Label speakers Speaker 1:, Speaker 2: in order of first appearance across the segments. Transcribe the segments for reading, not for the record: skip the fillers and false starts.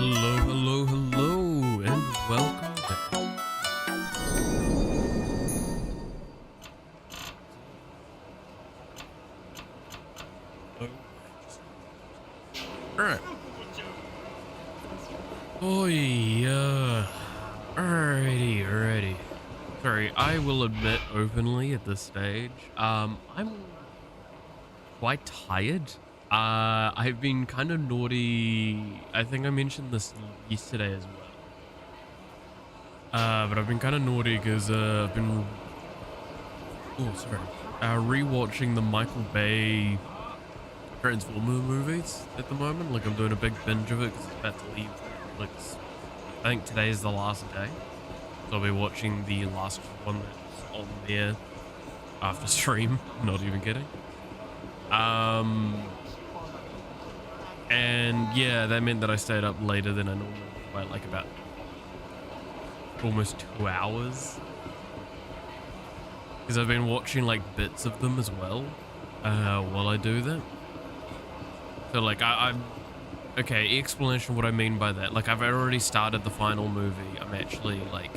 Speaker 1: Hello, hello, hello, and welcome back. Alright. Oh yeah. Alrighty. Sorry, I will admit openly at this stage, I'm quite tired. I've been kind of naughty. I think I mentioned this yesterday as well. But I've been kind of naughty because I've been rewatching the Michael Bay Transformer movies at the moment. Like I'm doing a big binge of it because it's about to leave Netflix. I think today is the last day, so I'll be watching the last one that's on there after stream. Not even kidding. And yeah, that meant that I stayed up later than I normally would by like about almost 2 hours. Because I've been watching like bits of them as well while I do that. So like I'm okay, explanation of what I mean by that. Like I've already started the final movie. I'm actually like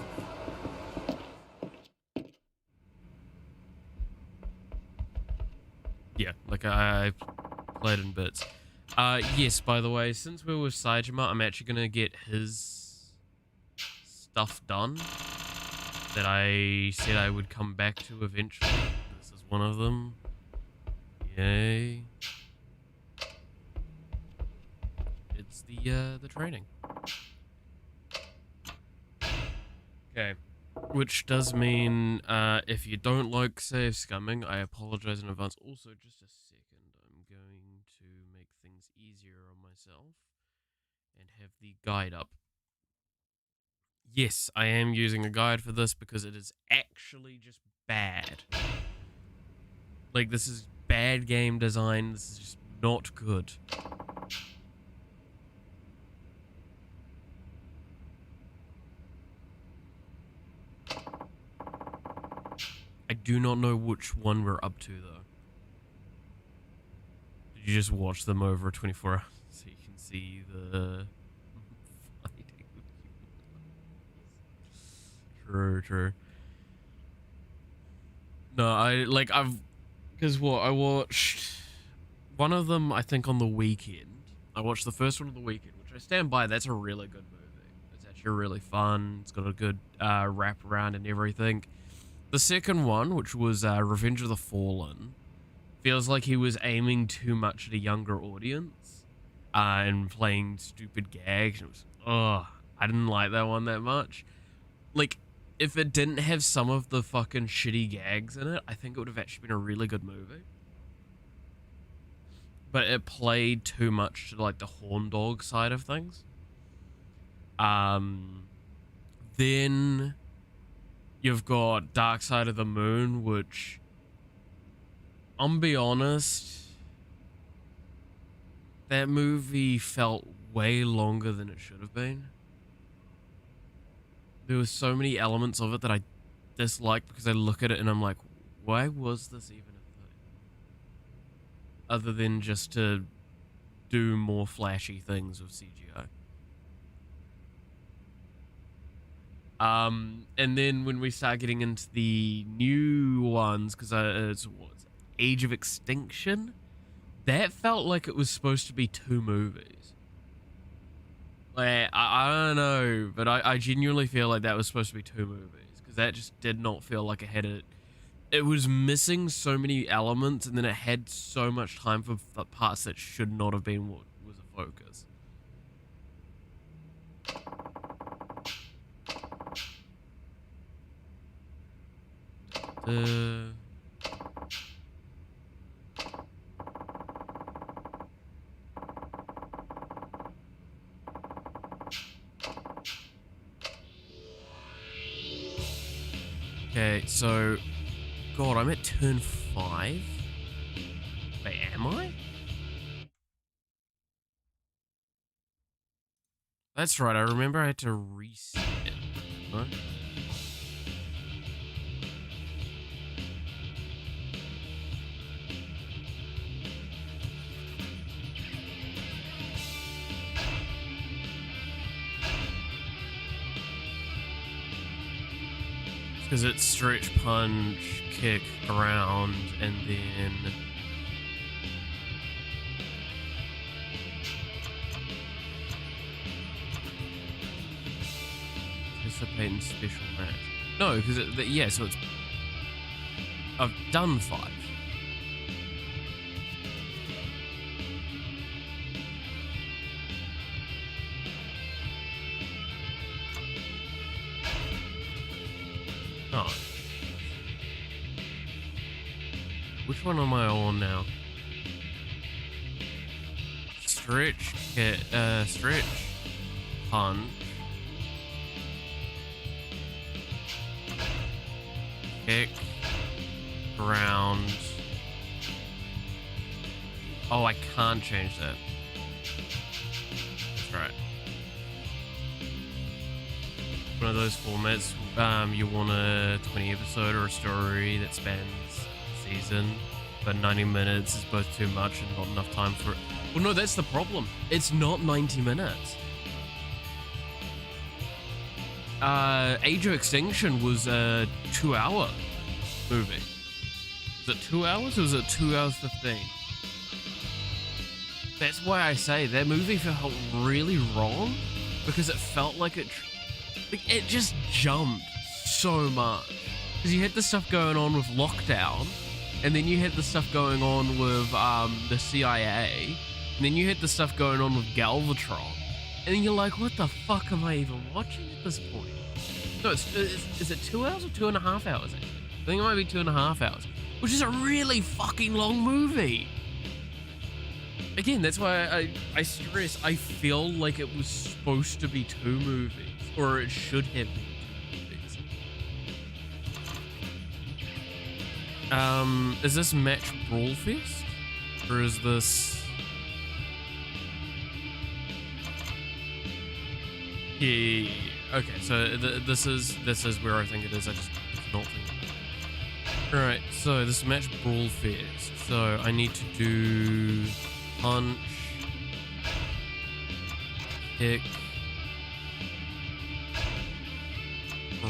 Speaker 1: yeah, like I played in bits. Yes, by the way, since we're with Saejima, I'm actually gonna get his stuff done that I said I would come back to eventually. This is one of them. Yay. It's the training. Okay. Which does mean, if you don't like save scumming, I apologize in advance. Also, just a second, I'm going to make things easier on myself and have the guide up. Yes, I am using a guide for this because it is actually just bad. Like, this is bad game design. This is just not good. I do not know which one we're up to, though. Did you just watch them over 24 hours so you can see the fighting? True. No, because what, I watched one of them, I think, on the weekend. I watched the first one on the weekend, which I stand by. That's a really good movie. It's actually really fun. It's got a good wrap around and everything. The second one, which was Revenge of the Fallen, feels like he was aiming too much at a younger audience and playing stupid gags. It was, I didn't like that one that much. Like, if it didn't have some of the fucking shitty gags in it, I think it would have actually been a really good movie. But it played too much to like the horn dog side of things. Then you've got Dark Side of the Moon, which, I'm be honest, that movie felt way longer than it should have been. There were so many elements of it that I disliked because I look at it and I'm like, why was this even a thing? Other than just to do more flashy things with CGI. And then when we start getting into the new ones, because it's Age of Extinction, that felt like it was supposed to be 2 movies. Like, I don't know, but I genuinely feel like that was supposed to be 2 movies, because that just did not feel like it had it. It was missing so many elements, and then it had so much time for parts that should not have been what was a focus. Okay, so, God, I'm at turn 5. Wait, am I? That's right, I remember I had to reset. Huh? Because it's stretch, punch, kick, ground, and then... participate in special match. No, because yeah, so it's... I've done 5. Oh. Which one am I on now? Stretch, stretch, punch, kick, ground. Oh, I can't change that. That's right. One of those formats, you want a 20 episode or a story that spans the season, but 90 minutes is both too much and not enough time for it. Well, no, that's the problem. It's not 90 minutes. Age of Extinction was a 2-hour movie. Was it 2 hours or was it 2 hours 15? That's why I say that movie felt really wrong, because it felt like it just jumped so much. Because you had the stuff going on with Lockdown, and then you had the stuff going on with the CIA, and then you had the stuff going on with Galvatron, and then you're like, what the fuck am I even watching at this point? No, is it 2 hours or 2.5 hours? I think it might be 2.5 hours, which is a really fucking long movie. Again, that's why I stress, I feel like it was supposed to be 2 movies, or it should have been 2 movies. Is this match Brawl Fest? Or is this... Yeah. Okay, so this is where I think it is. I just not think about it. Alright, so this is match Brawl Fest. So I need to do punch, kick,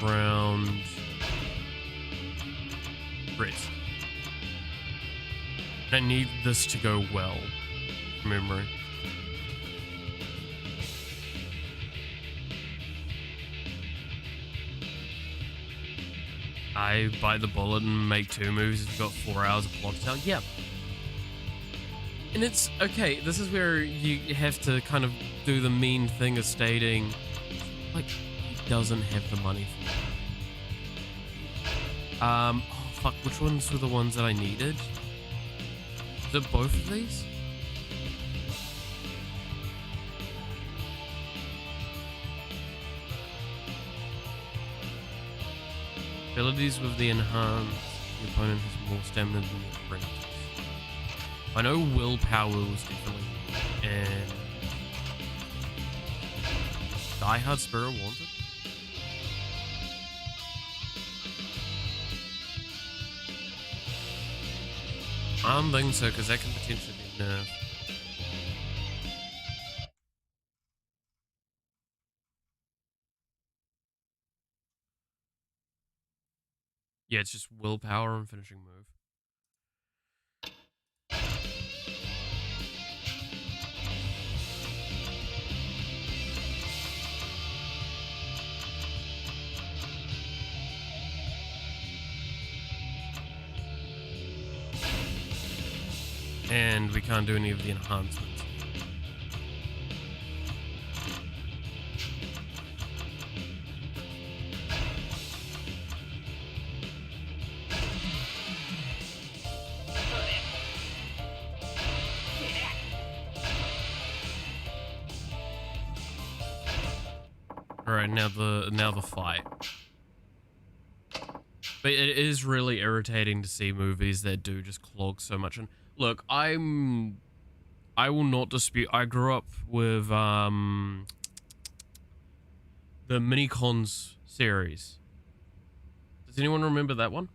Speaker 1: round, rest. I need this to go well from memory. I bite the bullet and make 2 moves. You've got 4 hours of plot to tell. Yeah. And it's okay. This is where you have to kind of do the mean thing of stating, like, he doesn't have the money for it. Oh fuck, which ones were the ones that I needed? Is it both of these? Abilities with the enhanced, the opponent has more stamina than the apprentice. I know willpower was definitely needed, and Die Hard Spirit wanted. I don't think so, because that can potentially be nerfed. Yeah, it's just willpower and finishing move. And we can't do any of the enhancements. Alright, now the fight. But it is really irritating to see movies that do just clog so much. And look, I will not dispute. I grew up with the Minicons series. Does anyone remember that one?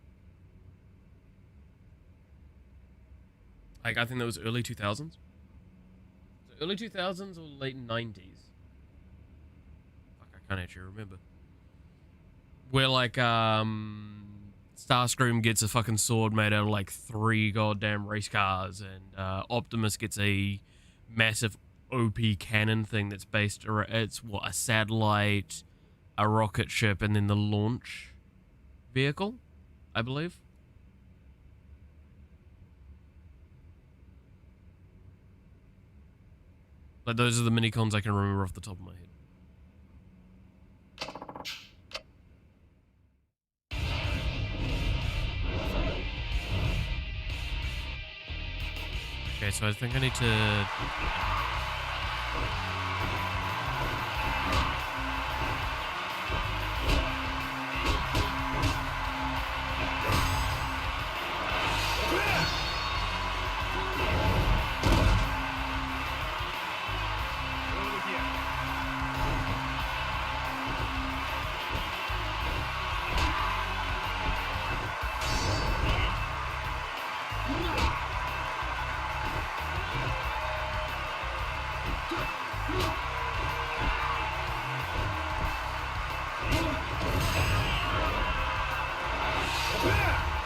Speaker 1: Like, I think that was early 2000s. So early 2000s or late 90s? Fuck, I can't actually remember. where like Starscream gets a fucking sword made out of like 3 goddamn race cars, and Optimus gets a massive OP cannon thing that's based around, it's what, a satellite, a rocket ship, and then the launch vehicle, I believe. Like, those are the mini-cons I can remember off the top of my head. Okay, so I think I need to...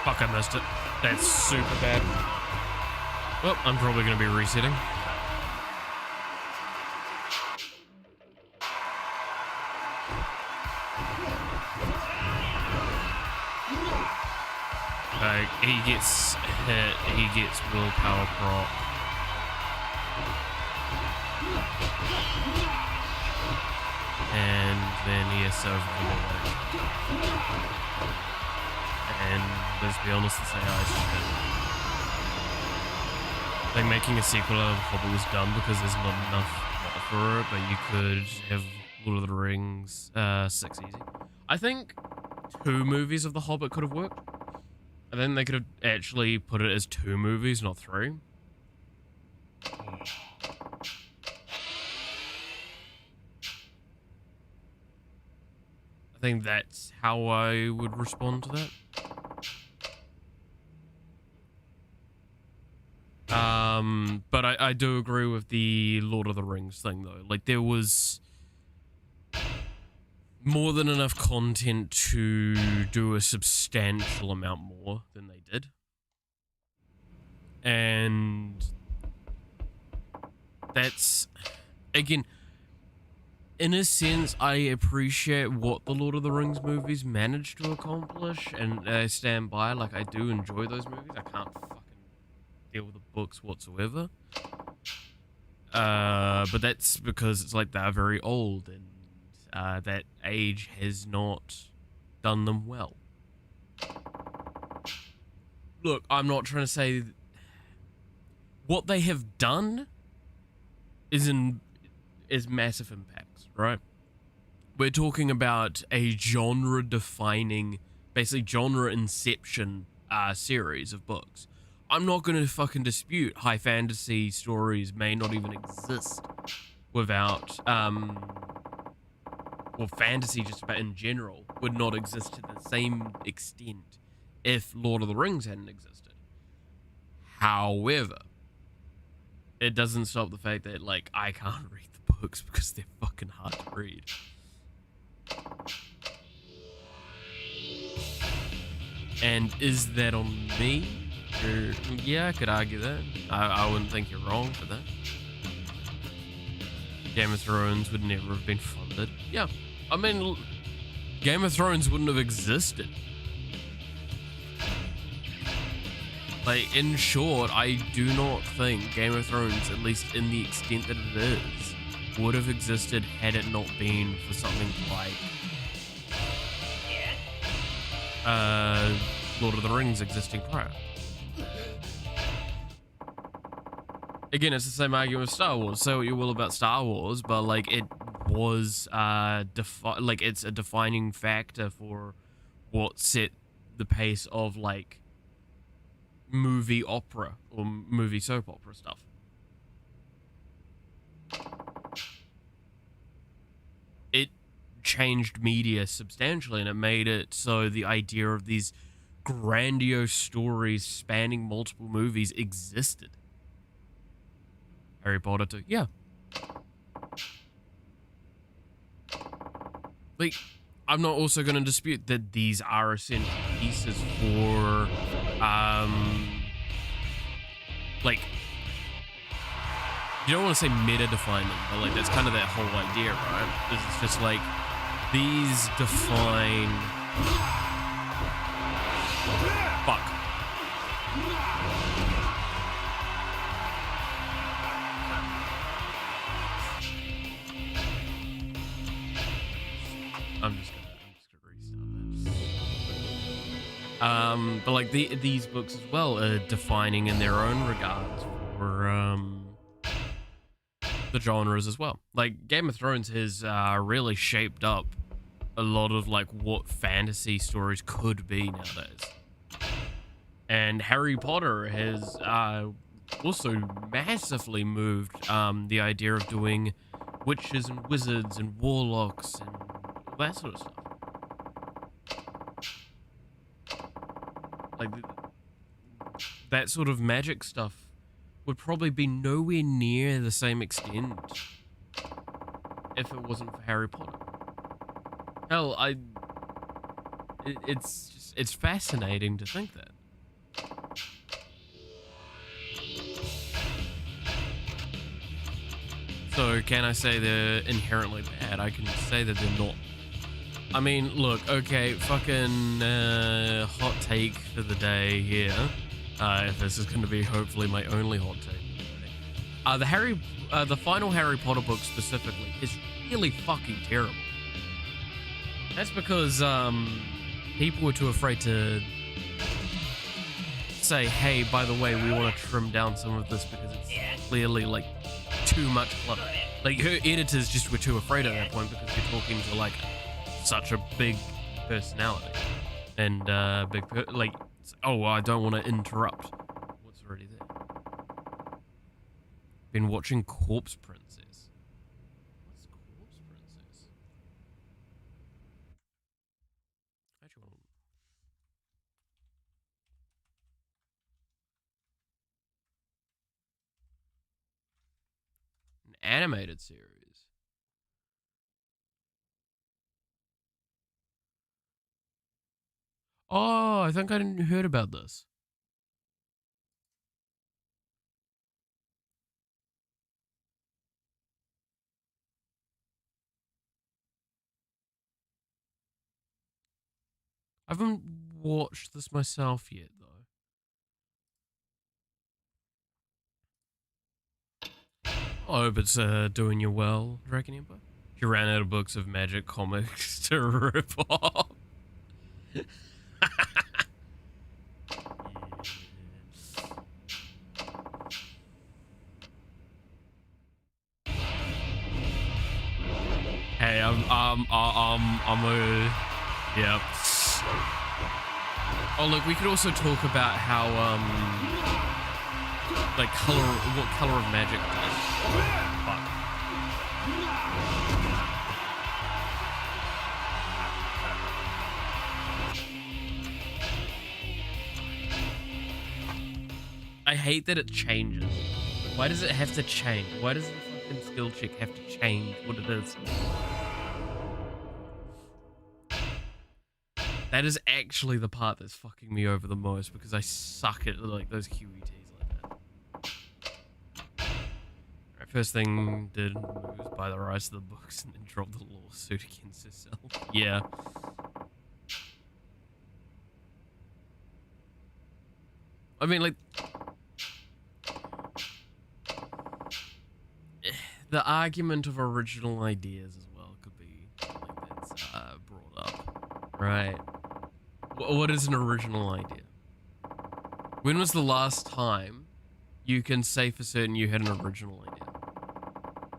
Speaker 1: Fuck, I missed it. That's super bad. Well, I'm probably going to be resetting. He gets hit, he gets willpower proc. And then he has self and let's be honest, the AI is shit. Like, making a sequel out of Hobbit was dumb because there's not enough for it, but you could have Lord of the Rings 6 easy. I think 2 movies of The Hobbit could have worked. And then they could have actually put it as 2 movies, not 3. I think that's how I would respond to that. But I do agree with the Lord of the Rings thing, though. Like, there was more than enough content to do a substantial amount more than they did. And that's, again, in a sense, I appreciate what the Lord of the Rings movies managed to accomplish, and I stand by. Like, I do enjoy those movies. I can't fucking deal with the books whatsoever. But that's because it's like they're very old, and that age has not done them well. Look, I'm not trying to say what they have done is massive impacts, right? We're talking about a genre-defining, basically genre inception series of books. I'm not going to fucking dispute high fantasy stories may not even exist without, well, fantasy just about in general would not exist to the same extent if Lord of the Rings hadn't existed. However, it doesn't stop the fact that, like, I can't read the books because they're fucking hard to read. And is that on me? Yeah, I could argue that. I wouldn't think you're wrong for that. Game of Thrones would never have been funded. Yeah, I mean, Game of Thrones wouldn't have existed. Like, in short, I do not think Game of Thrones, at least in the extent that it is, would have existed had it not been for something like Lord of the Rings existing prior. Again, it's the same argument with Star Wars. Say what you will about Star Wars, but like it was it's a defining factor for what set the pace of like movie opera or movie soap opera stuff. It changed media substantially, and it made it so the idea of these grandiose stories spanning multiple movies existed. Harry Potter too. Yeah. Like, I'm not also going to dispute that these are essential pieces for, like, you don't want to say meta-defining, but like that's kind of that whole idea, right? It's just like these define. Fuck. I'm just gonna restart that. But like these books as well are defining in their own regards for the genres as well. Like Game of Thrones has really shaped up a lot of like what fantasy stories could be nowadays. And Harry Potter has also massively moved the idea of doing witches and wizards and warlocks and all that sort of stuff. Like that sort of magic stuff would probably be nowhere near the same extent if it wasn't for Harry Potter. Hell, it's fascinating to think that. So can I say they're inherently bad? I can say that they're not. I mean, look, okay, fucking hot take for the day here. If this is going to be hopefully my only hot take. The final Harry Potter book specifically is really fucking terrible. That's because people were too afraid to say, hey, by the way, we want to trim down some of this because it's clearly like too much clutter. Like her editors just were too afraid at that point because you're talking to like such a big personality and like, oh, I don't want to interrupt what's already there. Been watching Corpse Princess. What's Corpse Princess? Actually, an animated series. Oh, I think I didn't heard about this. I haven't watched this myself yet, though. I hope it's doing you well, Dragon Empire. You ran out of books of magic comics to rip off. Hey, I'm yep. Oh, look, we could also talk about how, like, what color of magic does. Fuck. I hate that it changes. Why does it have to change? Why does the fucking skill check have to change what it is? That is actually the part that's fucking me over the most because I suck at like those QETs like that. Alright, first thing did was buy the rights to the books and then drop the lawsuit against herself. Yeah. I mean, like, the argument of original ideas as well could be something that's brought up, right? What is an original idea? When was the last time you can say for certain you had an original idea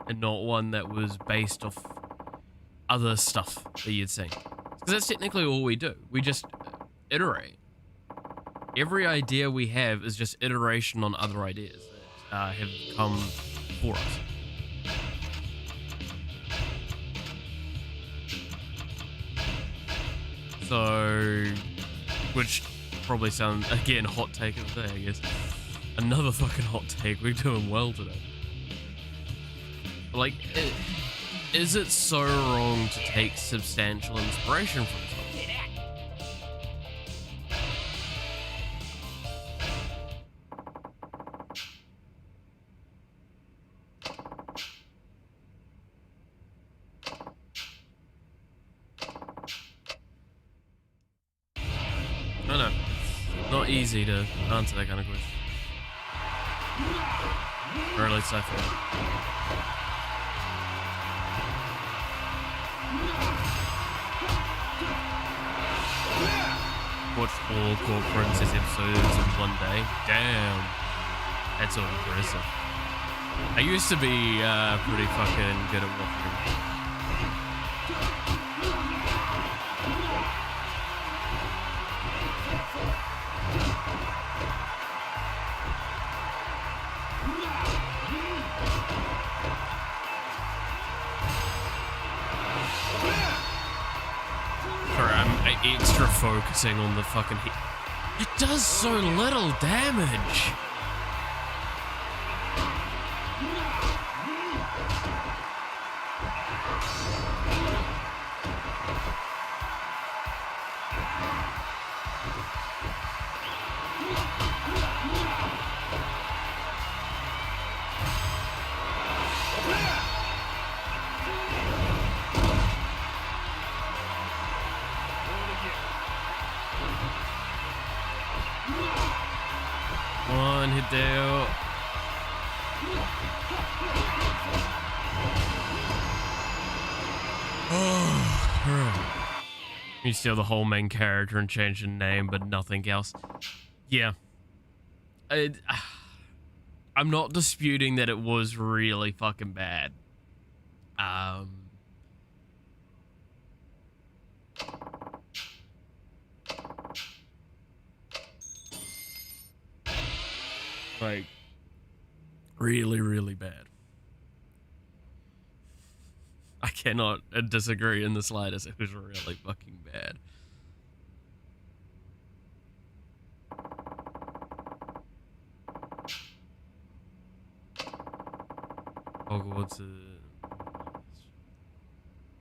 Speaker 1: and not one that was based off other stuff that you'd seen? Because that's technically all we do. We just iterate. Every idea we have is just iteration on other ideas that have come for us. So, which probably sounds, again, hot take of the day, I guess. Another fucking hot take. We're doing well today. Like, is it so wrong to take substantial inspiration from something? I don't know. It's not easy to answer that kind of question. Or at least I feel. Watched all Court Princess episodes in one day. Damn. That's so impressive. I used to be pretty fucking good at watching. Sorry, I'm extra focusing on the fucking hit. It does so little damage. One Hideo. Oh, alright. You steal the whole main character and change the name, but nothing else. Yeah. I'm not disputing that it was really fucking bad. Like, really, really bad. I cannot disagree in the slightest. It was really fucking bad. Hogwarts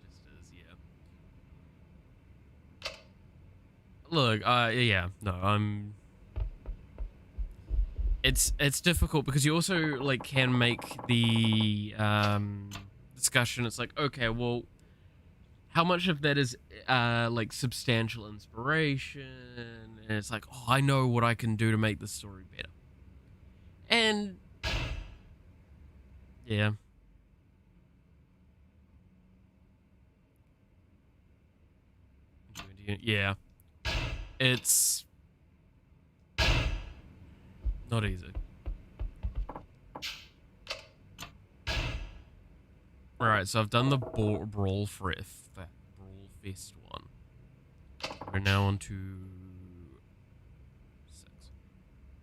Speaker 1: just is, yeah. Look, yeah, no, I'm... It's difficult because you also like can make the discussion. It's like, okay, well, how much of that is like substantial inspiration? And it's like, oh, I know what I can do to make the story better. And yeah. Yeah. It's not easy. Alright, so I've done the Brawl Fest one. We're now on to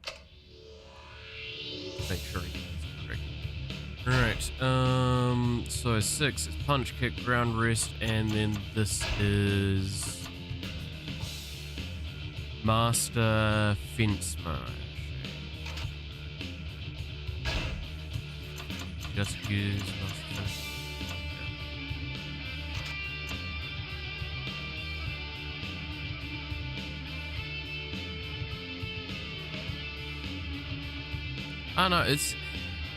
Speaker 1: 6. Make sure he gets it correct. Alright, so 6 is punch, kick, ground rest, and then this is Master Fence Smash. Just use Master Fence. I don't know,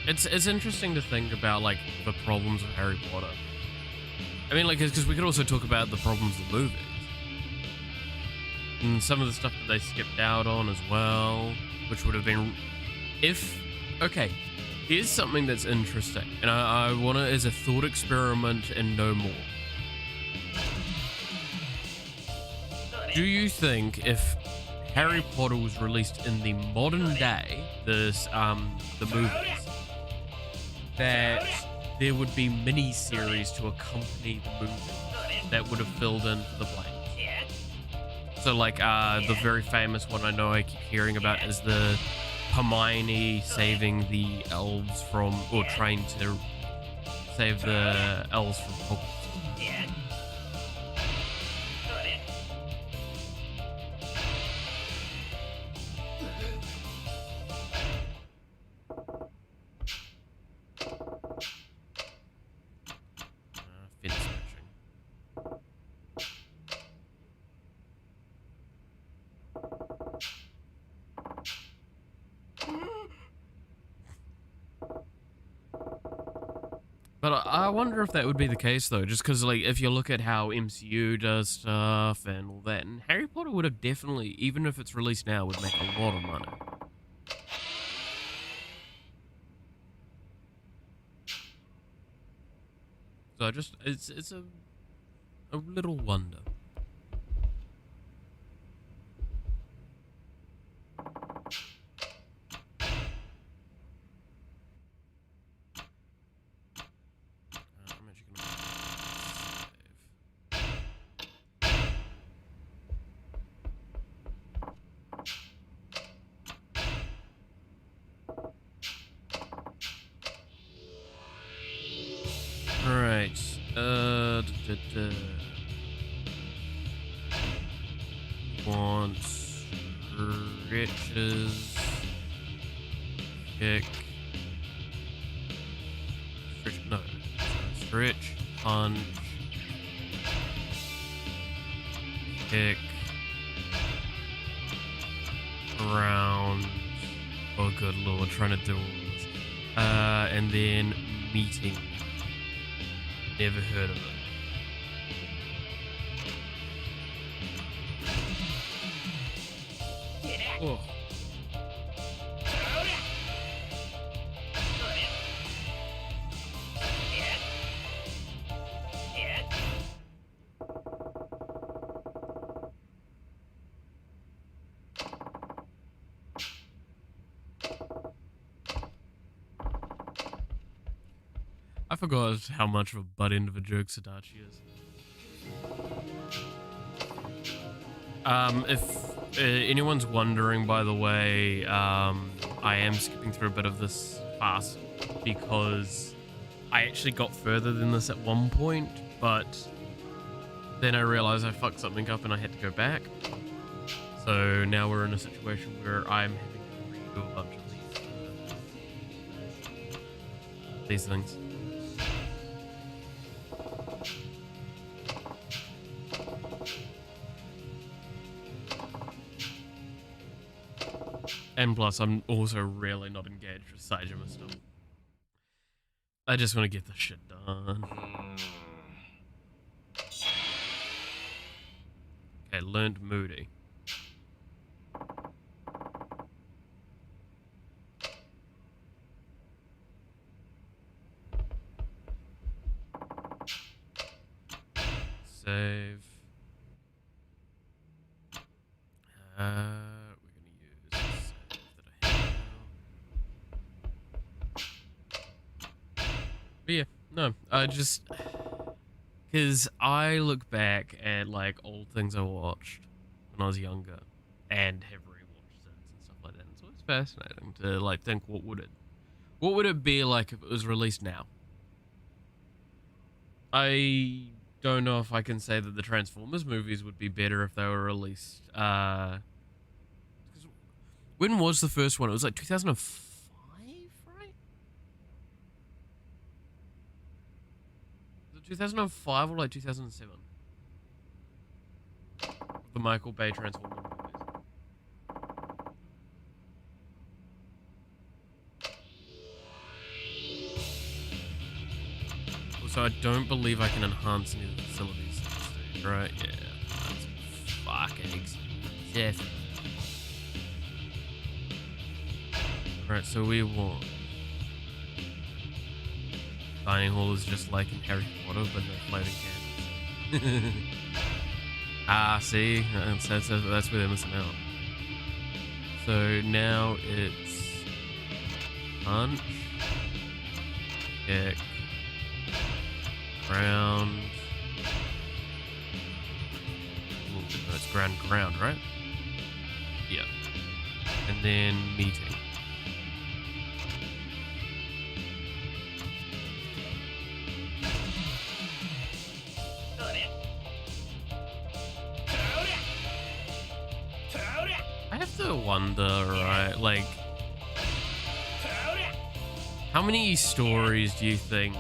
Speaker 1: it's interesting to think about like the problems of Harry Potter. I mean, like, because we could also talk about the problems of the movies and some of the stuff that they skipped out on as well, which would have been okay. Here's something that's interesting, and I want it as a thought experiment and no more. Do you think if Harry Potter was released in the modern day, the movies, that there would be mini-series to accompany the movie that would have filled in the blanks? So like the very famous one I know I keep hearing about is the Hermione saving the elves from, or trying to save the elves from Hogwarts. But I wonder if that would be the case, though, just because, like, if you look at how MCU does stuff and all that, and Harry Potter would have definitely, even if it's released now, would make a lot of money. So I just, it's a little wonder. I'm actually gonna save. Alright, want riches, kick, stretch, no, stretch, punch, kick, around, oh good lord, trying to do all this, and then meeting, never heard of it. Oh. I forgot how much of a butt end of a jerk Sadachi is. If anyone's wondering, by the way, I am skipping through a bit of this fast because I actually got further than this at one point, but then I realized I fucked something up and I had to go back. So now we're in a situation where I'm having to redo a bunch of these things. And plus, I'm also really not engaged with Saejima still. I just want to get this shit done. Okay, learned Moody. Save. But yeah, no, I just, because I look back at like old things I watched when I was younger and have rewatched it and stuff like that. And so it's fascinating to like think what would it be like if it was released now. I don't know if I can say that the Transformers movies would be better if they were released. When was the first one? It was like 2005. 2005 or like 2007? The Michael Bay Transformers movies. Also, I don't believe I can enhance any of the facilities at this stage, right? Yeah. That's fuck eggs. Definitely. Alright, so we want... Dining hall is just like in Harry Potter, but no floating candles. See, that's where they're missing out. So now it's punch, kick, ground. Ooh, no, it's ground, right? Yeah. And then meeting. Wonder, right? Like, how many stories do you think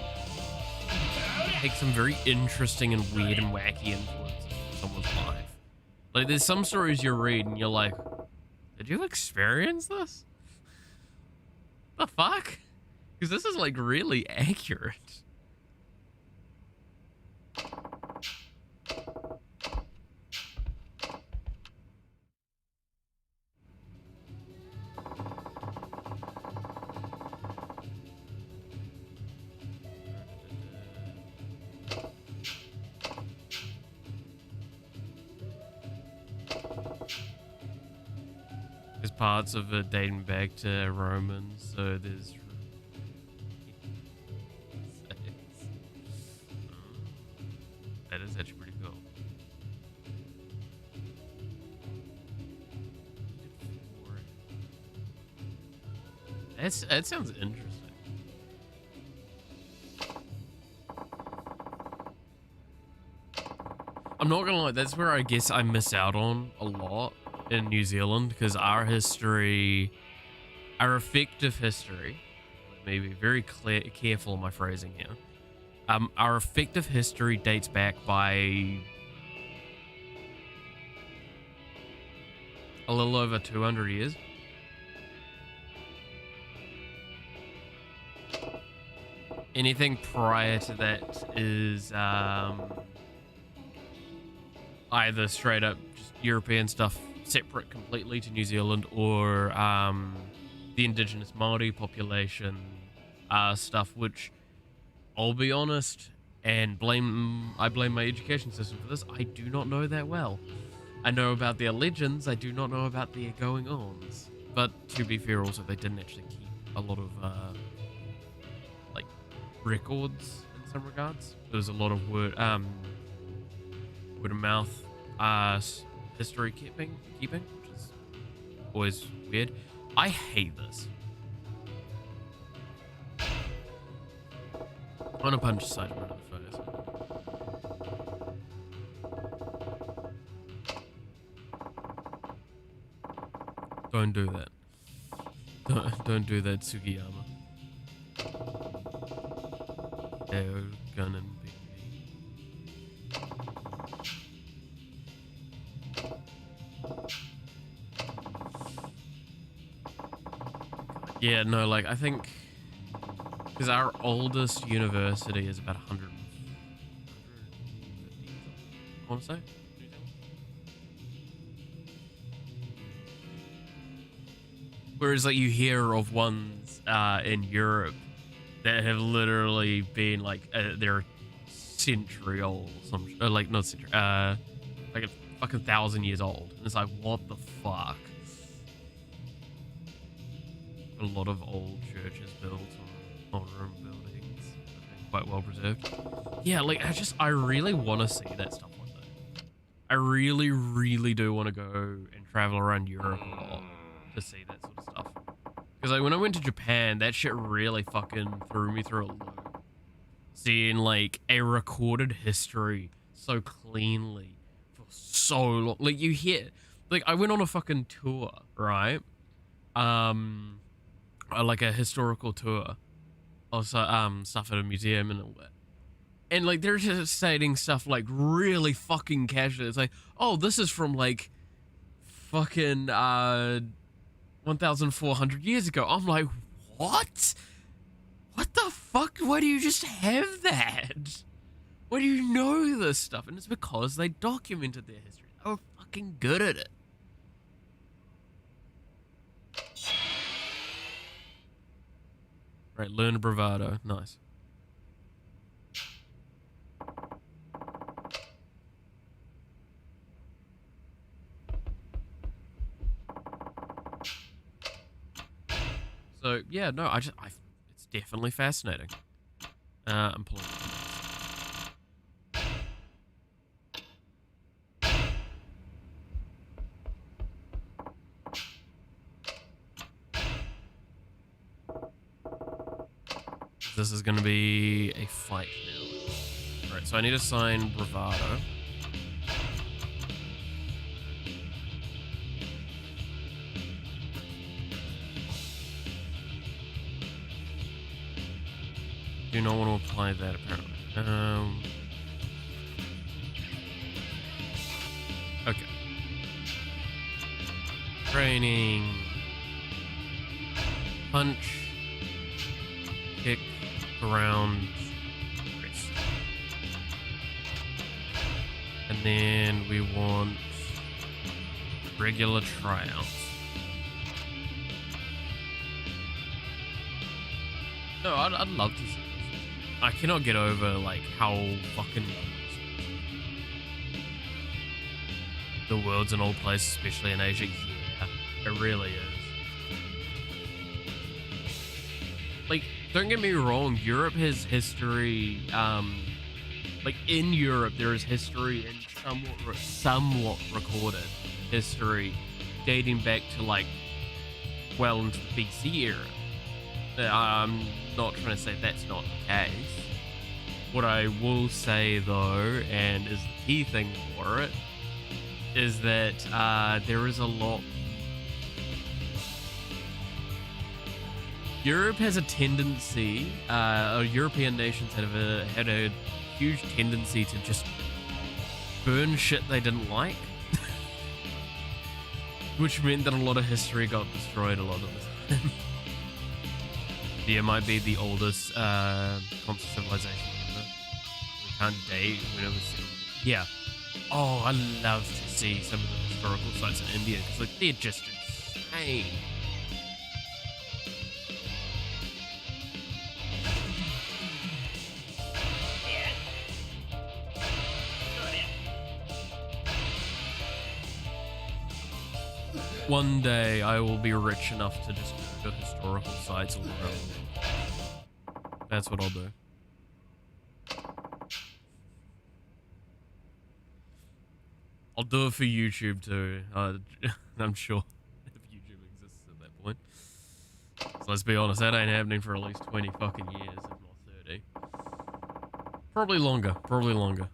Speaker 1: take some very interesting and weird and wacky influences from someone's life? Like, there's some stories you read and you're like, did you experience this? The fuck? Because this is like really accurate. There's parts of it dating back to Romans, so there's. That is actually pretty cool. That sounds interesting. I'm not gonna lie, that's where I guess I miss out on a lot in New Zealand, because our history, our effective history, let me be very careful in my phrasing here. Our effective history dates back by a little over 200 years. Anything prior to that is either straight up just European stuff separate completely to New Zealand, or the indigenous Maori population stuff, which I'll be honest and I blame my education system for this. I do not know that well. I know about their legends, I do not know about their going-ons. But to be fair, also they didn't actually keep a lot of like records in some regards. There was a lot of word of mouth history keeping, which is always weird. I hate this. I'm gonna punch Saejima in the face. Don't do that. Don't do that, Sugiyama. They're gonna be me. Yeah, no, like, I think, because our oldest university is about 150, I want to say. Whereas, like, you hear of ones in Europe that have literally been, like, they're a century old, like, not century, like a fucking 1,000 years old. And it's like, what the fuck? A lot of old churches built on room buildings, I think, quite well preserved. Yeah, like, I really want to see that stuff one day. I really, really do want to go and travel around Europe a lot to see that sort of stuff. Because, like, when I went to Japan, that shit really fucking threw me through a loop. Seeing, like, a recorded history so cleanly for so long. Like, you hear, like, I went on a fucking tour, right? Like a historical tour, also stuff at a museum and all that, and like they're just stating stuff like really fucking casually. It's like, oh, this is from like fucking 1,400 years ago. I'm like, what the fuck? Why do you just have that? Why do you know this stuff? And it's because they documented their history. They were fucking good at it. Right, learn bravado. Nice. So yeah, no, it's definitely fascinating. I'm pulling. This is going to be a fight now. Alright, so I need to sign bravado. Do not want to apply that, apparently. Okay. Training. Punch. Kick. Around. Wrist. And then we want regular tryouts. No, I'd love to see this. I cannot get over like how fucking the world's an old place, especially in Asia. Yeah. It really is. Like, don't get me wrong, Europe has history, like in Europe there is history and somewhat recorded history dating back to like well into the BC era. I'm not trying to say that's not the case. What I will say though, and is the key thing for it, is that there is a lot. Europe has a tendency, European nations had a huge tendency to just burn shit they didn't like. Which meant that a lot of history got destroyed a lot of the time. India might be the oldest conscious civilization ever. We can't date when it was... Yeah. Oh, I love to see some of the historical sites in India, because like, they're just insane. One day I will be rich enough to just go to historical sites all around the world. That's what I'll do. I'll do it for YouTube too. I'm sure if YouTube exists at that point. So let's be honest, that ain't happening for at least 20 fucking years, if not 30. Probably longer. Probably longer.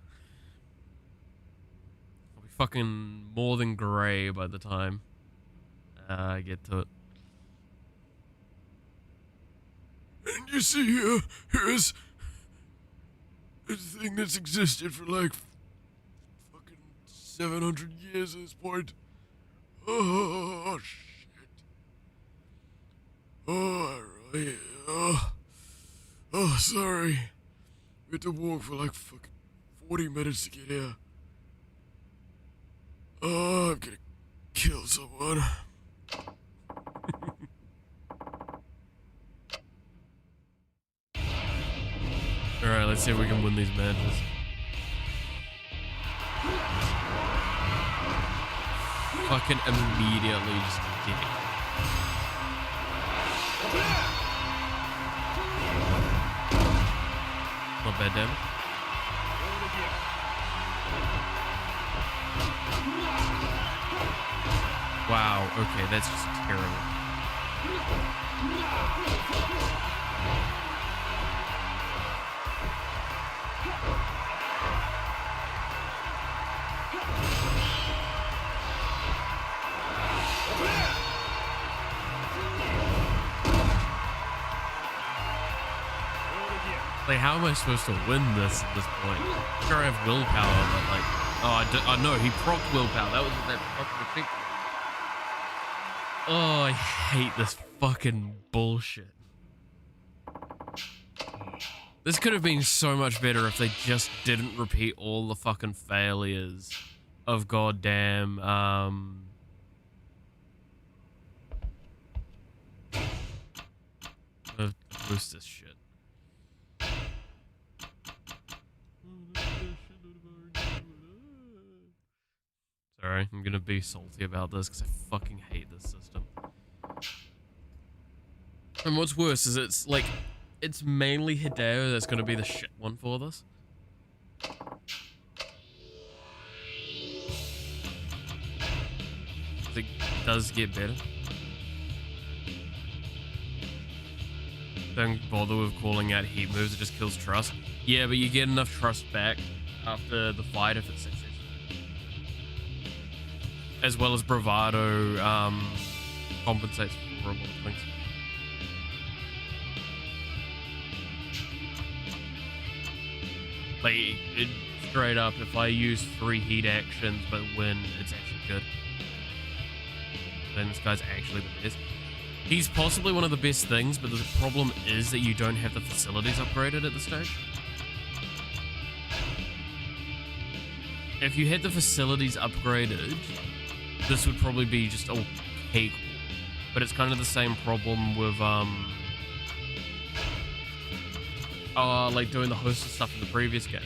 Speaker 1: I'll be fucking more than grey by the time I get to it. And you see, here's a thing that's existed for like fucking 700 years at this point. Oh, shit. Oh, right. Oh, sorry. We had to walk for like fucking 40 minutes to get here. Oh, I'm gonna kill someone. Alright, let's see if we can win these matches. Fucking immediately just get it. Not bad damage. Wow, okay, that's just terrible. Like, how am I supposed to win this at this point? Sure, I have willpower, but like, oh, I know he procced willpower. That was that fucking thing. Oh, I hate this fucking bullshit. This could have been so much better if they just didn't repeat all the fucking failures of goddamn, boost this shit. Sorry, I'm gonna be salty about this because I fucking hate this system. And what's worse is it's mainly Hideo that's gonna be the shit one for this. It does get better. Don't bother with calling out heat moves, it just kills trust. Yeah, but you get enough trust back after the fight if it's successful. As well as bravado compensates for a lot of things. Like, straight up, if I use 3 heat actions but win, it's actually good. Then this guy's actually the best. He's possibly one of the best things, but the problem is that you don't have the facilities upgraded at this stage. If you had the facilities upgraded, this would probably be just okay, but it's kind of the same problem with like doing the hosted stuff in the previous games,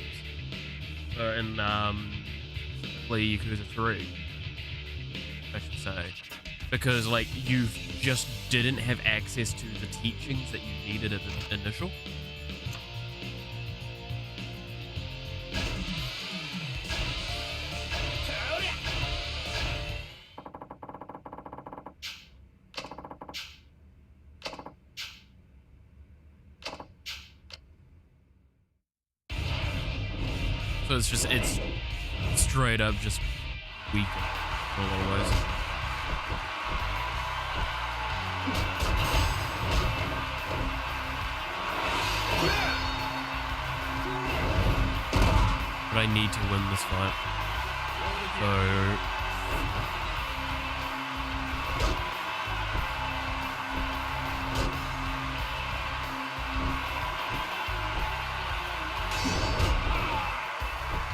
Speaker 1: in specifically Yakuza 3, I should say. because like you just didn't have access to the teachings that you needed at the initial. So it's straight up just weaker in a lot of ways. But I need to win this fight. So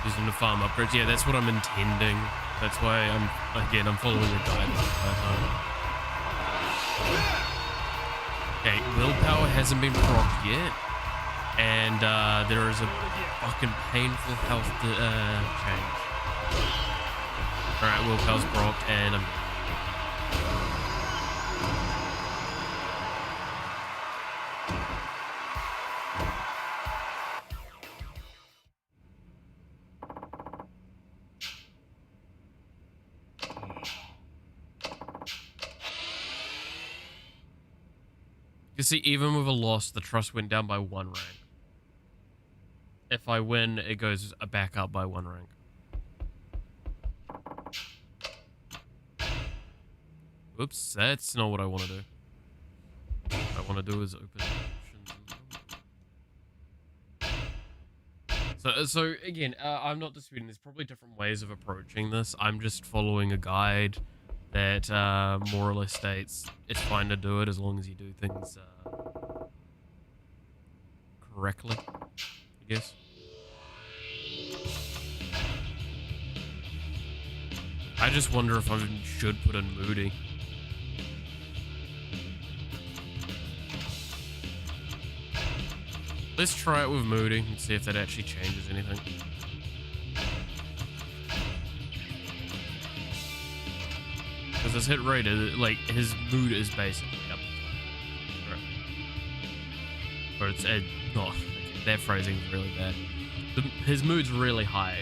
Speaker 1: using the farm upgrades. Yeah, that's what I'm intending. That's why I'm following the guide the entire time. Okay, willpower hasn't been procced yet. And there is a fucking painful health change. Alright, willpower's procced and I'm... You see, even with a loss, the trust went down by 1 rank. If I win, it goes back up by 1 rank. Whoops, that's not what I want to do. What I want to do is open options. So again, I'm not disputing. There's probably different ways of approaching this. I'm just following a guide that more or less states it's fine to do it as long as you do things correctly, I guess. I just wonder if I should put in Moody. Let's try it with Moody and see if that actually changes anything. Because his hit rate is, like, his mood is basically up. Right. Or it's, oh, that phrasing is really bad. His mood's really high.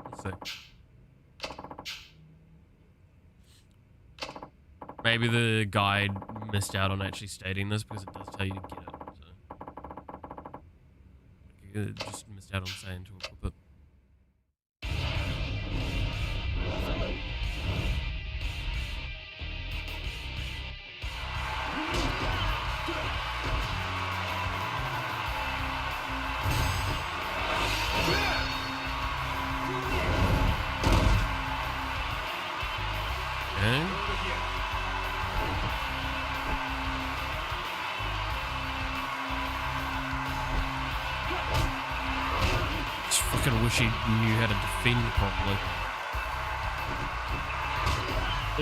Speaker 1: Let's see. Maybe the guide missed out on actually stating this because it does tell you to get it. Just missed out on saying to equip it. Okay. I wish he knew how to defend properly.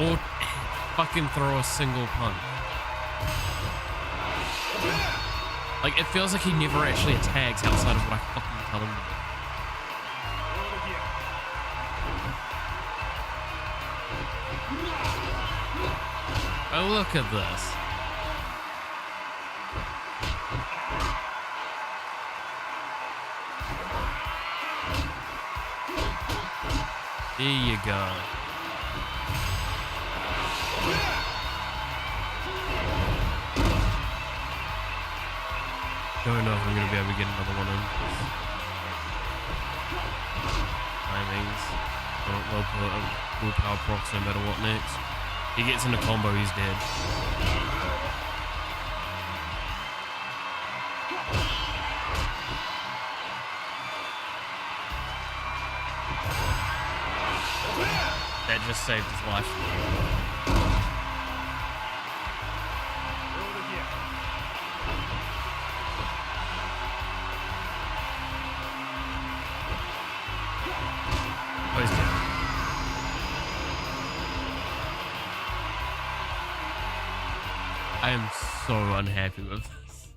Speaker 1: Or fucking throw a single punch. Like, it feels like he never actually attacks outside of what I fucking tell him to do. Oh, look at this. There you go. Don't know if I'm going to be able to get another one in. Timings. Willpower procs no matter what next. He gets in a combo, he's dead. That just saved his life. Oh, he's dead. I am so unhappy with this.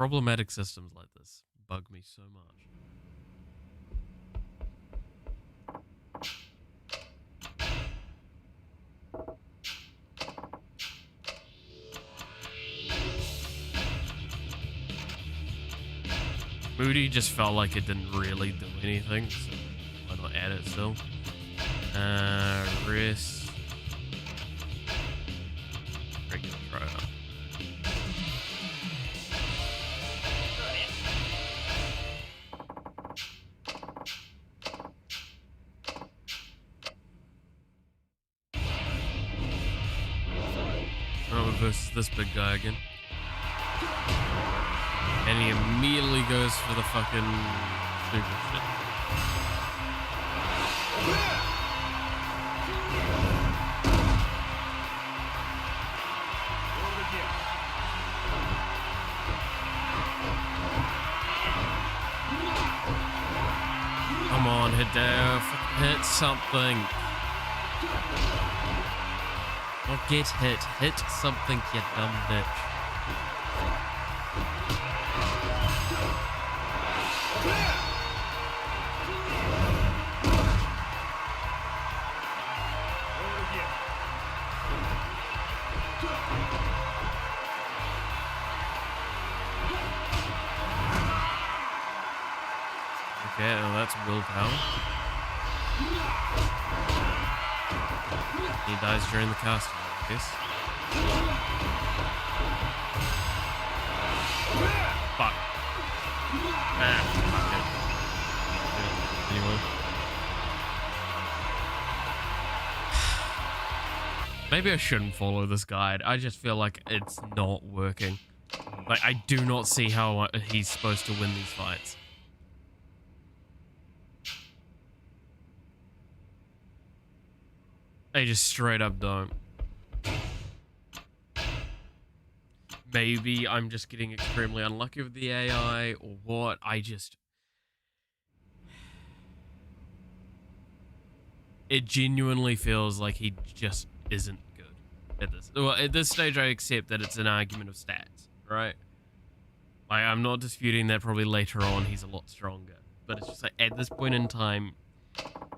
Speaker 1: Problematic systems like this bug me so much. Moody just felt like it didn't really do anything, so why not add it still? Rest. Regular throw. Oh, versus this big guy again. And he immediately goes for the fucking super shit. Come on, Hideo, hit something. Or get hit. Hit something, you dumb bitch. Okay, well that's willpower. He dies during the casting, I guess. Fuck. Fuck it. Anyway. Maybe I shouldn't follow this guide. I just feel like it's not working. Like, I do not see how he's supposed to win these fights. I just straight up don't. Maybe I'm just getting extremely unlucky with the AI or what. It genuinely feels like he just isn't good at this. Well, at this stage I accept that it's an argument of stats, right? Like, I'm not disputing that probably later on he's a lot stronger. But it's just like, at this point in time,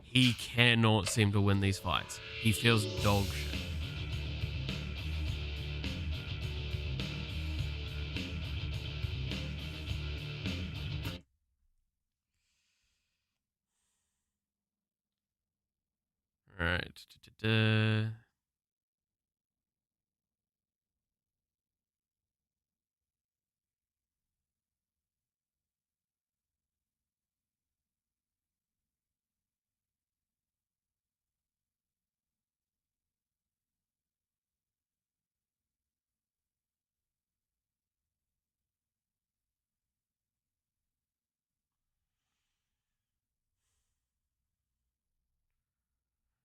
Speaker 1: he cannot seem to win these fights. He feels dog shit. Alright.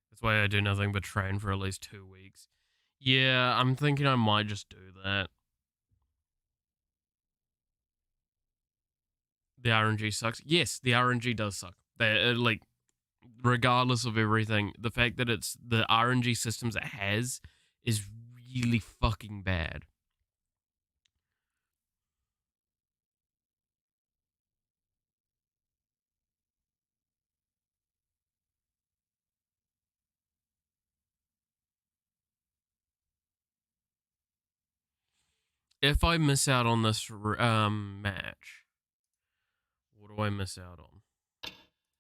Speaker 1: That's why I do nothing but train for at least 2 weeks. Yeah, I'm thinking I might just do that. The RNG sucks. Yes, the RNG does suck. Like, regardless of everything, the fact that it's the RNG systems it has is really fucking bad. If I miss out on this match, what do I miss out on?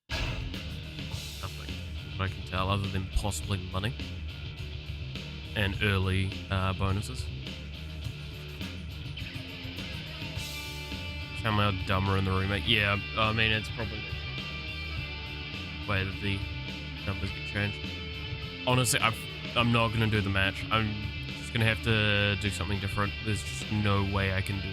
Speaker 1: Nothing, what I can tell, other than possibly money and early bonuses. Somehow dumber in the remake. Yeah, I mean, it's probably the way that the numbers get changed. Honestly, I'm not going to do the match. I'm just going to have to do something different. There's just no way I can do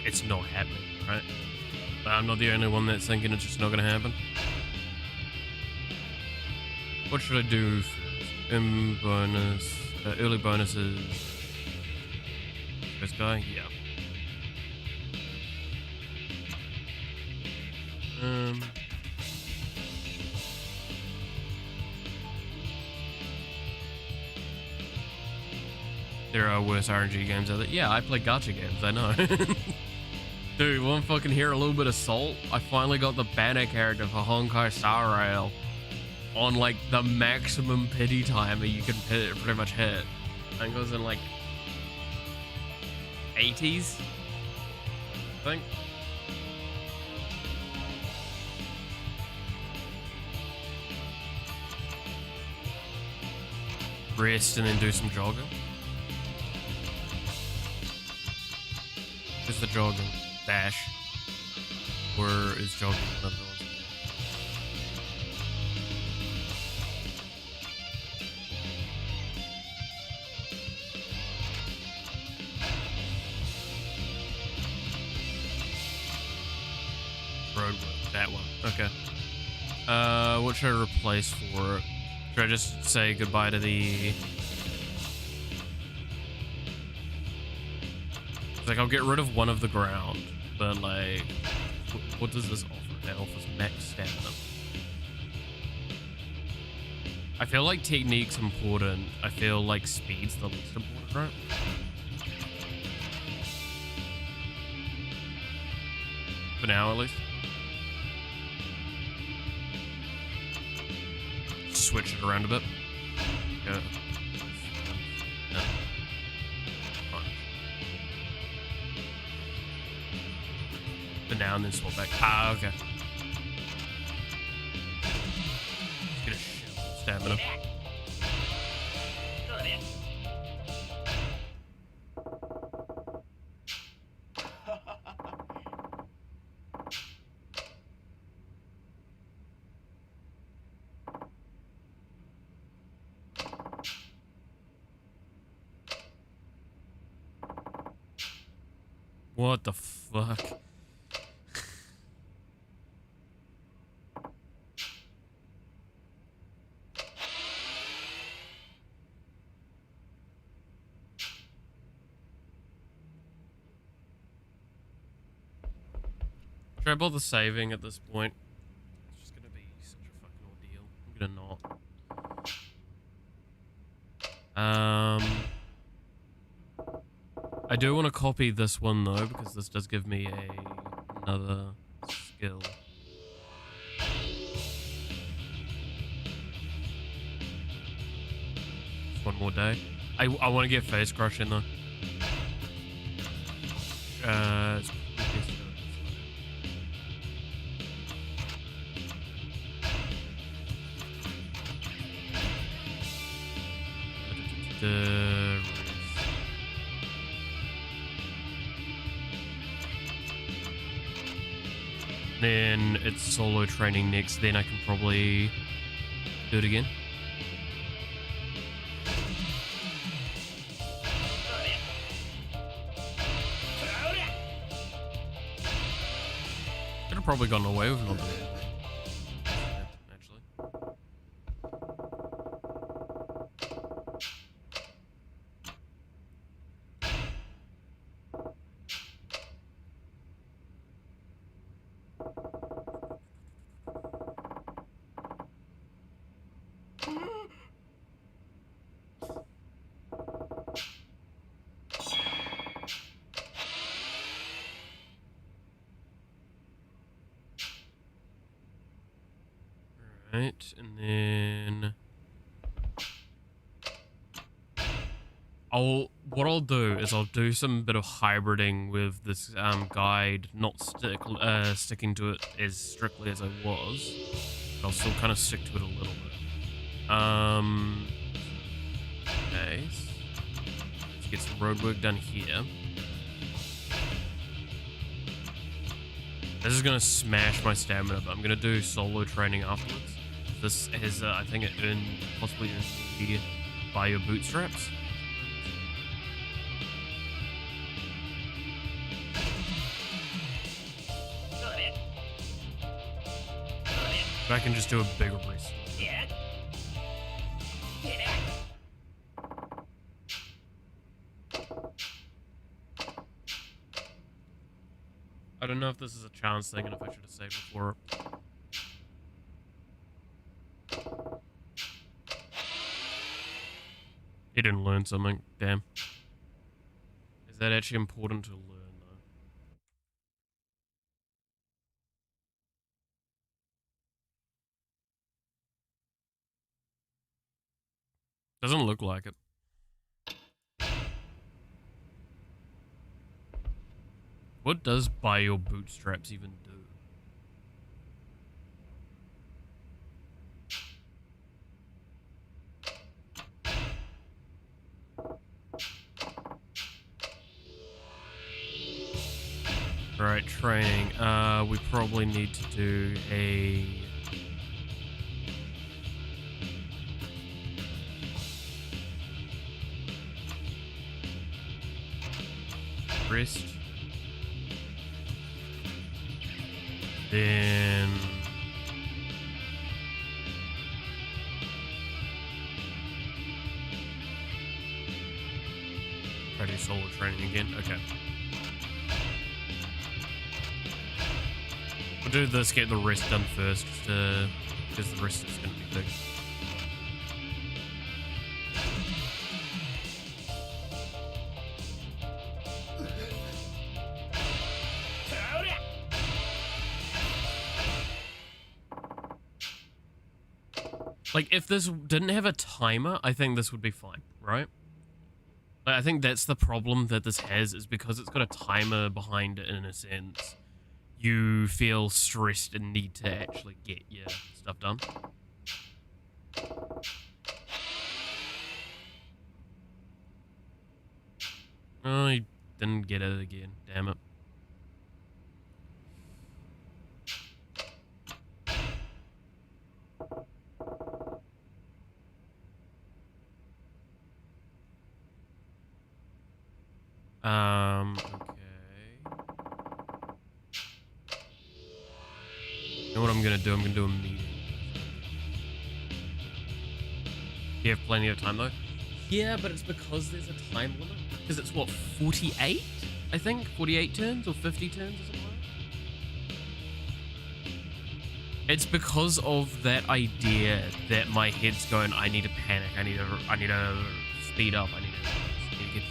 Speaker 1: it's not happening, right? I'm not the only one that's thinking it's just not going to happen. What should I do first? Bonus, early bonuses. This guy? Yeah. There are worse RNG games out there. Yeah, I play gacha games, I know. Dude, want to fucking hear a little bit of salt? I finally got the banner character for Honkai Star Rail on like the maximum pity timer you can pretty much hit. I think it was in like 80s, I think. Rest and then do some jogging. Just the jogging. Dash. Or is jogging another one? Roadwork. That one. Okay. What should I replace for it? Should I just say goodbye to the... Like, I'll get rid of one of the ground, but like, what does this offer? That offers max stamina. I feel like technique's important. I feel like speed's the least important, right? For now, at least. Switch it around a bit. Go. No. Fine. For now and then swap back. Ah, okay. Let's get a shit of stamina. What the fuck? Should I bother saving at this point? It's just gonna be such a fucking ordeal. I'm gonna not. I do want to copy this one though, because this does give me another skill. Just one more day. I want to get face crush in though. It's then it's solo training next, then I can probably do it again. Could have probably gotten away with not doing it. Actually. Right, and then what I'll do is I'll do some bit of hybriding with this guide, not sticking to it as strictly as I was, but I'll still kind of stick to it a little bit. Okay, let's get some road work done here. This is gonna smash my stamina, but I'm gonna do solo training afterwards. This has, I think, it possibly earns me by your bootstraps. But I can just do a bigger race. I don't know if this is a chance thing and if I should have saved before. He didn't learn something. Damn. that actually important to learn, though? Doesn't look like it. What does buy your bootstraps even do? Right, training. We probably need to do a... wrist. Then... try to do solo training again. Okay. We'll do this, get the rest done first, because the rest is going to be big. Like, if this didn't have a timer, I think this would be fine, right? Like, I think that's the problem that this has, is because it's got a timer behind it in a sense. You feel stressed and need to actually get your stuff done. Oh, I didn't get it again. Damn it. Okay. You know what I'm gonna do? I'm gonna do a meeting. You have plenty of time though? Yeah, but it's because there's a time limit. Because it's what, 48? I think? 48 turns or 50 turns or something like that? It's because of that idea that my head's going, I need to panic, I need to speed up, I need to get...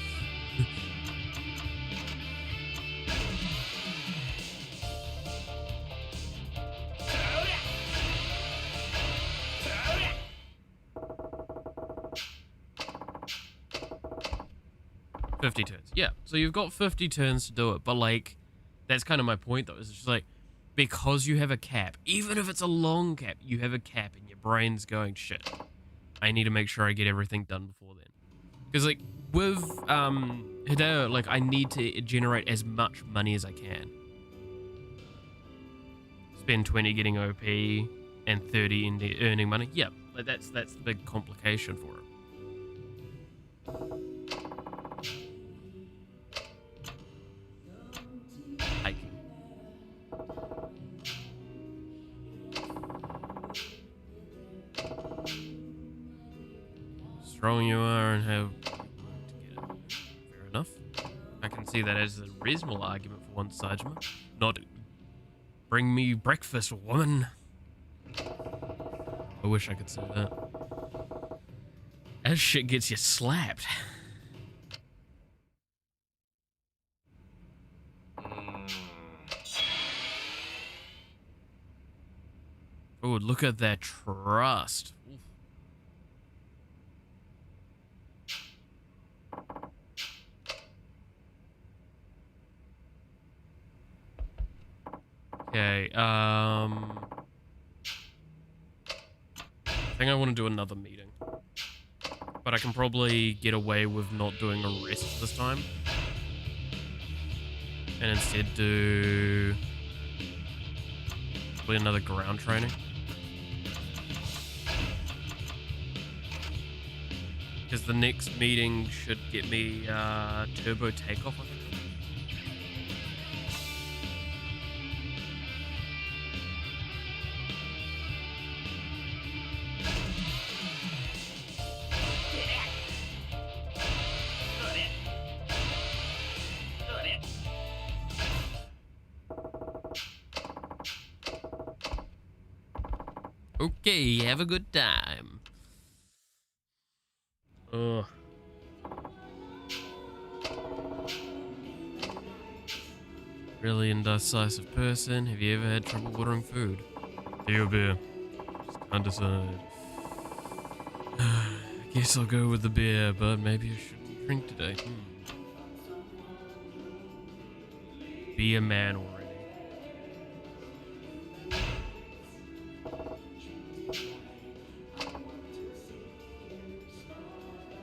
Speaker 1: 50 turns. Yeah, so you've got 50 turns to do it, but like, that's kind of my point though, is it's just like, because you have a cap, even if it's a long cap, you have a cap and your brain's going, shit, I need to make sure I get everything done before then. Because like, with Hideo, like, I need to generate as much money as I can. Spend 20 getting OP and 30 in the earning money. Yeah, like that's the big complication for it. Hiking. Strong you are and have to get it. Fair enough. I can see that as a reasonable argument for one Saejima. Not bring me breakfast, woman. I wish I could say that. That shit gets you slapped. Oh, look at that trust. Oof. Okay, I think I want to do another meeting. But I can probably get away with not doing a rest this time. And instead do... probably another ground training. Because the next meeting should get me turbo takeoff, I think. Okay, have a good time. Ugh. Really indecisive person. Have you ever had trouble ordering food? Tea or beer? Just can't decide. I guess I'll go with the beer, but maybe I shouldn't drink today. Be a man already.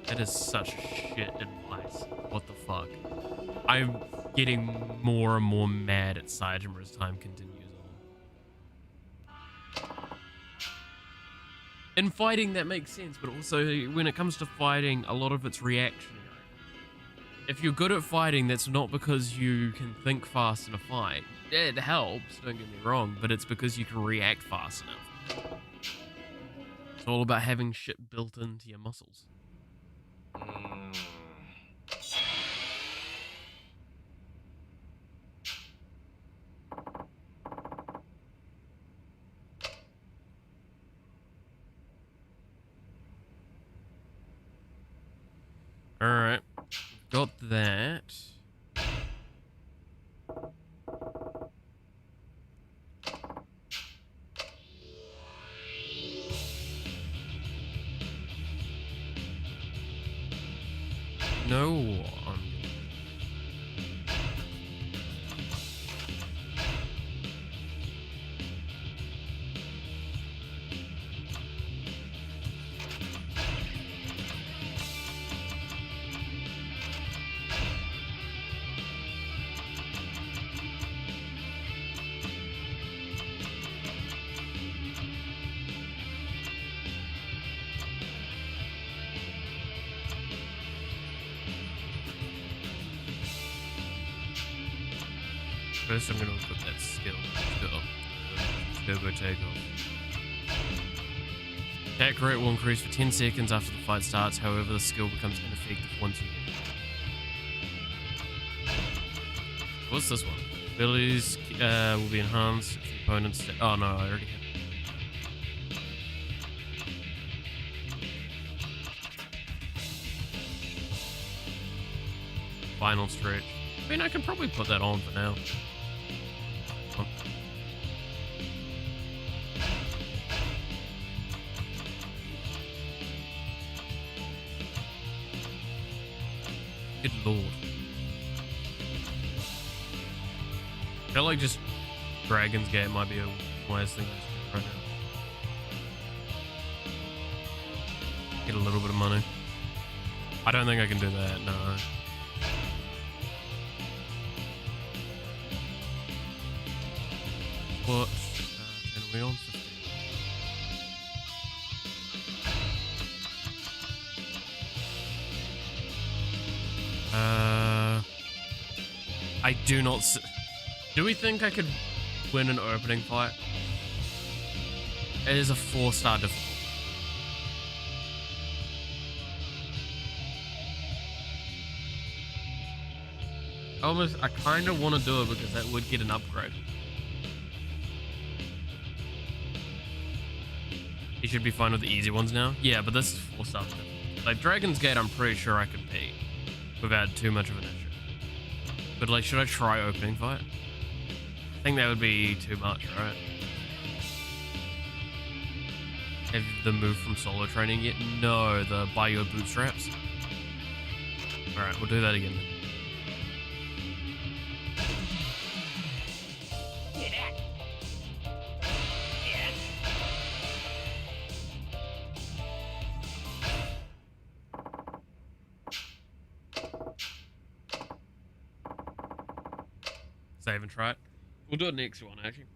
Speaker 1: That is such shit advice. What the fuck? I'm getting more and more mad at Saejima as time continues on. In fighting, that makes sense, but also when it comes to fighting, a lot of it's reactionary. If you're good at fighting, that's not because you can think fast in a fight. It helps, don't get me wrong, but it's because you can react fast enough. It's all about having shit built into your muscles. Alright, got that. No, first I'm gonna equip that skill. Turbo takeoff. Attack rate will increase for 10 seconds after the fight starts, however the skill becomes ineffective once you hit it. What's this one? Abilities will be enhanced if the opponent's... Oh no, I already hit it. Final stretch. I mean, I can probably put that on for now. Good lord. I feel like just Dragon's Gate might be a wise thing to do right now. Get a little bit of money. I don't think I can do that, no. What? Turn we on 15. I do not. Do we think I could win an opening fight? It is a 4-star difficult. I kind of want to do it because that would get an upgrade. You should be fine with the easy ones now. Yeah, but this is 4-star. Like Dragon's Gate, I'm pretty sure I could beat without too much of an issue. But like, should I try opening fight? I think that would be too much, right? Have the move from solo training yet? No, the buy your bootstraps. Alright, we'll do that again then. Save and try it. We'll do it next one, actually.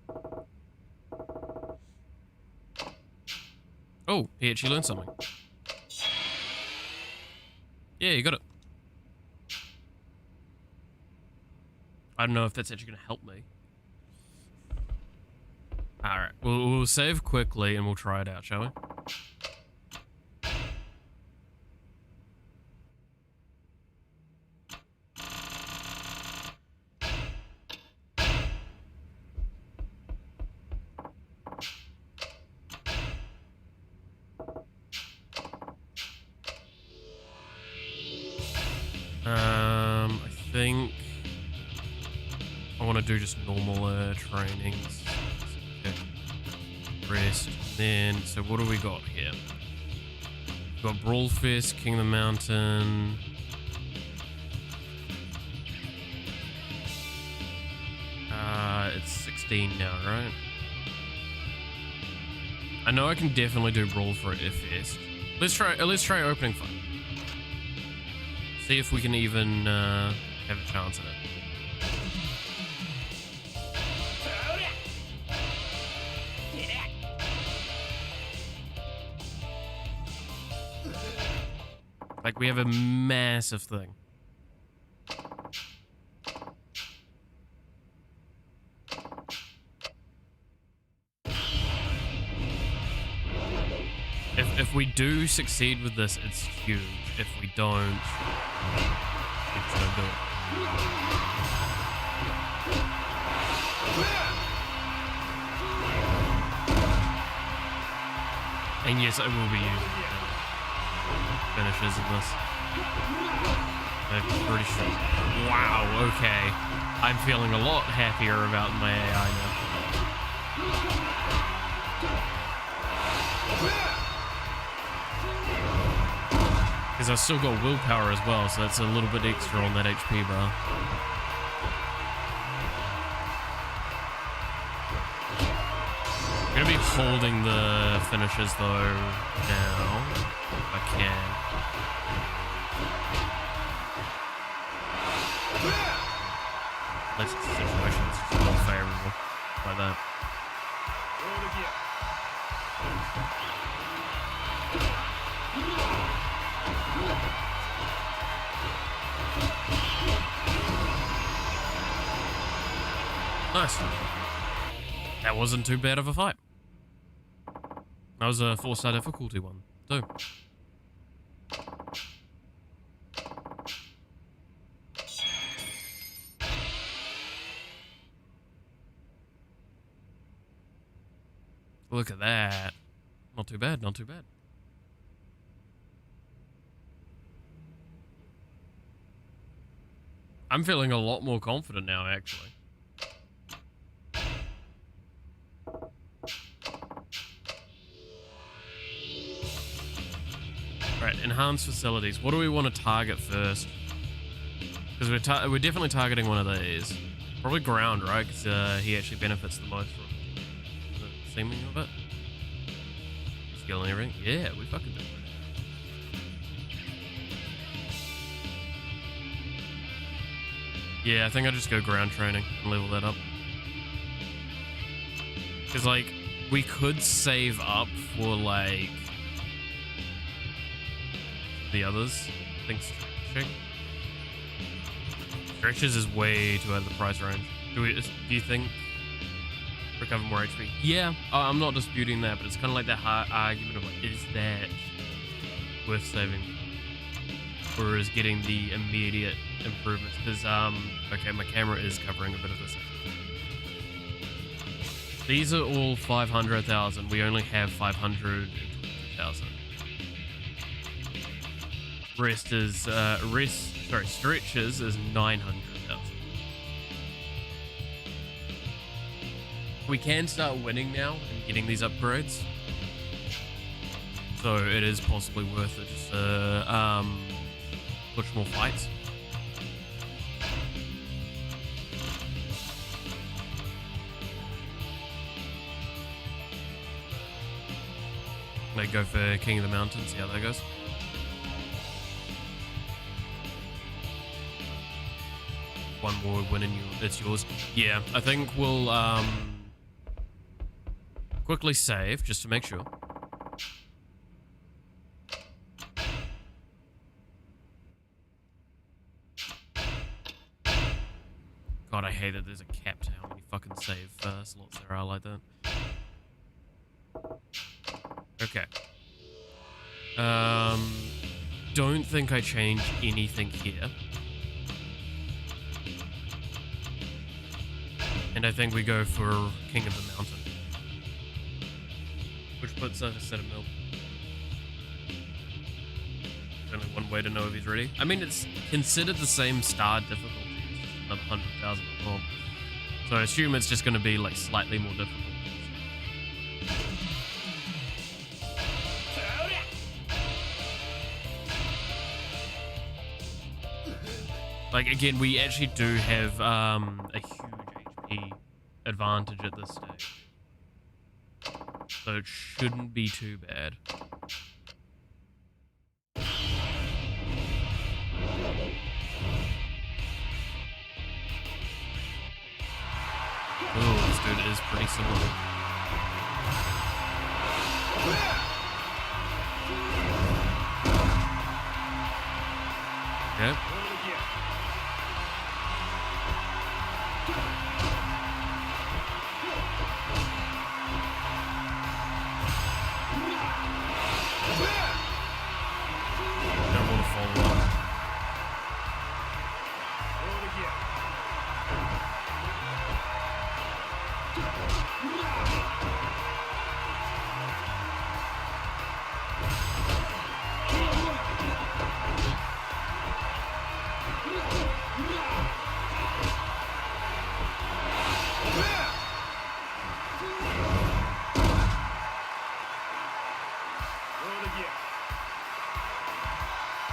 Speaker 1: Oh, he actually learned something. Yeah, you got it. I don't know if that's actually going to help me. Alright, we'll save quickly and we'll try it out, shall we? I think I want to do just normal trainings. Okay. Rest. Then, so what do we got here? We've got Brawl Fest, King of the Mountain. It's 16 now, right? I know I can definitely do Brawl for it Fest. Let's try opening fight. See if we can even have a chance at it. Like, we have a massive thing. If we do succeed with this, it's huge. If we don't, it's no good. And yes, I will be using finishes in this. I'm pretty sure. Wow, okay. I'm feeling a lot happier about my AI now. Because I've still got willpower as well, so that's a little bit extra on that HP bar. I'm going to be holding the finishes though now, if I can. Unless it's a situation that's just not favorable like that. Nice. That wasn't too bad of a fight. That was a 4-star difficulty one, too. Look at that. Not too bad, not too bad. I'm feeling a lot more confident now, actually. Right, enhanced facilities. What do we want to target first? Because we're definitely targeting one of these. Probably ground, right? Because he actually benefits the most from the seeming of it. Skill and everything. Yeah, we fucking do it. Yeah, I think I'll just go ground training and level that up. Because, like, we could save up for, like, the others. I think stretching. Stretches is way too out of the price range. Do you think recover more HP? Yeah, I'm not disputing that, but it's kind of like that hard argument of, like, is that worth saving? Or is getting the immediate improvements? Because, okay, my camera is covering a bit of this. These are all 500,000. We only have 520,000. Stretches is 900,000. We can start winning now and getting these upgrades. So it is possibly worth it just push more fights. They go for King of the Mountain, see how that goes. One more win and it's yours. Yeah, I think we'll quickly save just to make sure. God, I hate that there's a cap to how many fucking save slots there are like that. Okay. Don't think I changed anything here. And I think we go for King of the Mountain. Which puts us at a mil. There's only one way to know if he's ready. I mean, it's considered the same star difficulty. Another 100,000 at home. So I assume it's just going to be like slightly more difficult. Like, again, we actually do have a huge HP advantage at this stage. So it shouldn't be too bad. Oh, this dude is pretty similar. Yep. Don't want to follow up.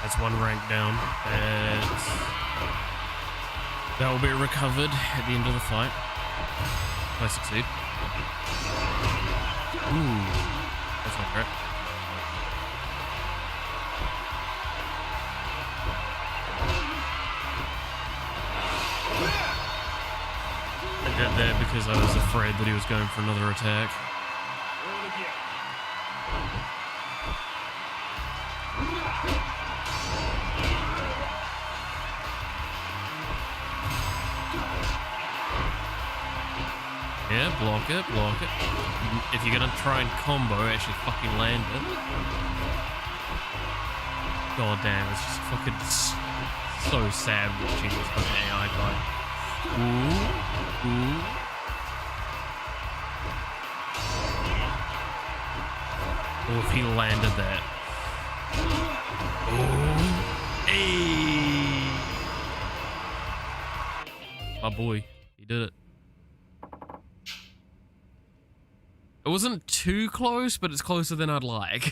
Speaker 1: That's one rank down. That will be recovered at the end of the fight. If I succeed. Ooh, that's not great. I did that because I was afraid that he was going for another attack. Yeah, block it, block it. If you're gonna try and combo, actually fucking land it. God damn, it's just fucking so sad watching this fucking AI fight. Ooh, ooh. Oh, if he landed that. Oh, hey. My boy, he did it. It wasn't too close, but it's closer than I'd like.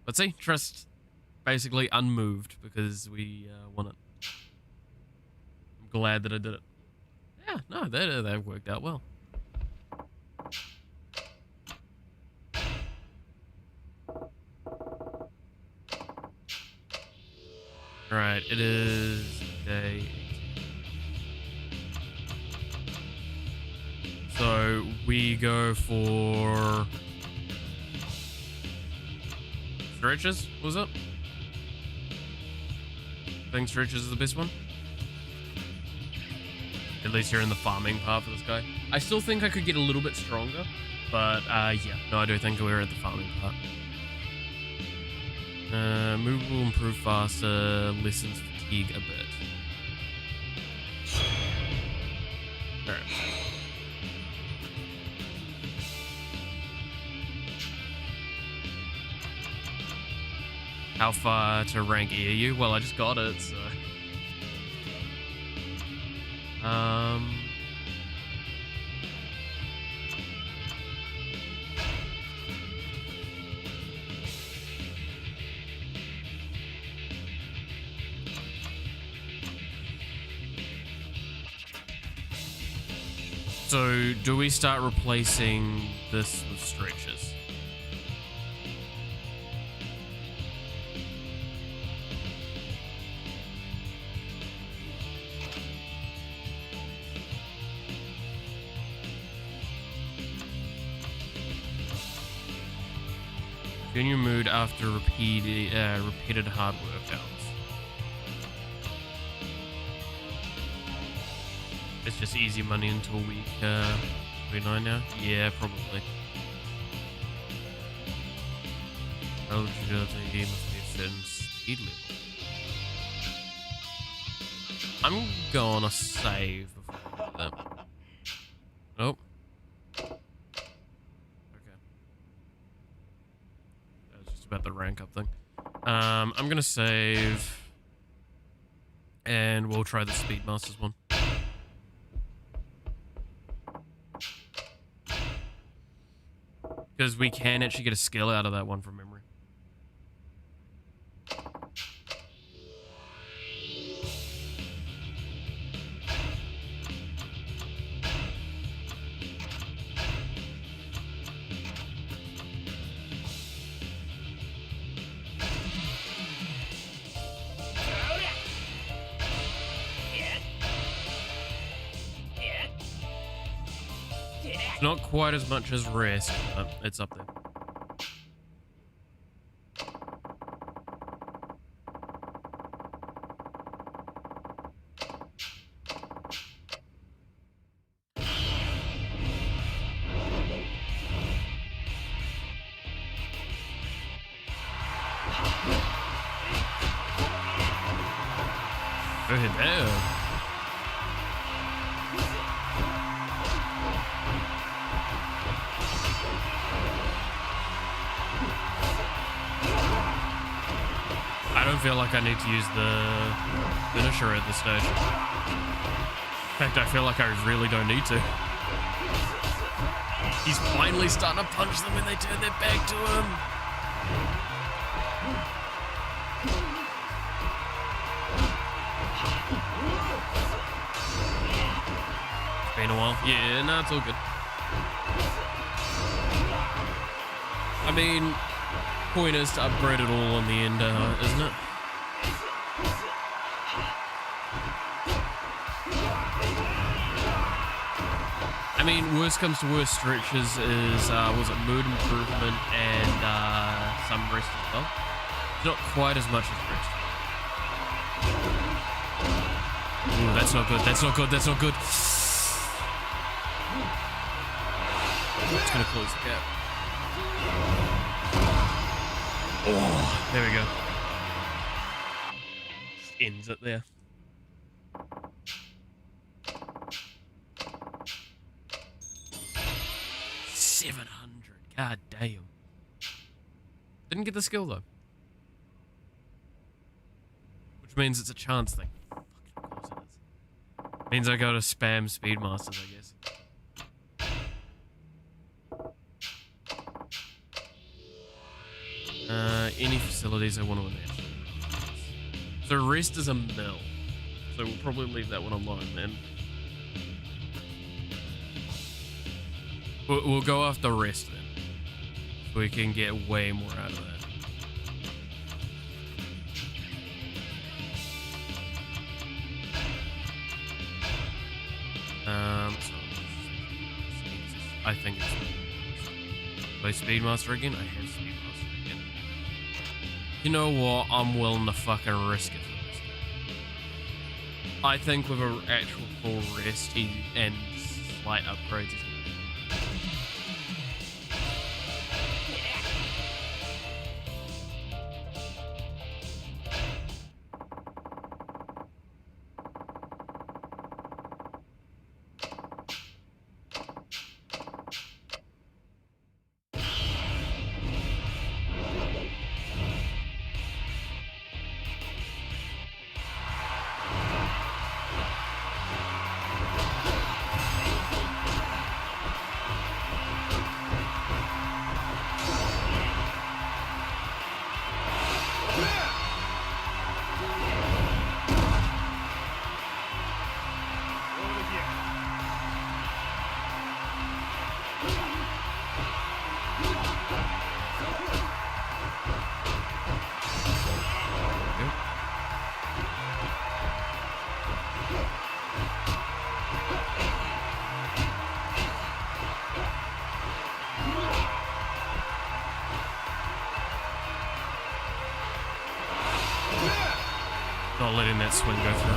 Speaker 1: Let's see, trust basically unmoved because we won it. I'm glad that I did it. Yeah, no, that worked out well. Alright, it is day 18. So we go for stretches, was it? I think stretches is the best one. At least you're in the farming part for this guy. I still think I could get a little bit stronger, but yeah, no, I do think we're at the farming part. Move will improve faster, lessens fatigue a bit. Alright. How far to rank EU? Well, I just got it, so... So, do we start replacing this with stretches? Junior mood after repeated hard workouts. It's just easy money until week 29 now? Yeah, probably. Eligibility must be a certain speed level. I'm gonna save before I do that. Oh. Okay. That was just about the rank up thing. I'm gonna save, and we'll try the Speedmasters one. Because we can actually get a skill out of that one from memory. Not quite as much as Risk, but it's up there. Oh, there. I don't feel like I need to use the finisher at this stage. In fact, I feel like I really don't need to. He's finally starting to punch them when they turn their back to him. It's been a while. Yeah, no, it's all good. I mean, point is to upgrade it all in the end, isn't it? I mean, worst comes to worst, stretches is, was it mood improvement and some rest as well? It's not quite as much as rest. Ooh, that's not good, that's not good, that's not good. It's gonna close the gap. Oh, there we go. Just ends it there. $700. God damn. Didn't get the skill though. Which means it's a chance thing. Fucking of course it is. Means I gotta spam Speedmasters, I guess. Any facilities I want to enhance. So rest is a mill. So we'll probably leave that one alone then. We'll go after rest then. So we can get way more out of that. So I think it's play Speedmaster again. I have Speedmaster again. You know what? I'm willing to fucking risk it for this. I think with an actual full rest and slight upgrades, not letting that swing go through.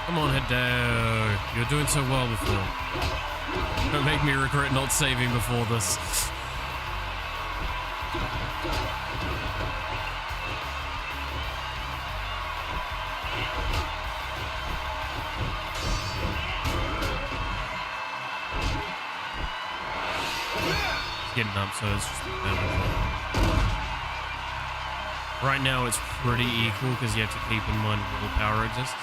Speaker 1: Come on, Hideo. You're doing so well before. Don't make me regret not saving before this. It's getting up, so it's just right now it's pretty equal because you have to keep in mind willpower exists.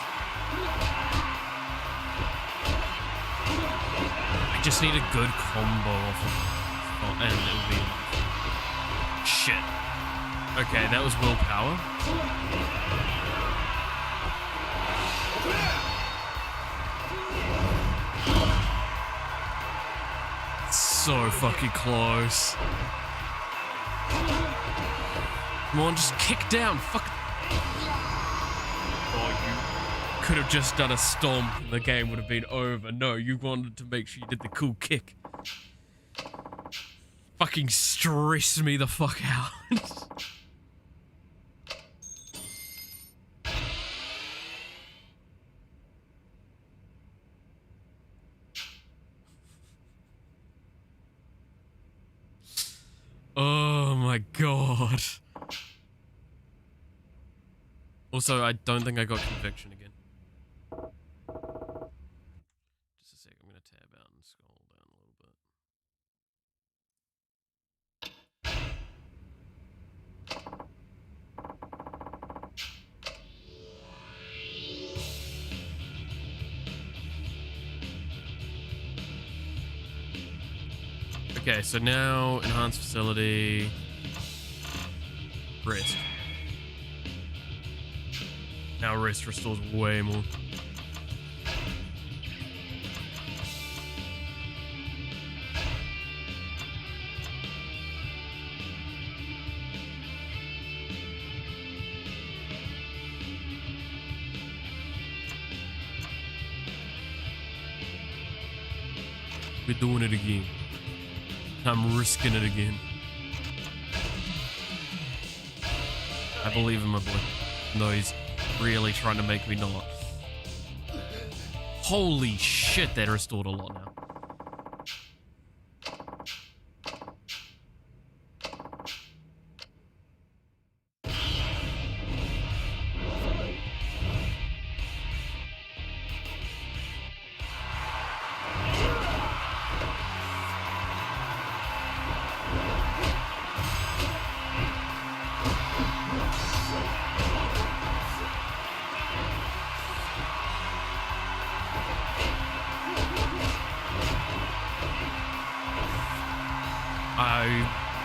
Speaker 1: I just need a good combo off of it, and it'll be enough. Shit. Okay, that was willpower. So fucking close. Come on, just kick down. Fuck. Oh, you could have just done a stomp and the game would have been over. No, you wanted to make sure you did the cool kick. Fucking stress me the fuck out. Oh my god. Also, I don't think I got conviction again. Just a sec, I'm gonna tab out and scroll down a little bit. Okay, so now enhanced facility, rest. Now rest restores way more. We're doing it again. I'm risking it again. I believe in my boy. No, he's really trying to make me not. Holy shit, that restored a lot now.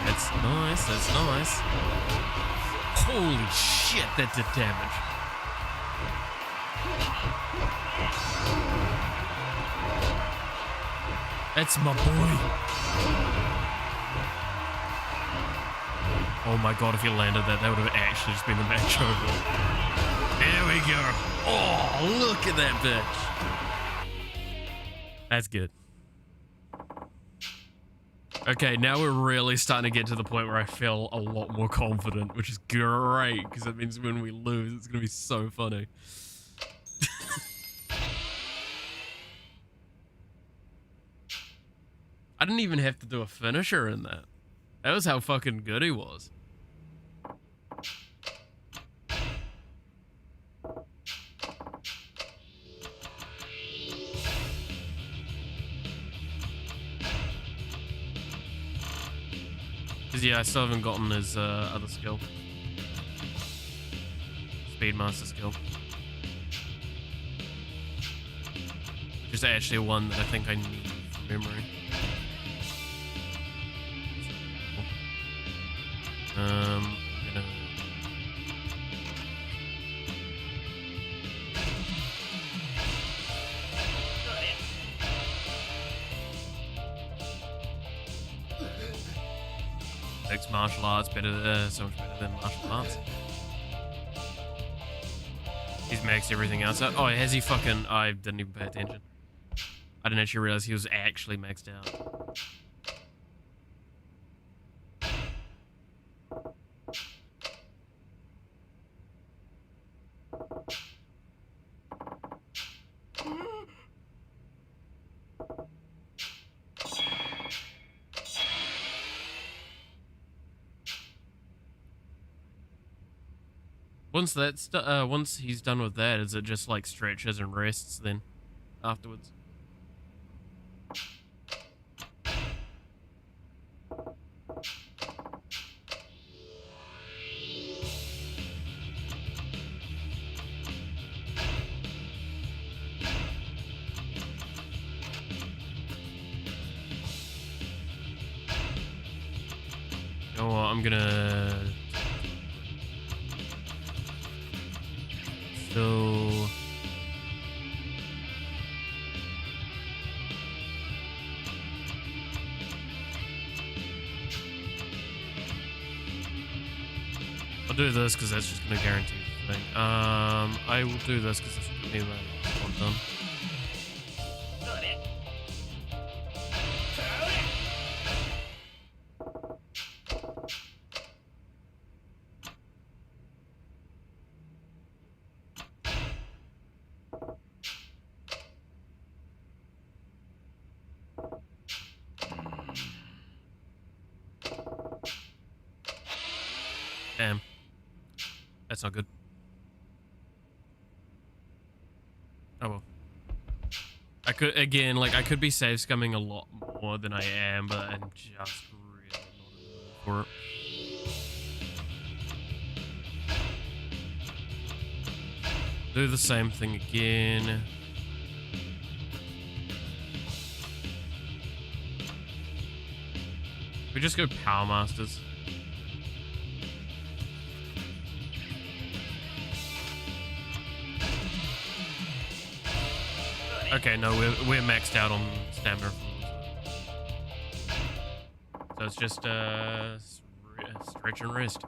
Speaker 1: That's nice, that's nice. Holy shit, that did damage. That's my boy. Oh my god, if he landed that, that would have actually just been the match over. There we go. Oh, look at that bitch. That's good. Okay, now we're really starting to get to the point where I feel a lot more confident, which is great, because that means when we lose, it's going to be so funny. I didn't even have to do a finisher in that. That was how fucking good he was. Because yeah, I still haven't gotten his other skill. Speedmaster skill. Which is actually one that I think I need from memory. I'm gonna... Makes martial arts better, so much better than martial arts. He's maxed everything else out. Oh, has he fucking... I didn't even pay attention. I didn't actually realize he was actually maxed out. once he's done with that, is it just like stretches and rests then afterwards? You know what, I'm gonna so I'll do this because that's just gonna guarantee the thing. I will do this because this will be my last one done. Damn. That's not good. Oh well. I could be save scumming a lot more than I am, but I'm just really not in the mood for it. Do the same thing again. We just go Power Masters. Okay, no, we're maxed out on stamina. So it's just stretch and rest.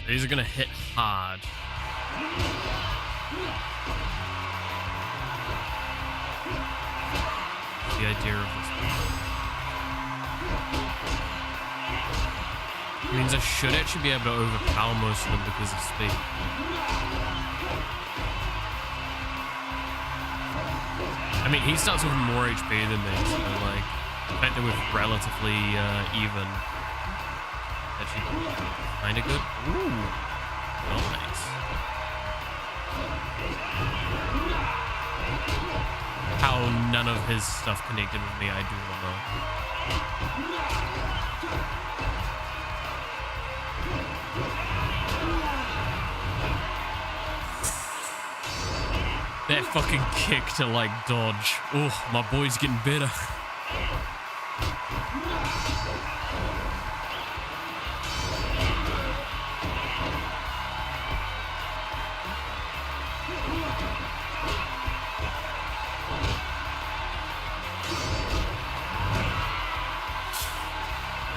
Speaker 1: These are gonna hit hard. The idea of this means I should actually be able to overpower most of them because of speed. I mean, he starts with more HP than me, so like the fact that we're relatively even, actually kind of good. Ooh, nice. How none of his stuff connected with me, I do not know. That fucking kick to like dodge. Oh, my boy's getting better.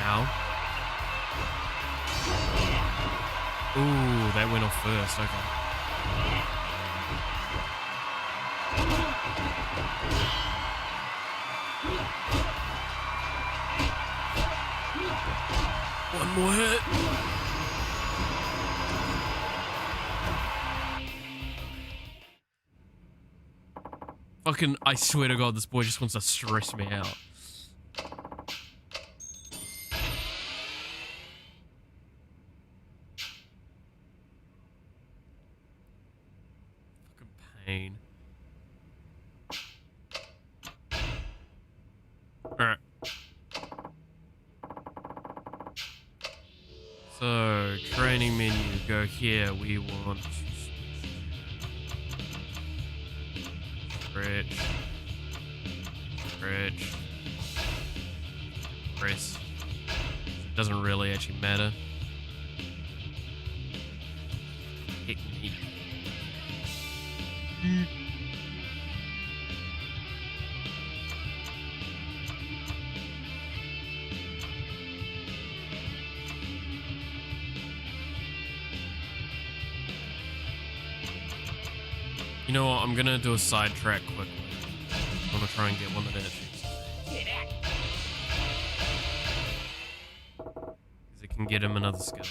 Speaker 1: Ow. Ooh, that went off first. Okay. One more hit. Fucking, I swear to God, this boy just wants to stress me out. Fucking pain. Alright. So, training menu, go here. We want to stretch, press. Doesn't really actually matter. Technique. You know what? I'm gonna do a sidetrack quickly. I'm gonna try and get one that actually. Because it can get him another skill.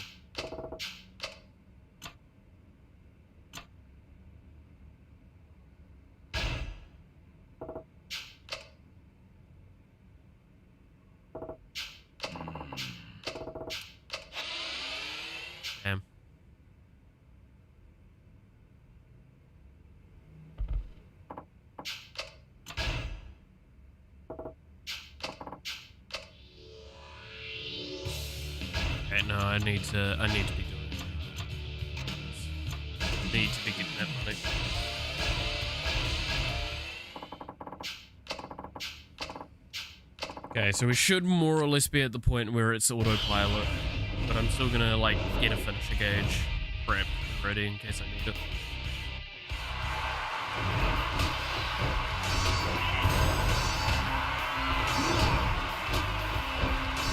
Speaker 1: Wait, no, I need to be doing it. Need to be getting that money. Okay, so we should more or less be at the point where it's autopilot, but I'm still gonna like get a finisher gauge prep ready in case I need it.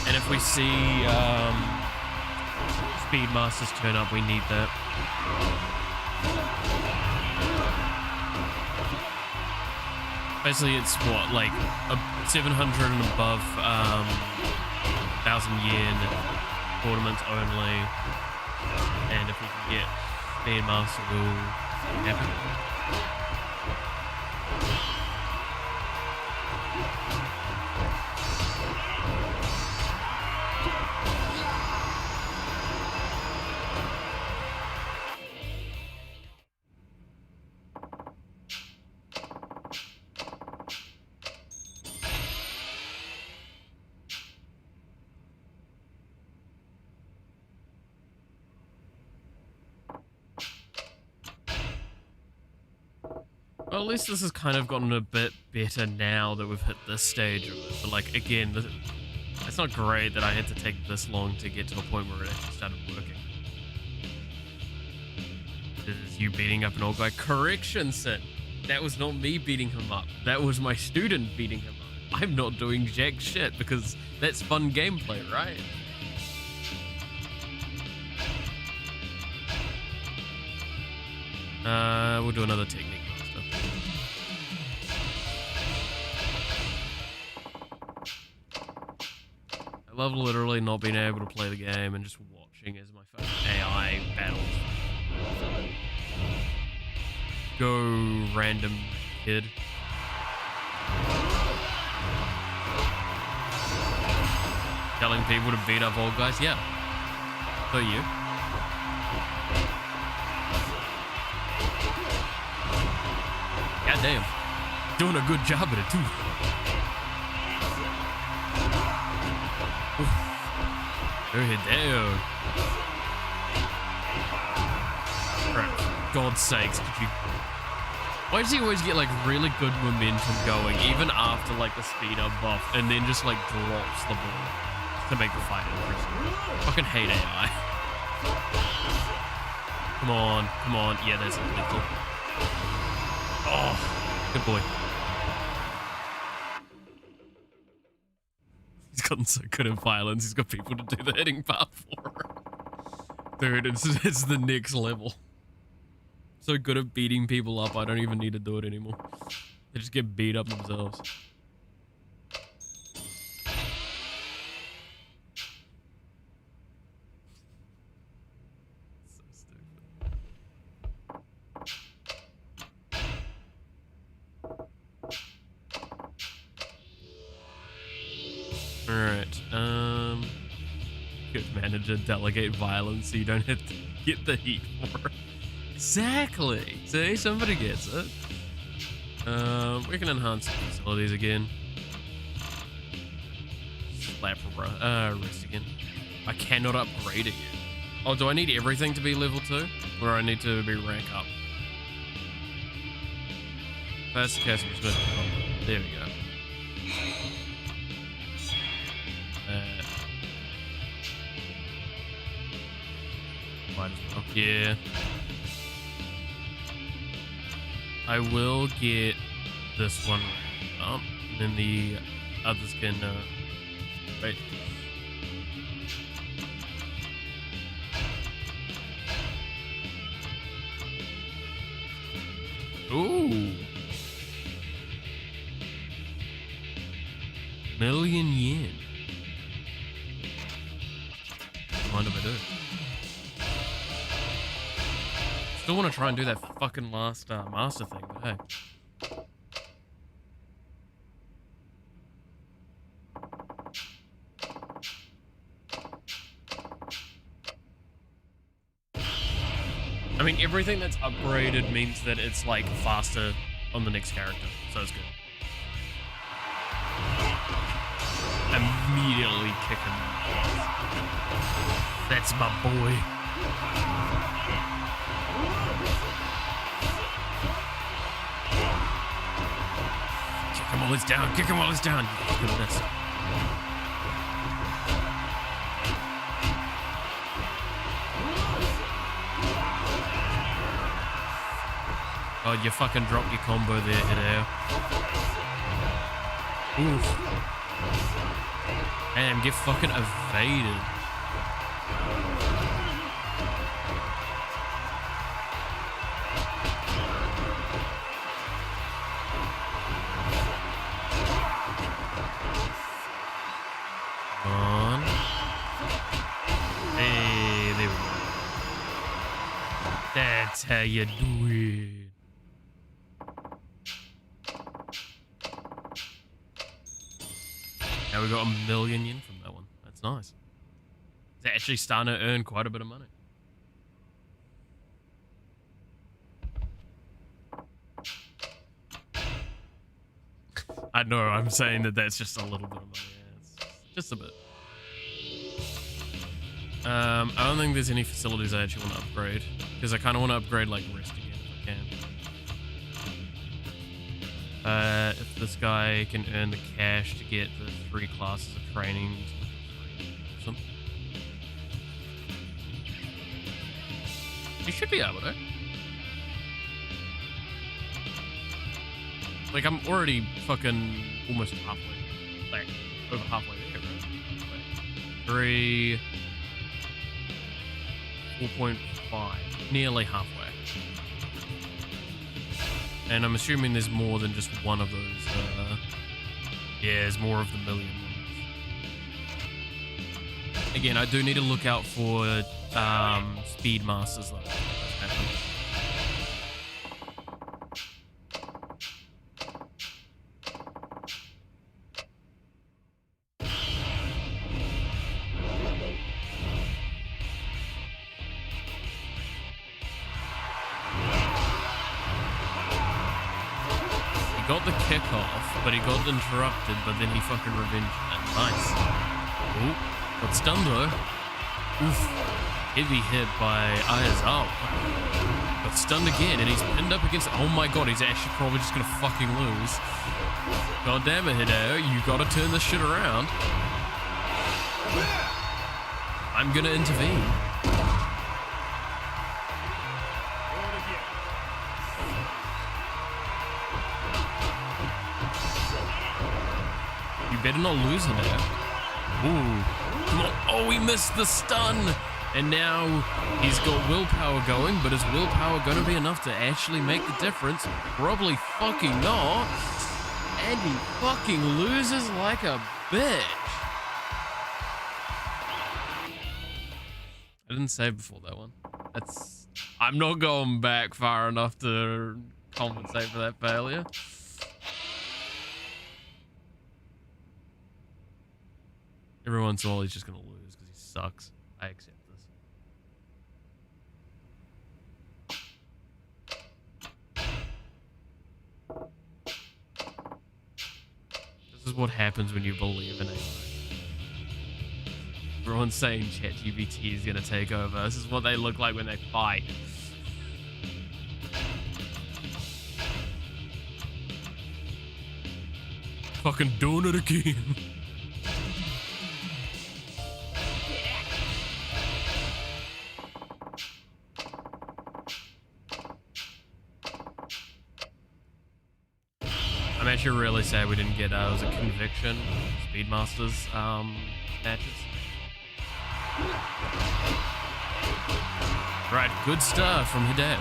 Speaker 1: And if we see Speedmasters turn up, we need that. Basically, it's what, like a 700 and above 1,000 yen tournaments only. And if we can get Speedmaster, we'll be happy. Well, at least this has kind of gotten a bit better now that we've hit this stage of it. But like, again, it's not great that I had to take this long to get to a point where it actually started working. This is you beating up an old guy. Correction, Sin. That was not me beating him up. That was my student beating him up. I'm not doing jack shit because that's fun gameplay, right? We'll do another technique. I love literally not being able to play the game and just watching as my fucking AI battles. Go, random kid. Telling people to beat up old guys? Yeah. So you. God damn. Doing a good job at it too. Go ahead, down. Right, for God's sakes, could you... Why does he always get like really good momentum going, even after like the speed up buff, and then just like drops the ball to make the fight interesting? Fucking hate AI. Come on, come on. Yeah, that's lethal. Oh, good boy. He's gotten so good at violence, he's got people to do the hitting part for him. Dude, it's the next level. So good at beating people up, I don't even need to do it anymore. They just get beat up themselves. So stupid. Alright, good manager, delegate violence so you don't have to get the heat for it. Exactly. See, somebody gets it. We can enhance the facilities again. Slap rest again. I cannot upgrade it yet. Oh, do I need everything to be level 2? Or I need to be rank up? That's the case. There we go. Might as well. Yeah. I will get this one up, and then the others can, wait. Ooh. Million yen. Mind if I do? Still want to try and do that fucking last master thing, but hey. I mean, everything that's upgraded means that it's like faster on the next character, so it's good. Immediately kicking. That's my boy. Kick him while he's down. Kick him while he's down. Goodness. Oh, you fucking dropped your combo there, Hideo. Oof. Damn, get fucking evaded. On. Hey, there we go. That's how you do it. Now we got 1,000,000 yen from that one. That's nice. It's actually starting to earn quite a bit of money. I know, I'm saying that that's just a little bit of money. Yeah, it's just a bit. I don't think there's any facilities I actually want to upgrade, because I kind of want to upgrade like rest again if I can. If this guy can earn the cash to get the 3 classes of training, awesome. He should be able to. Like, I'm already fucking almost halfway, like over halfway there, right? Like 3, 4.5, nearly halfway. And I'm assuming there's more than just one of those. Yeah, there's more of the 1,000,000 ones. Again, I do need to look out for speed masters though. Got the kickoff, but he got interrupted, but then he fucking revenged that. Nice. Ooh, got stunned though. Oof. Heavy hit by Ayazawa. Got stunned again, and he's pinned up against. Oh my god, he's actually probably just gonna fucking lose. God damn it, Hideo, you gotta turn this shit around. I'm gonna intervene. Better not lose him there. Ooh. Come on. Oh, he missed the stun. And now he's got willpower going, but is willpower going to be enough to actually make the difference? Probably fucking not. And he fucking loses like a bitch. I didn't save before that one. I'm not going back far enough to compensate for that failure. Every once in a while, he's just going to lose because he sucks. I accept this. This is what happens when you believe in AI. Everyone's saying ChatGPT is going to take over. This is what they look like when they fight. Fucking doing it again. I'm actually really sad we didn't get, it was a Conviction, Speedmasters matches. Right, good start from Hideo.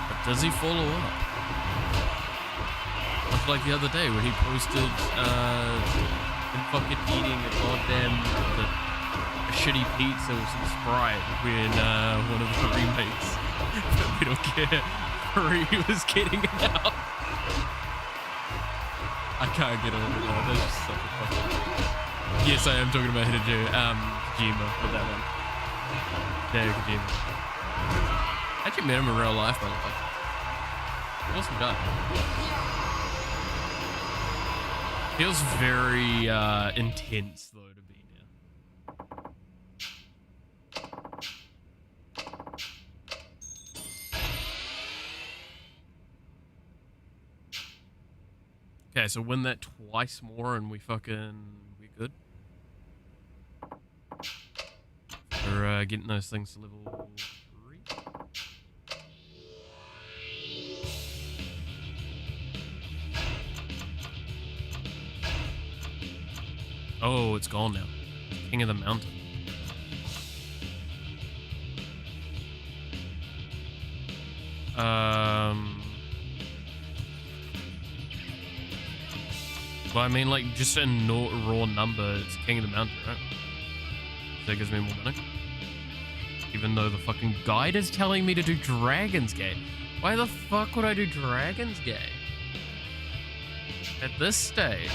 Speaker 1: But does he follow up? Much like the other day when he posted him fucking eating a goddamn a shitty pizza with some Sprite when one of the remakes that we don't care. He was getting it out. I can't get over that. That's just such a fucking... Yes, I am talking about Kojima with that one. Yeah, Kojima. I actually met him in real life, by the way. Awesome guy. Feels very intense though to be near. Okay, so win that twice more and we good. We're getting those things to level 3. Oh, it's gone now. King of the Mountain. Well, I mean, like, just a raw number, it's King of the Mountain, right? So that gives me more money. Even though the fucking guide is telling me to do Dragon's Gate. Why the fuck would I do Dragon's Gate? At this stage?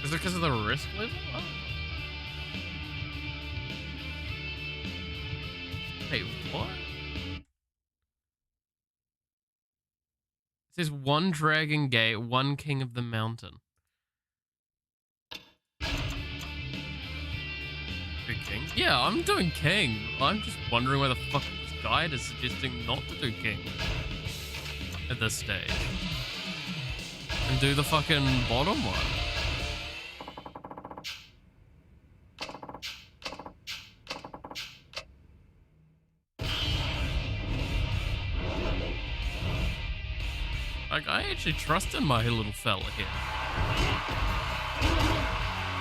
Speaker 1: Is it because of the risk level? Oh. Wait, what? It says 1 Dragon Gate, 1 King of the Mountain. Do King? Yeah, I'm doing King. I'm just wondering why the fuck this guide is suggesting not to do King at this stage. And do the fucking bottom one. Like, I actually trust in my little fella here.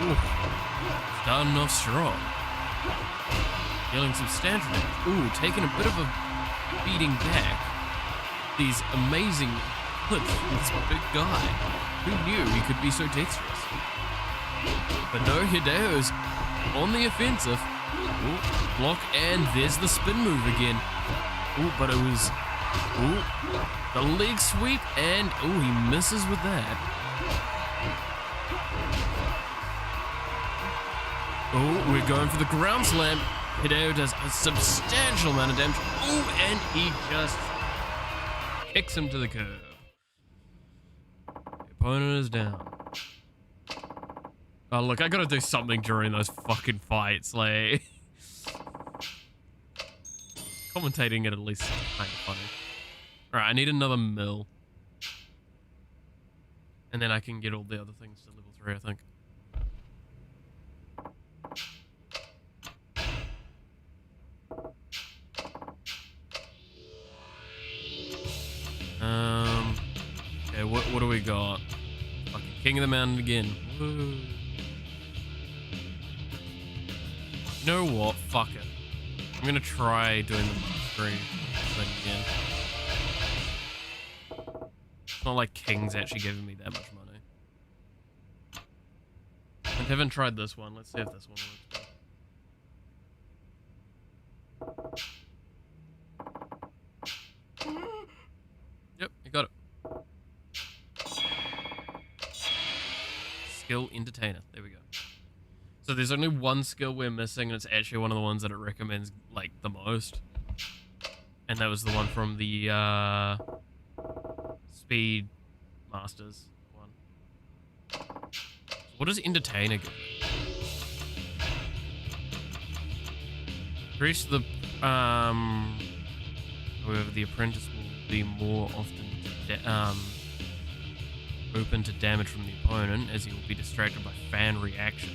Speaker 1: Ooh, starting off strong. Dealing substantial damage. Ooh, taking a bit of a beating back. These amazing clips from this big guy. Who knew he could be so dexterous? But no, Hideo's on the offensive. Ooh, block, and there's the spin move again. Ooh, but it was... Ooh, the leg sweep, and ooh, he misses with that. Oh, we're going for the ground slam. Hideo does a substantial amount of damage. Ooh, and he just kicks him to the curb. The opponent is down. Oh, look, I gotta do something during those fucking fights. Like, commentating it at least is kind of funny. Alright, I need another mill. And then I can get all the other things to level 3, I think. Okay, what do we got? Fucking King of the Mountain again. Woo. You know what? Fuck it. I'm gonna try doing the mastery thing again. It's not like King's actually giving me that much money. I haven't tried this one. Let's see if this one works. Yep, you got it. Skill Entertainer. There we go. So there's only one skill we're missing, and it's actually one of the ones that it recommends, like, the most. And that was the one from the, Speed Masters one. What does Entertainer give me? Increase the, however, the apprentice will be more often, open to damage from the opponent, as he will be distracted by fan reaction.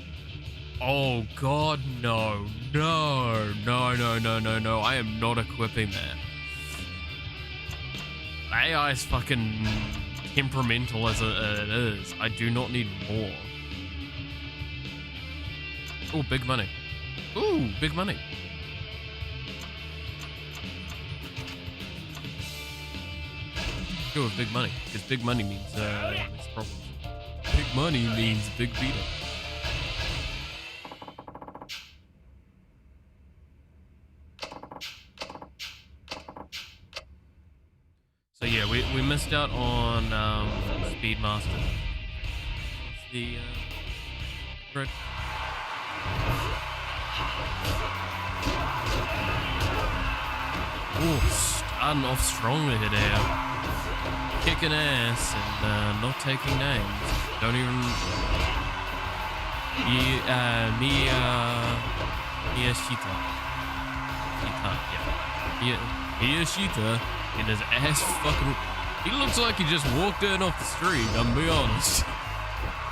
Speaker 1: Oh god, no. No, no, no, no, no, no. I am not equipping that. AI is fucking temperamental as it is. I do not need more. Oh, big money. Ooh, big money. Go with big money, because big money means less problems. Big money means big beat up. So yeah, we missed out on Speedmaster. What's the grid? Oh, starting off strongly today. Kicking ass and not taking names. Don't even... Miyashita. Miyashita in his ass fucking... He looks like he just walked in off the street, I'm be honest.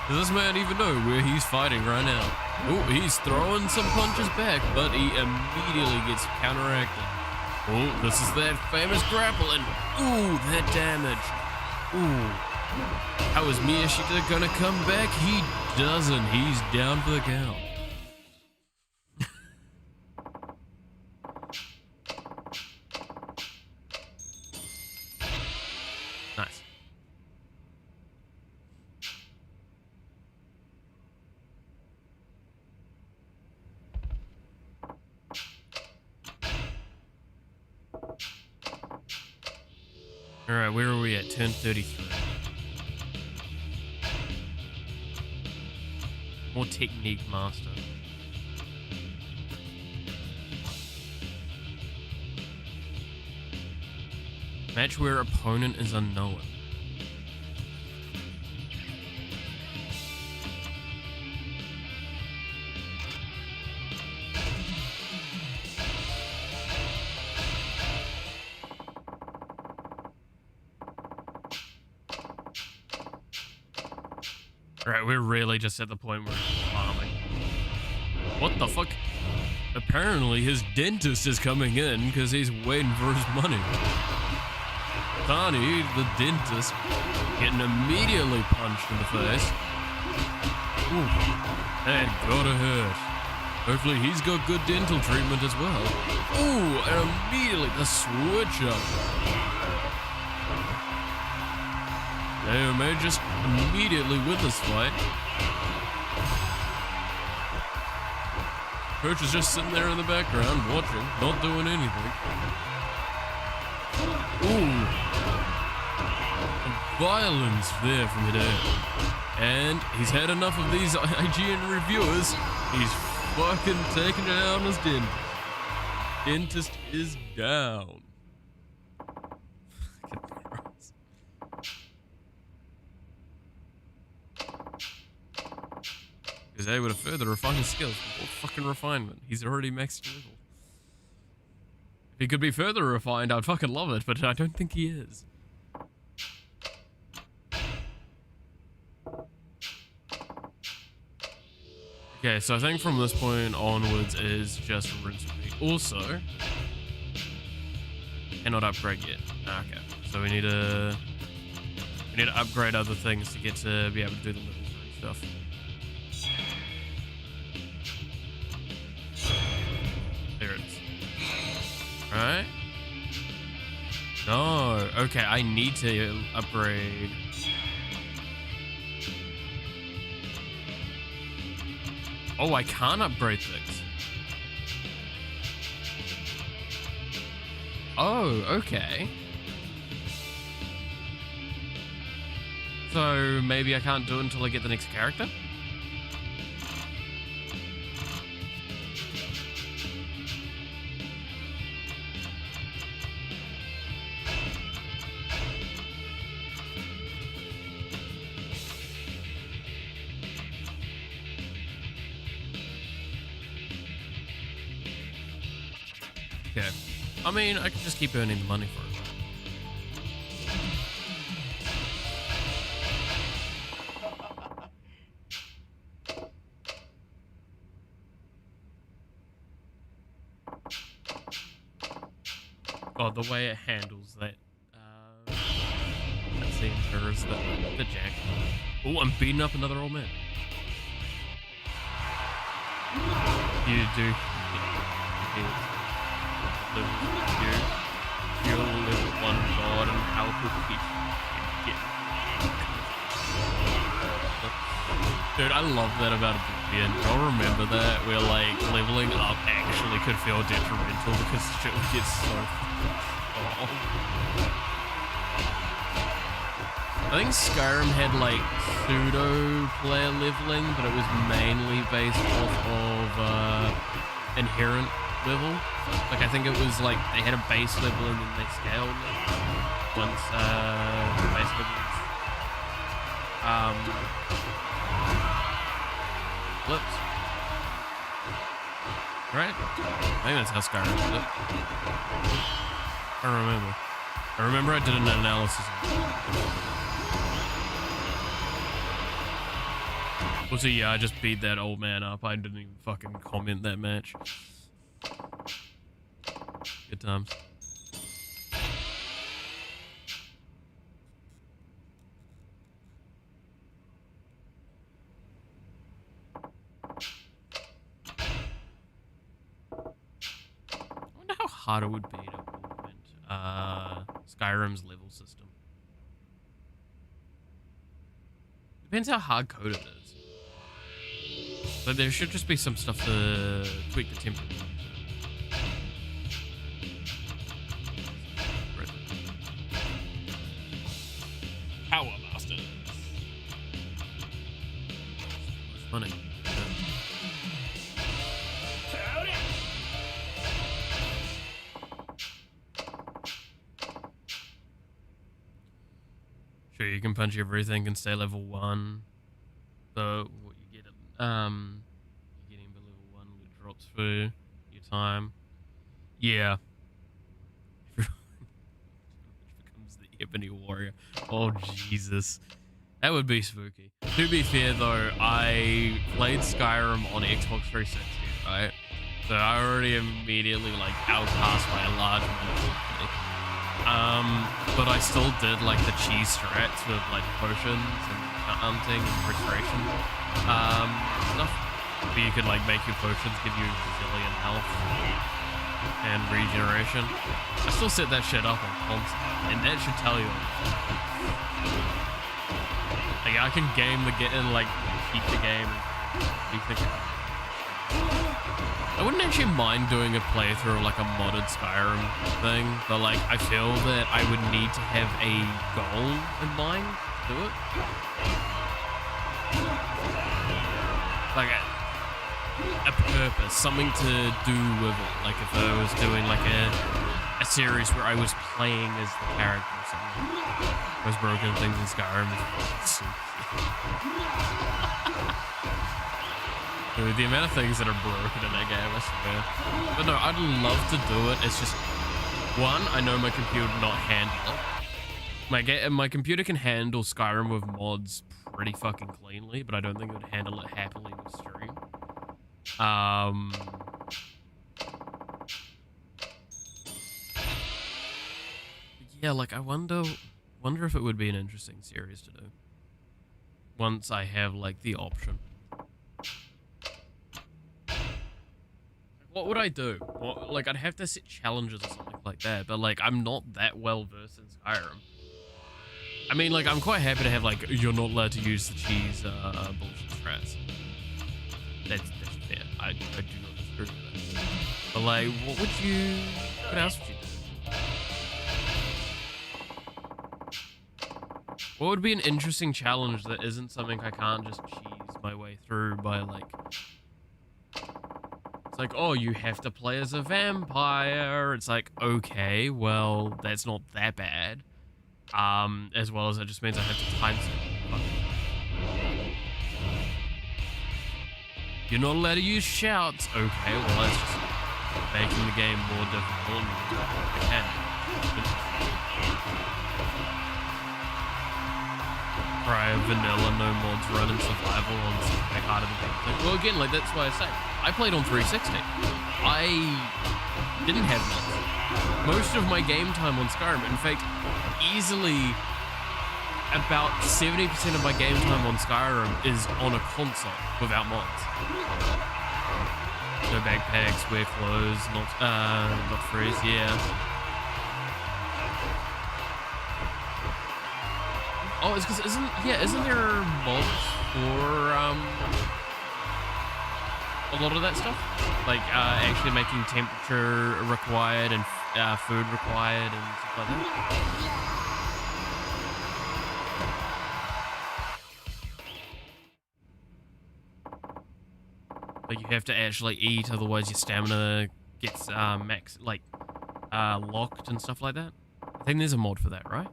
Speaker 1: Does this man even know where he's fighting right now? Oh, he's throwing some punches back, but he immediately gets counteracted. Oh, this is that famous grappling. Ooh, that damage. Ooh. How is Miyashita gonna come back? He doesn't. He's down for the count. Nice. All right, where are we at? 10:33. More technique master. Match where opponent is unknown. Alright, we're really just at the point where we're farming. What the fuck? Apparently his dentist is coming in because he's waiting for his money. Tani, the dentist, getting immediately punched in the face. Ooh, that gotta hurt. Hopefully he's got good dental treatment as well. Ooh, and immediately the switch up. They may just immediately win this fight. Coach is just sitting there in the background, watching, not doing anything. Ooh. Violence there from the day. And he's had enough of these IGN reviewers. He's fucking taking it out on his dentist. Dentist is down. Because they would have further refined his skills. What fucking refinement? He's already maxed level. If he could be further refined, I'd fucking love it, but I don't think he is. Okay, so I think from this point onwards is just rinse repeat. Also, cannot upgrade yet. Okay, so we need to upgrade other things to get to be able to do the level 3 stuff. There it is. Right? No. Okay, I need to upgrade. Oh, I can't upgrade things. Oh, okay. So maybe I can't do it until I get the next character? Okay. I mean, I can just keep earning the money for it. God, the way it handles that scene is the jack. Oh, I'm beating up another old man. You do. You're little one god and how could we get. Dude, I love that about Oblivion. I'll remember that where like leveling up actually could feel detrimental because shit gets so long. I think Skyrim had like pseudo player leveling, but it was mainly based off of inherent level. Like I think it was like they had a base level and then they scaled it once the base level was flipped. Right? I think that's how Skyrim did it. I don't remember. I remember I did an analysis of it. Also, yeah, I just beat that old man up. I didn't even fucking comment that match. Good times. I wonder how hard it would be to augment Skyrim's level system. Depends how hard coded it is. But there should just be some stuff to tweak the temperature. Power Master. It's funny. Sure, you can punch everything and stay level 1. So what you get, you're getting the level 1 that drops for your time. Yeah. Which becomes the Ebony Warrior. Oh Jesus, that would be spooky. To be fair though, I played Skyrim on Xbox 360, right? So I already immediately like outclassed by a large amount. But I still did like the cheese strats with like potions and hunting and restoration stuff. Where you could like make your potions give you Brazilian health and regeneration. I still set that shit up on console, and that should tell you. Like I can game the like keep the game. I wouldn't actually mind doing a playthrough of like a modded Skyrim thing, but like I feel that I would need to have a goal in mind to do it. Like a purpose, something to do with it. Like if I was doing like a series where I was playing as the character or something. Those broken things in Skyrim is so Dude, the amount of things that are broken in that game, I swear. But no, I'd love to do it. It's just, one, I know my computer would not handle it. My computer can handle Skyrim with mods pretty fucking cleanly, but I don't think it would handle it happily with stream. Yeah, like I wonder if it would be an interesting series to do. Once I have like the option. What would I do? Like, I'd have to set challenges or something like that, but, like, I'm not that well versed in Skyrim. I mean, like, I'm quite happy to have, like, you're not allowed to use the cheese, bullshit strats. That's fair. I do not disagree with that. But, like, what else would you do? What would be an interesting challenge that isn't something I can't just cheese my way through by, like... It's like, oh, you have to play as a vampire. It's like, okay, well, that's not that bad. As well as it just means I have to time set. You're not allowed to use shouts. Okay, well, that's just making the game more difficult. I can. Try vanilla, no mods, run in survival on something harder than anything. Well, again, like, that's why I say, I played on 360. I didn't have mods. Most of my game time on Skyrim, in fact, easily about 70% of my game time on Skyrim is on a console without mods. No backpacks, wear clothes, not freeze, yeah. Oh, it's because isn't there mods for a lot of that stuff? Like actually making temperature required and food required and stuff like that. Like you have to actually eat, otherwise your stamina gets max like locked and stuff like that. I think there's a mod for that, right?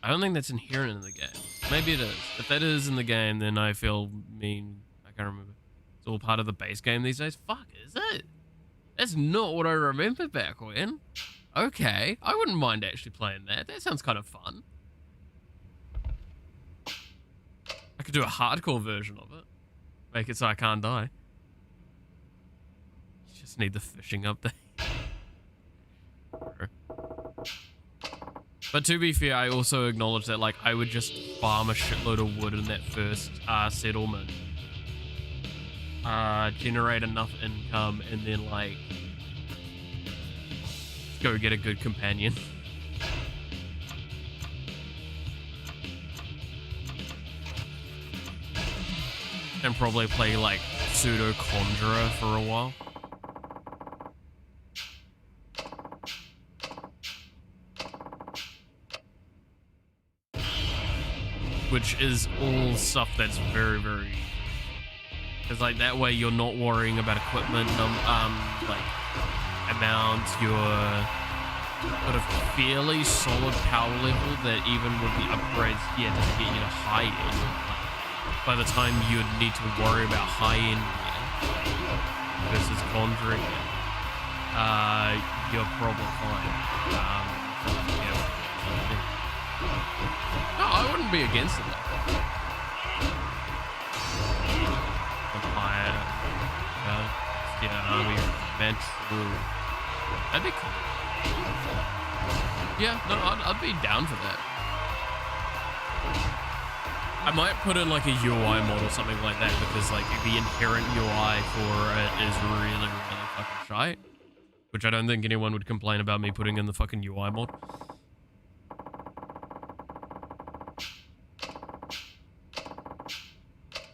Speaker 1: I don't think that's inherent in the game. Maybe it is. If that is in the game, then I feel mean. I can't remember. It's all part of the base game these days. Fuck, is it? That's not what I remember back when. Okay, I wouldn't mind actually playing that. That sounds kind of fun. I could do a hardcore version of it. Make it so I can't die. You just need the fishing update. But to be fair, I also acknowledge that like I would just farm a shitload of wood in that first settlement. Generate enough income and then like go get a good companion. And probably play like pseudo conjurer for a while. Which is all stuff that's very, very... Because like that way you're not worrying about equipment, like amounts, you're got a fairly solid power level that even with the upgrades, yeah, doesn't get you to high end. Like, by the time you'd need to worry about high end versus conjuring, you're probably fine. Yeah. No, I wouldn't be against it though. Empire, army, man, true. That'd be cool. Yeah, no, I'd be down for that. I might put in like a UI mod or something like that because like the inherent UI for it is really, really fucking shite. Which I don't think anyone would complain about me putting in the fucking UI mod.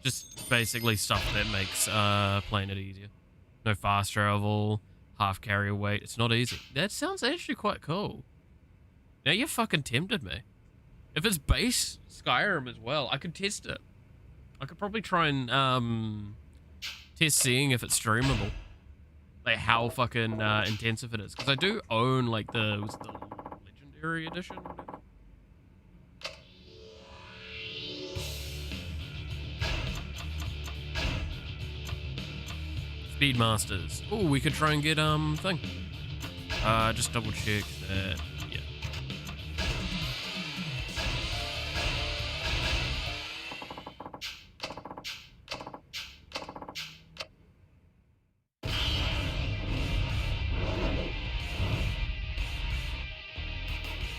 Speaker 1: Just basically stuff that makes playing it easier. No fast travel, half carrier weight. It's not easy. That sounds actually quite cool. Now you fucking tempted me. If it's base Skyrim as well, I could test it. I could probably try and test seeing if it's streamable. Like how fucking intensive it is. Because I do own like the Legendary Edition or whatever. Speedmasters. Oh, we could try and get thing. Just double check that. Yeah.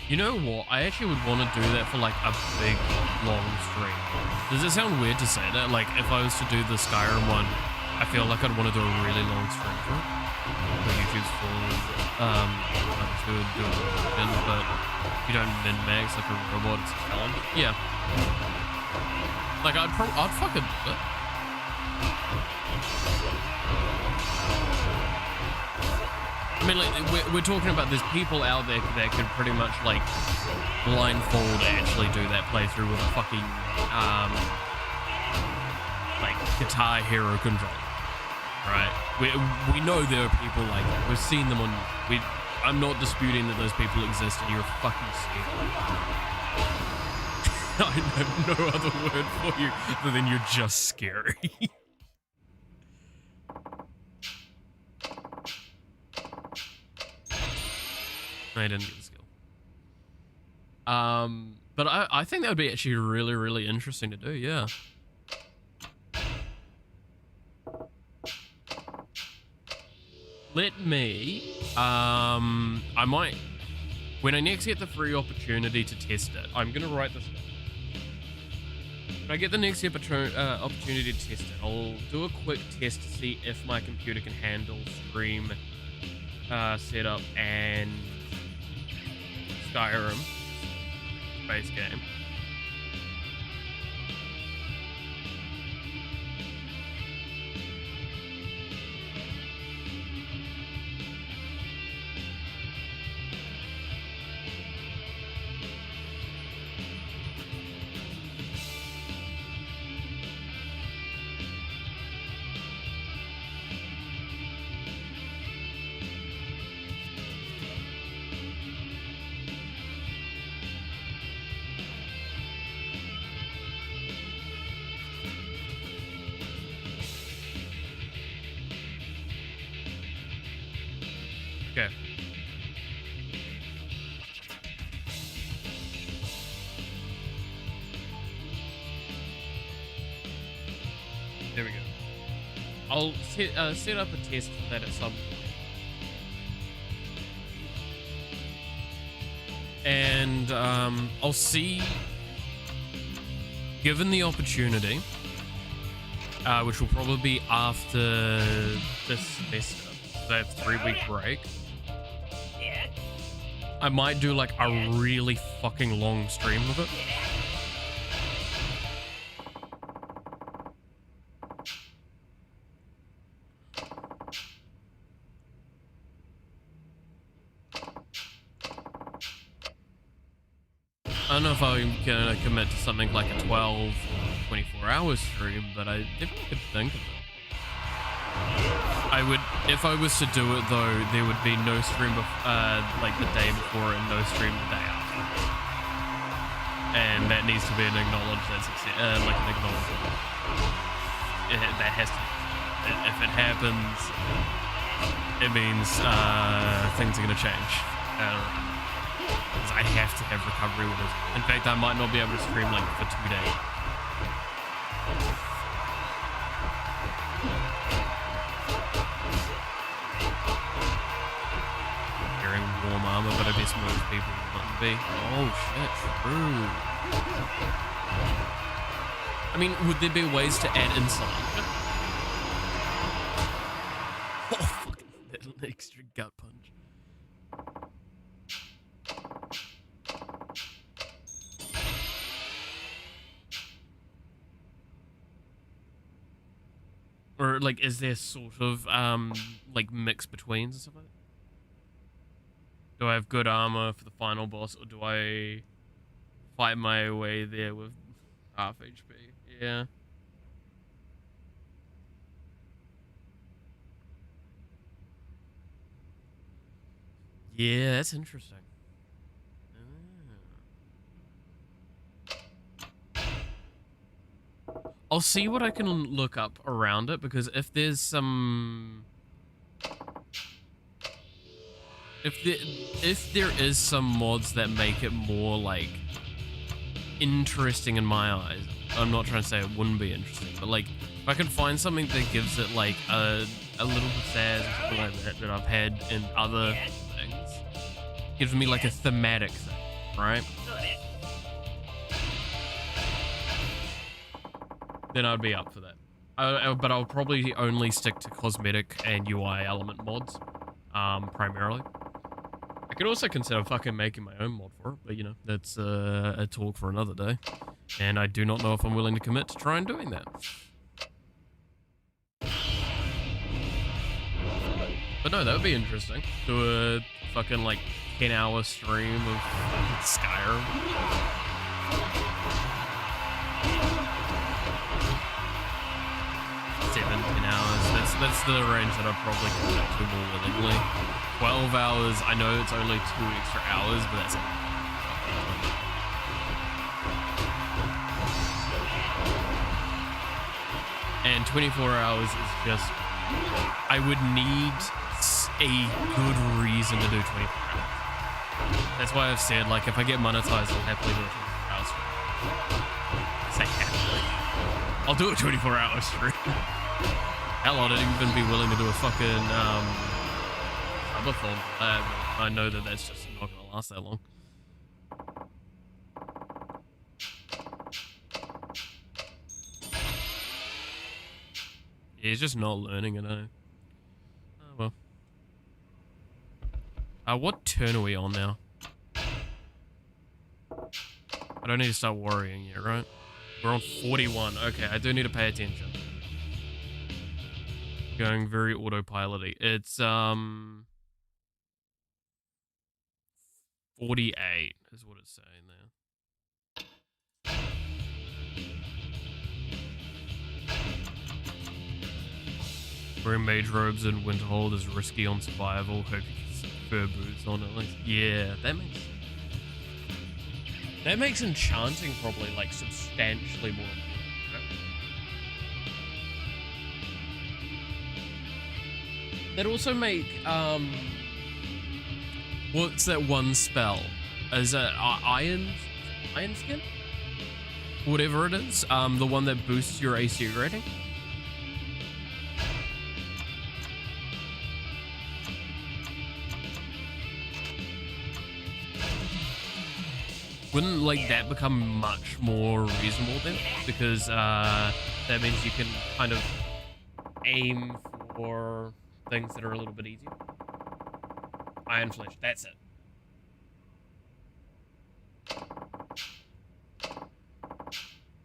Speaker 1: You know what? I actually would want to do that for like a big long stream. Does it sound weird to say that? Like if I was to do the Skyrim one, I feel like I'd want to do a really long stream for it. But YouTube's full to do a min, but if you don't min-max like a robot, it's a challenge. Yeah. Like I'd fucking do it. I mean, like, we're talking about there's people out there that could pretty much, like, blindfold actually do that playthrough with a fucking, like, Guitar Hero controller, right? We know there are people like that. We've seen them on, I'm not disputing that those people exist and you're fucking scary. I have no other word for you other than you're just scary. I didn't get the skill. But I think that would be actually really, really interesting to do, yeah. Let me, I might, when I next get the free opportunity to test it, I'm going to write this down. When I get the next opportunity to test it, I'll do a quick test to see if my computer can handle stream setup and Skyrim base game. Okay. There we go. I'll set up a test for that at some point. And I'll see, given the opportunity, which will probably be after this semester, so I have 3-week break, I might do like a really fucking long stream of it. I don't know if I'm gonna commit to something like a 12 or 24-hour stream, but I definitely could think of it. I would, if I was to do it though, there would be no stream like the day before and no stream the day after. And that needs to be an acknowledgement, like an acknowledgement. That has to, if it happens, it means things are gonna change. Because I have to have recovery with it. In fact, I might not be able to stream like for 2 days. Wearing warm armor, but I guess most people wouldn't be. Oh shit, true. I mean, would there be ways to add insulation? Oh, fucking that extra gut punch. Or like, is there sort of like mix betweens and stuff like that? Do I have good armor for the final boss, or do I fight my way there with half HP? Yeah. Yeah, that's interesting. I'll see what I can look up around it, because if there's some... If there is some mods that make it more, like, interesting in my eyes, I'm not trying to say it wouldn't be interesting, but, like, if I can find something that gives it, like, a little pizzazz or something like that I've had in other things, gives me, like, a thematic thing, right? Then I'd be up for that. But I'll probably only stick to cosmetic and UI element mods, primarily. I could also consider fucking making my own mod for it, but you know, that's a talk for another day. And I do not know if I'm willing to commit to try and doing that. But no, that would be interesting. Do a fucking like 10-hour stream of Skyrim. 7-10 hours. That's the range that I'd probably commit to more willingly. 12 hours, I know it's only 2 extra hours, but that's it. And 24 hours is just, I would need a good reason to do 24 hours. That's why I've said, like, if I get monetized, I'll happily do a 24 hours stream. I say happily. I'll do a 24 hour stream. Hell, I'd even be willing to do a fucking, subathon for that, but I know that that's just not gonna last that long. Yeah, he's just not learning it, eh? Oh well. What turn are we on now? I don't need to start worrying yet, right? We're on 41. Okay, I do need to pay attention. Going very autopilot-y. It's 48 is what it's saying there. Wearing mage robes and Winterhold is risky on survival. Hope you get some fur boots on at least. Yeah, that makes enchanting probably like substantially more. That also make What's that one spell? Is it iron skin? Whatever it is, the one that boosts your AC rating. Wouldn't like that become much more reasonable then? Because that means you can kind of aim for things that are a little bit easier. Iron Flesh, that's it.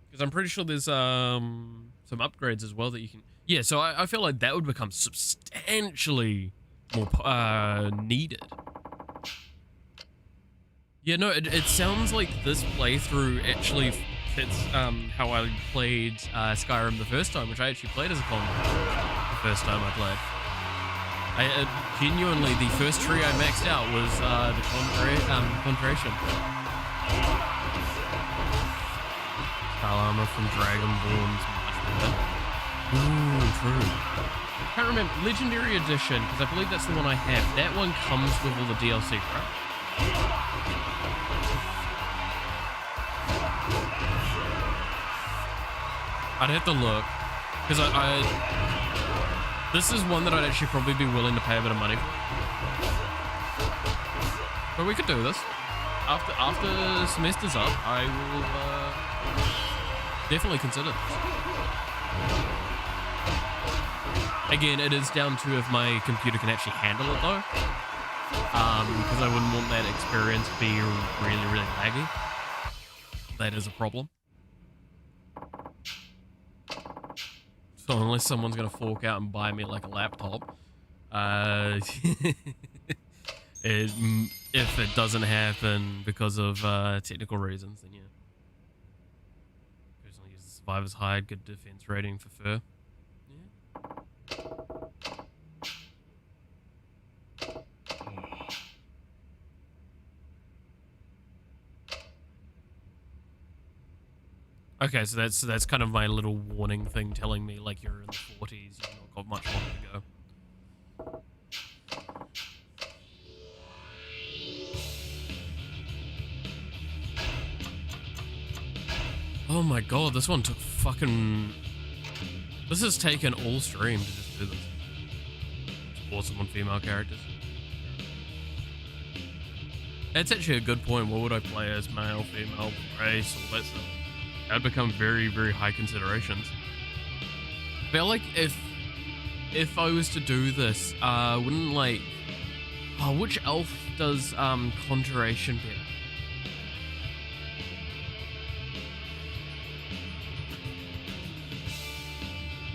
Speaker 1: Because I'm pretty sure there's some upgrades as well that you can... Yeah, so I feel like that would become substantially more needed. Yeah, no, it sounds like this playthrough actually fits how I played Skyrim the first time, which I actually played as a convert the first time I played. Genuinely, the first tree I maxed out was the Conjuration. Style armor from Dragonborn's much better. Ooh, true. I can't remember. Legendary Edition, because I believe that's the one I have. That one comes with all the DLC, right? I'd have to look, because this is one that I'd actually probably be willing to pay a bit of money for. But we could do this. After the semester's up, I will definitely consider this. Again, it is down to if my computer can actually handle it though. Because I wouldn't want that experience to be really, really laggy. That is a problem. So unless someone's going to fork out and buy me like a laptop, if it doesn't happen because of technical reasons, then yeah. Personally use the Survivor's Hide, good defense rating for fur. Yeah. Okay, so that's kind of my little warning thing telling me like you're in the 40s, you've not got much longer to go. Oh my god, this one took fucking... This has taken all stream to just do this. It's awesome on female characters. That's actually a good point. What would I play as? Male, female, race, all that stuff? That'd become very, very high considerations. I feel like if I was to do this, wouldn't like... Oh, which elf does conjuration better?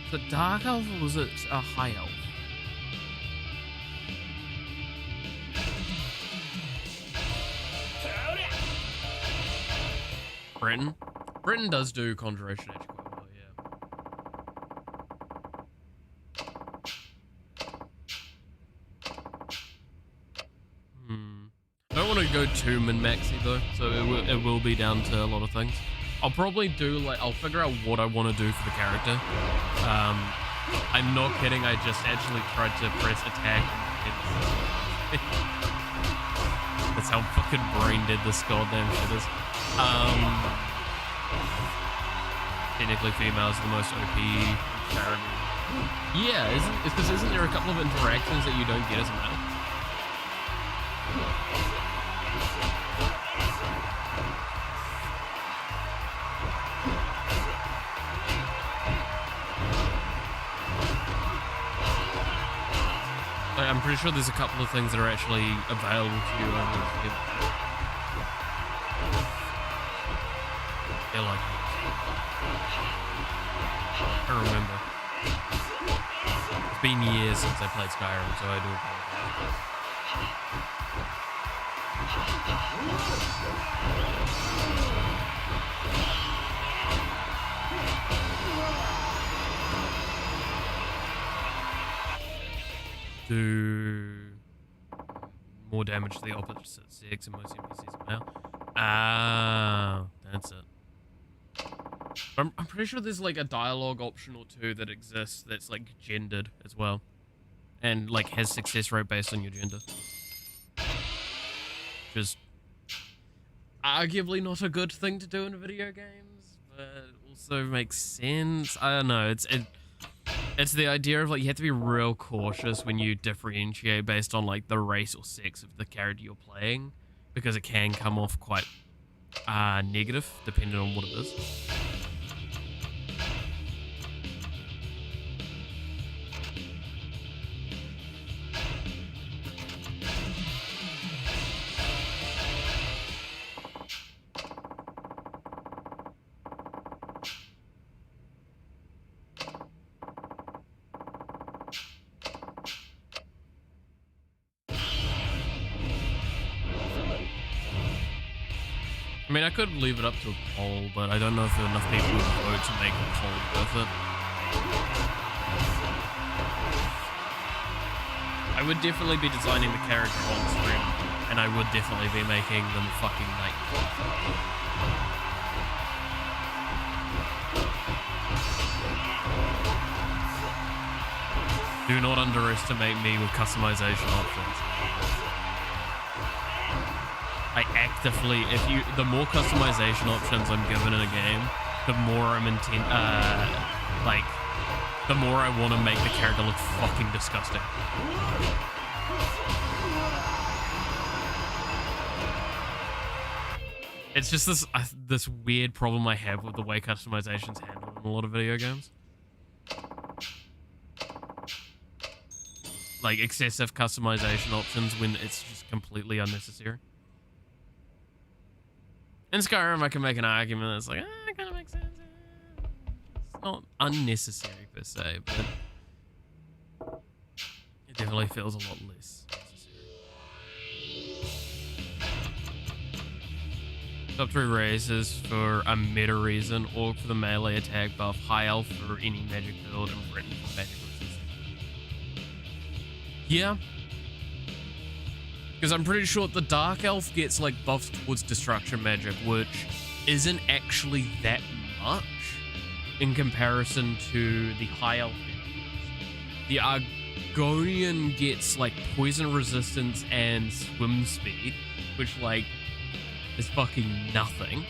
Speaker 1: Is it dark elf or was it a high elf? Britain? Britain does do conjuration actually quite well, yeah. I don't want to go too min-maxy though, so it will be down to a lot of things. I'll probably do like, I'll figure out what I want to do for the character. I'm not kidding, I just actually tried to press attack and that's how fucking brain dead this goddamn shit is. Technically females are the most OP character. Yeah, isn't there a couple of interactions that you don't get as a male? I'm pretty sure there's a couple of things that are actually available to you on the game. They're like... I don't remember. It's been years since I played Skyrim, so I do do more damage to the opposite sex and most NPCs are male. Ah, that's it. I'm pretty sure there's like a dialogue option or two that exists that's like gendered as well. And like has success rate based on your gender. which is arguably not a good thing to do in video games, but also makes sense. I don't know. It's the idea of like you have to be real cautious when you differentiate based on like the race or sex of the character you're playing, because it can come off quite negative depending on what it is. I mean, I could leave it up to a poll, but I don't know if there are enough people would vote to make a poll worth it. I would definitely be designing the character on screen, and I would definitely be making them fucking night. Do not underestimate me with customization options. I actively, the more customization options I'm given in a game, the more I'm the more I want to make the character look fucking disgusting. It's just this weird problem I have with the way customization's handled in a lot of video games. Like excessive customization options when it's just completely unnecessary. In Skyrim, I can make an argument that's like, it kind of makes sense. It's not unnecessary per se, but it definitely feels a lot less necessary. Top 3 races for a meta reason, Orc for the melee attack buff, High Elf for any magic build, and Britain for magic resistance. Yeah. Because I'm pretty sure the Dark Elf gets like buffs towards destruction magic, which isn't actually that much in comparison to the High Elf. The Argonian gets like poison resistance and swim speed, which like is fucking nothing.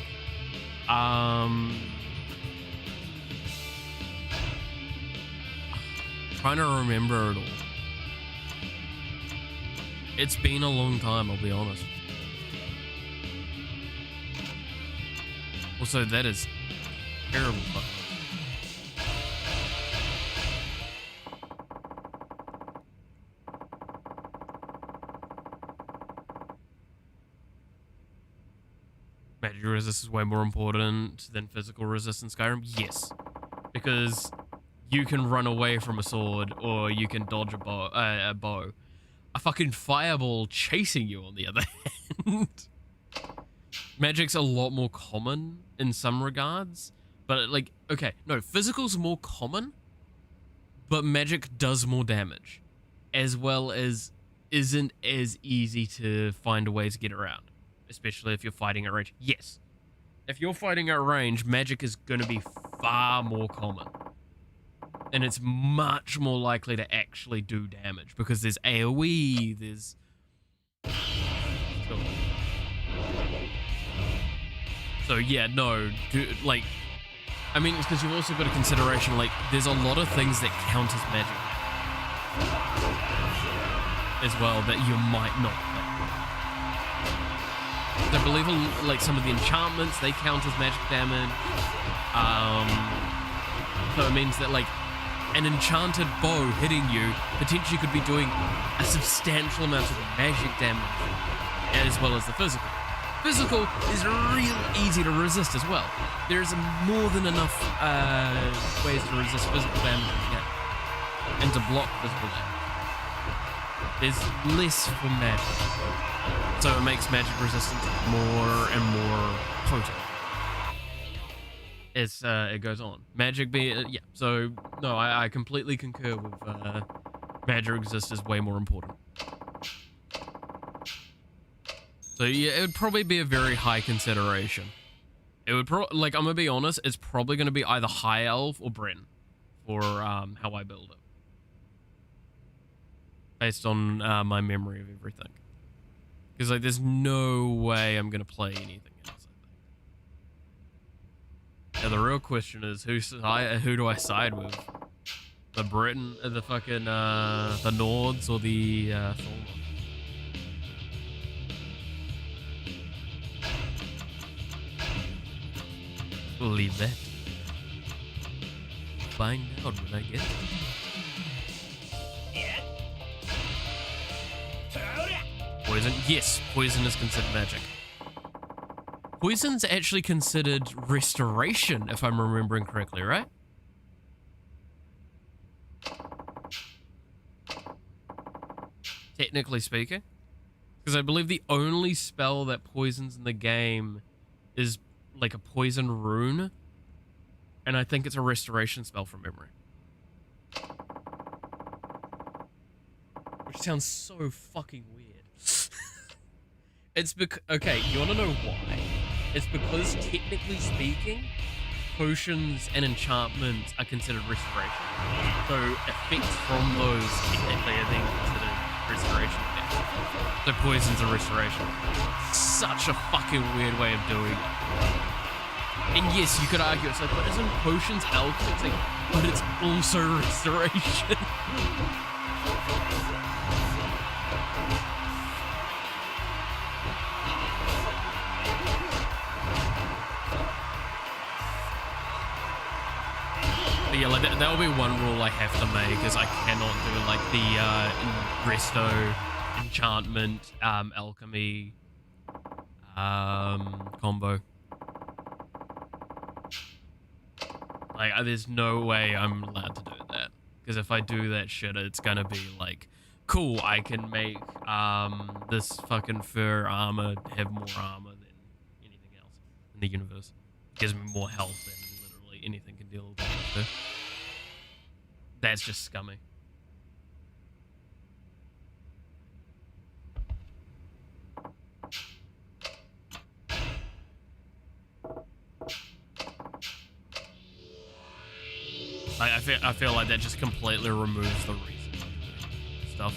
Speaker 1: Trying to remember it all. It's been a long time, I'll be honest. Also, that is terrible. Magic resistance is way more important than physical resistance in Skyrim? Yes. Because you can run away from a sword, or you can dodge a bow. A fucking fireball chasing you, on the other hand. Magic's a lot more common in some regards, but like, okay, no, physical's more common, but magic does more damage, as well as isn't as easy to find a way to get around, especially if you're fighting at range. Yes, if you're fighting at range, magic is going to be far more common. And it's much more likely to actually do damage because there's AoE, there's... So yeah, no, like... I mean, it's because you've also got a consideration, like, there's a lot of things that count as magic as well that you might not play. I believe, like, some of the enchantments, they count as magic damage. So it means that, like, an enchanted bow hitting you potentially could be doing a substantial amount of magic damage, as well as the physical. Physical is real easy to resist as well. There's more than enough ways to resist physical damage in the game, and to block physical damage. There's less for magic, so it makes magic resistance more and more potent. It goes on. Magic yeah. So no, I completely concur with magic resist is way more important. So yeah, it would probably be a very high consideration. It would like, I'm gonna be honest, it's probably gonna be either High Elf or Bryn for how I build it, based on my memory of everything. Because like, there's no way I'm gonna play anything else. I think. Now the real question is, who do I side with? The Britain, the fucking the Nords, or the Thormod? We'll leave that. Find out when I get there. Poison? Yes, poison is considered magic. Poison's actually considered restoration, if I'm remembering correctly, right? Technically speaking. Because I believe the only spell that poisons in the game is like a poison rune. And I think it's a restoration spell from memory. Which sounds so fucking weird. It's because, okay, you wanna know why? It's because technically speaking, potions and enchantments are considered restoration. So effects from those technically are then considered restoration effects. So poison's a restoration. Such a fucking weird way of doing it. And yes, you could argue, it's like, but isn't potions alchemy? It's like, but it's also restoration. But yeah, like that will be one rule I have to make, is I cannot do like the resto, enchantment, alchemy combo. Like, there's no way I'm allowed to do that. Because if I do that shit, it's gonna be like, cool, I can make this fucking fur armor have more armor than anything else in the universe. It gives me more health than literally anything can deal with. That's just scummy. I feel like that just completely removes the reason for doing stuff.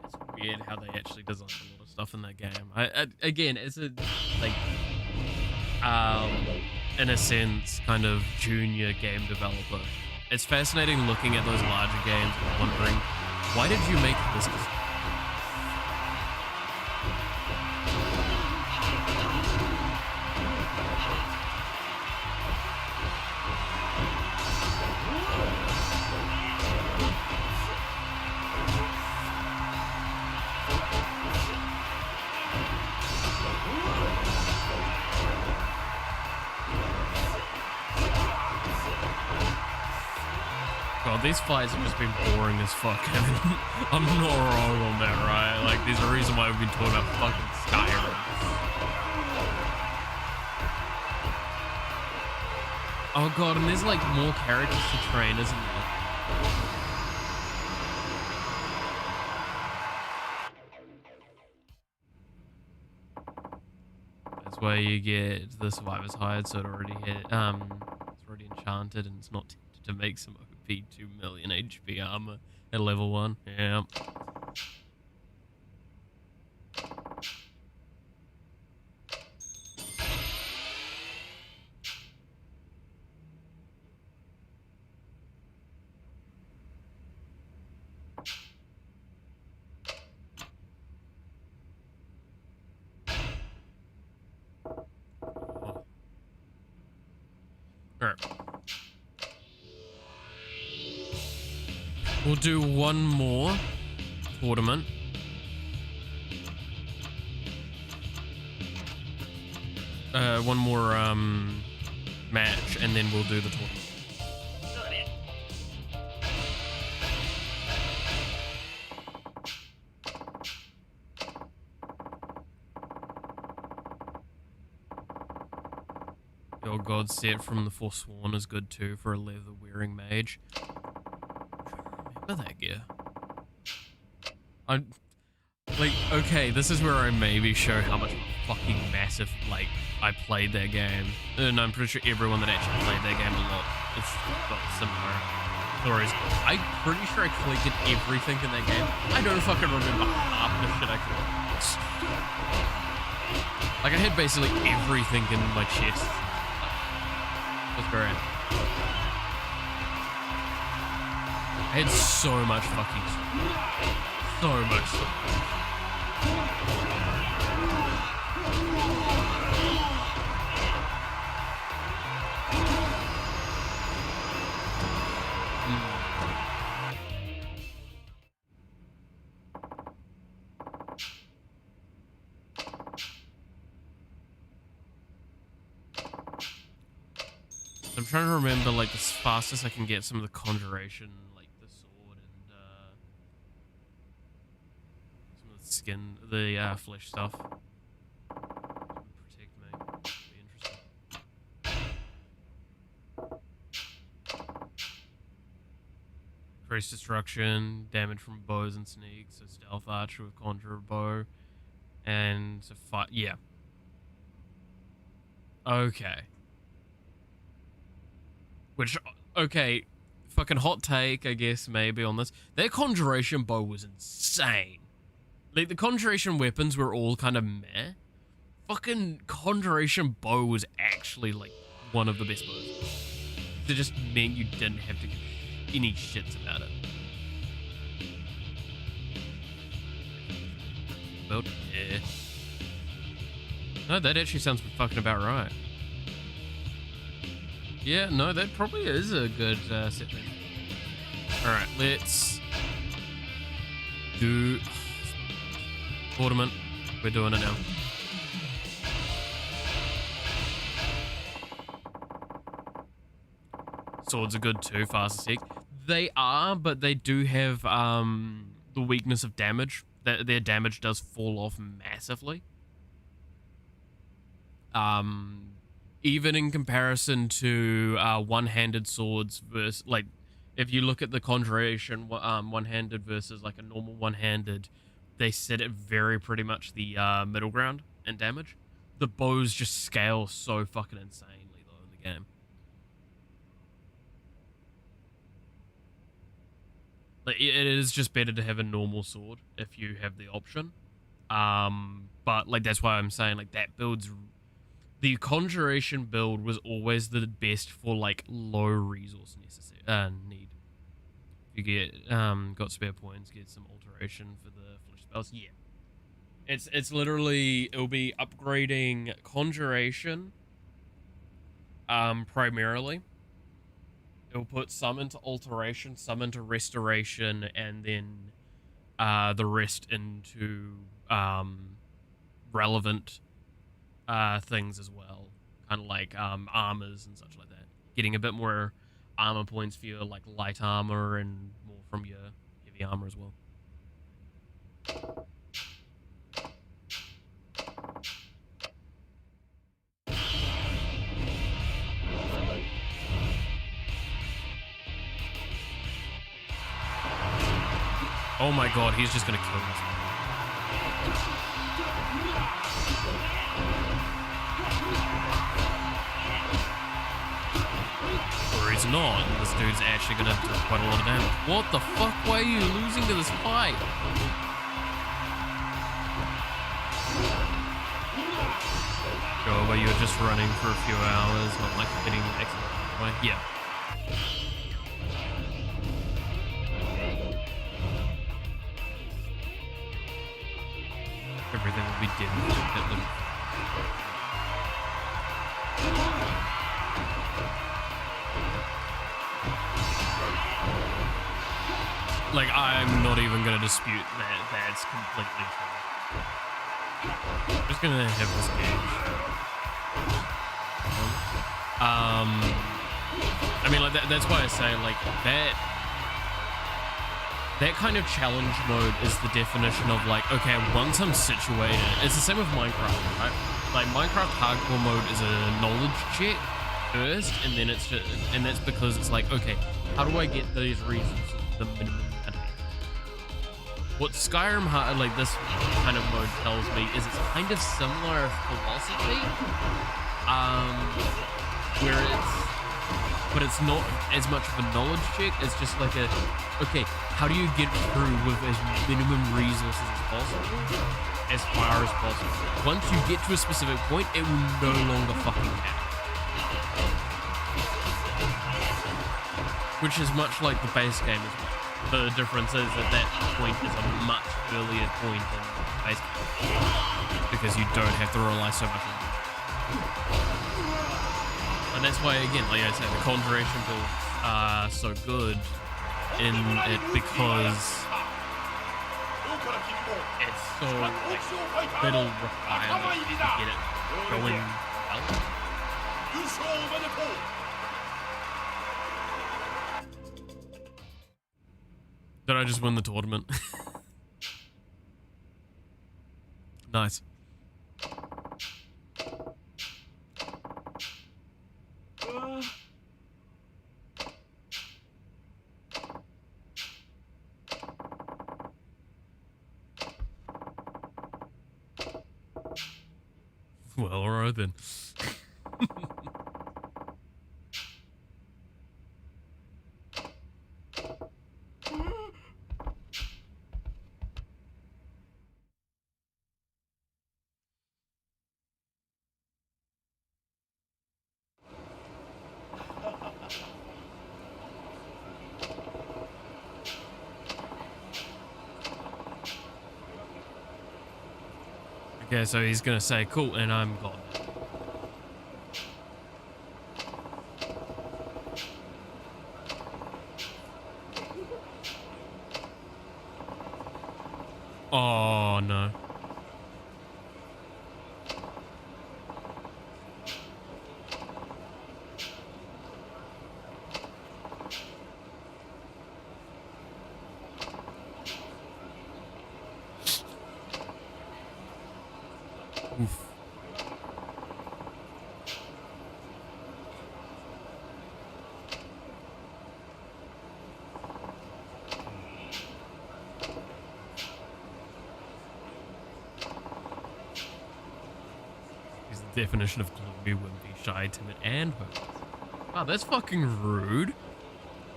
Speaker 1: It's weird how they actually design a lot of stuff in that game. Again, it's a like in a sense kind of junior game developer. It's fascinating looking at those larger games and wondering, why did you make this decision? God, these fights have just been boring as fuck. I'm not wrong on that, right? Like, there's a reason why we've been talking about fucking Skyrim. Oh god, and there's like more characters to train, isn't there? That's why you get the Survivor's Hide, so it already hit, it's already enchanted and it's not tempted to make some OP 2 million HP armor at level 1. Yeah. Alright. We'll do one more tournament. One more match, and then we'll do the tournament. Your God set from the Forsworn is good too for a leather-wearing mage. I remember that gear. Like, okay, this is where I maybe show how much of a fucking massive, like, I played that game. And I'm pretty sure everyone that actually played that game a lot has got similar stories. I'm pretty sure I collected everything in that game. I don't fucking remember half the shit I collected. Like, I had basically everything in my chest. That's great. I had so much fucking stuff. So much stuff. I'm trying to remember, like, the fastest I can get some of the conjuration, like the sword and some of the skin, the flesh stuff. Protect me. Be interesting. Increased destruction, damage from bows and sneaks, so stealth archer with conjurer bow, and so fight. Yeah. Okay. Which, okay, fucking hot take, I guess, maybe on this. Their conjuration bow was insane. Like, the conjuration weapons were all kind of meh. Fucking conjuration bow was actually, like, one of the best bows. It just meant you didn't have to give any shits about it. Well, yeah. No, that actually sounds fucking about right. Yeah, no, that probably is a good set thing. Alright, let's do Tournament. We're doing it now. Swords are good too, fast attack. They are, but they do have the weakness of damage. Their damage does fall off massively. Even in comparison to one-handed swords versus, like, if you look at the conjuration one-handed versus like a normal one-handed, they sit at very pretty much the middle ground in damage. The bows just scale so fucking insanely though in the game. Like, it is just better to have a normal sword if you have the option. But like, that's why I'm saying, like, that build's... The conjuration build was always the best for, like, low resource need. If you get got spare points, get some alteration for the flesh spells. Yeah, it's literally, it'll be upgrading conjuration primarily. It'll put some into alteration, some into restoration, and then the rest into relevant things as well, kind of like armors and such like that. Getting a bit more armor points for your like light armor and more from your heavy armor as well. Oh my god, he's just gonna kill us. Or he's not, and this dude's actually gonna do quite a lot of damage. What the fuck? Why are you losing to this fight? Sure, but you're just running for a few hours, not like hitting excellent, right? Yeah. Everything will be dead if you hit them. Like, I'm not even going to dispute that. That's completely true. I'm just going to have this gauge. I mean, like, that's why I say, like, that kind of challenge mode is the definition of, like, okay, once I'm situated, it's the same with Minecraft, right? Like, Minecraft hardcore mode is a knowledge check first, and then it's just, and that's because it's like, okay, how do I get these reasons the minimum amount? what Skyrim like this kind of mode tells me is it's kind of similar philosophy, where but it's not as much of a knowledge check. It's just like okay, how do you get through with as minimum resources as possible, as far as possible? Once you get to a specific point, it will no longer fucking matter. Which is much like the base game as well. The difference is that point is a much earlier point than the base game, because you don't have to rely so much on it. And that's why, again, like I said, the conjuration builds are so good in it, because it's so little requirement to get it going well. Did I just win the tournament? Nice. Well, alright then. Okay, so he's gonna say cool, and I'm gone. Oh no. Oof. He's the definition of gloomy, wimpy, shy, timid, and hopeless. Wow, that's fucking rude.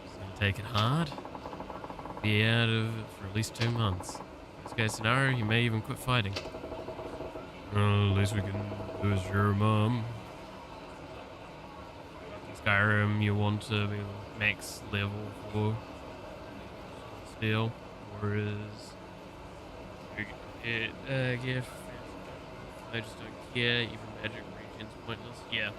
Speaker 1: He's gonna take it hard. Be out of it for at least 2 months. Worst case scenario, he may even quit fighting. Well, at least we can lose your mom. In Skyrim, you want to be max level 4 still, or is it? Yeah, I just don't care. Even magic regen's pointless. Yeah.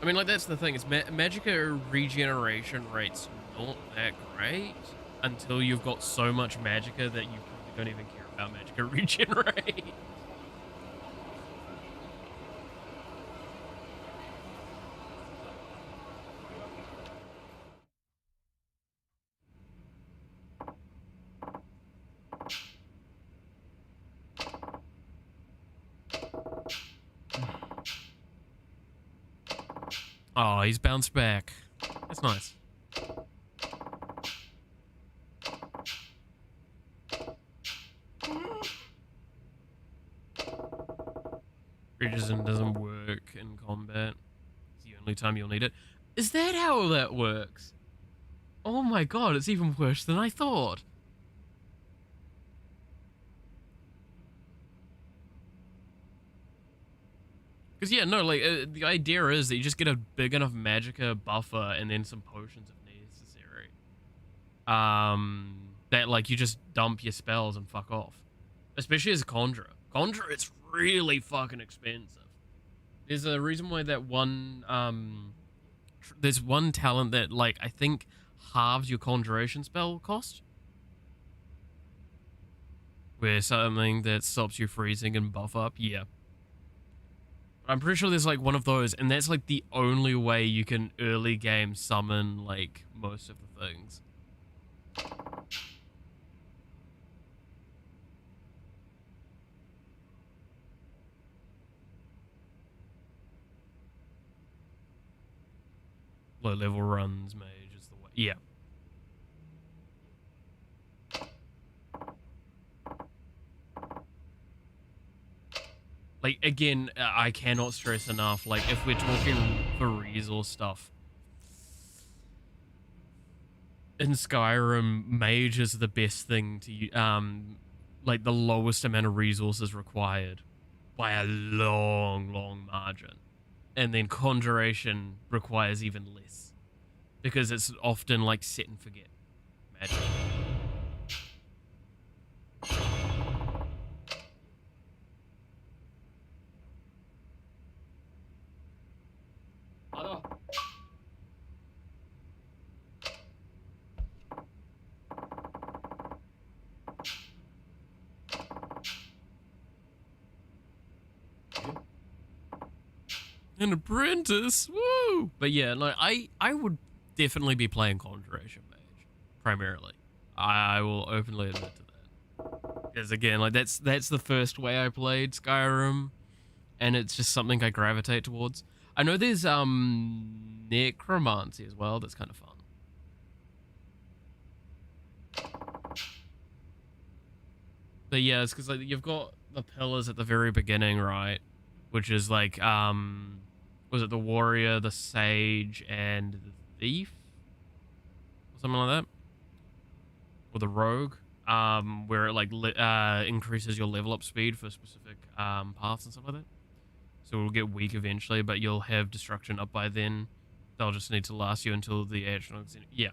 Speaker 1: I mean, like, that's the thing. Is Magicka regeneration rate's not that great until you've got so much Magicka that you probably don't even care about Magicka regenerate. Oh, he's bounced back. That's nice. Regen doesn't work in combat. It's the only time you'll need it. Is that how that works? Oh my god, it's even worse than I thought. Because, yeah, no, like, the idea is that you just get a big enough Magicka buffer and then some potions if necessary. That, like, you just dump your spells and fuck off. Especially as a Conjurer. Conjurer, it's really fucking expensive. There's a reason why that one, there's one talent that, like, I think halves your Conjuration spell cost. Where something that stops you freezing and buff up, yeah. I'm pretty sure there's like one of those, and that's like the only way you can early game summon like most of the things. Low level runs, mage is the way. Yeah. Like, again, I cannot stress enough, like, if we're talking for resource stuff, in Skyrim, mage is the best thing to, like, the lowest amount of resources required by a long, long margin. And then conjuration requires even less, because it's often, like, set and forget magic. An apprentice, woo! But yeah, like I would definitely be playing Conjuration Mage primarily. I will openly admit to that, because again, like that's the first way I played Skyrim, and it's just something I gravitate towards. I know there's necromancy as well. That's kind of fun. But yeah, it's because like you've got the pillars at the very beginning, right? Which is like was it the warrior, the sage, and the thief, or something like that, or the rogue? Where it like increases your level up speed for specific paths and stuff like that. So it'll get weak eventually, but you'll have destruction up by then. They'll just need to last you until the actual. Yeah.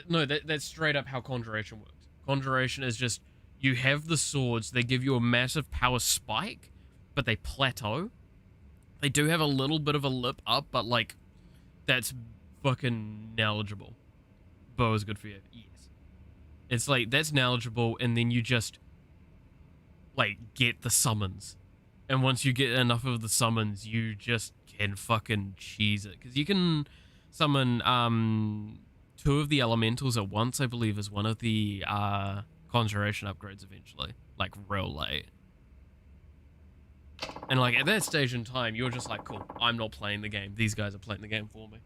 Speaker 1: No, that's straight up how conjuration works. Conjuration is just you have the swords. They give you a massive power spike, but they plateau. They do have a little bit of a lip up, but like that's fucking knowledgeable. Bow is good for you. Yes. It's like that's knowledgeable, and then you just like get the summons. And once you get enough of the summons, you just can fucking cheese it. Because you can summon 2 of the elementals at once, I believe, is one of the conjuration upgrades eventually. Like real late. And like at that stage in time, you're just like, cool, I'm not playing the game. These guys are playing the game for me.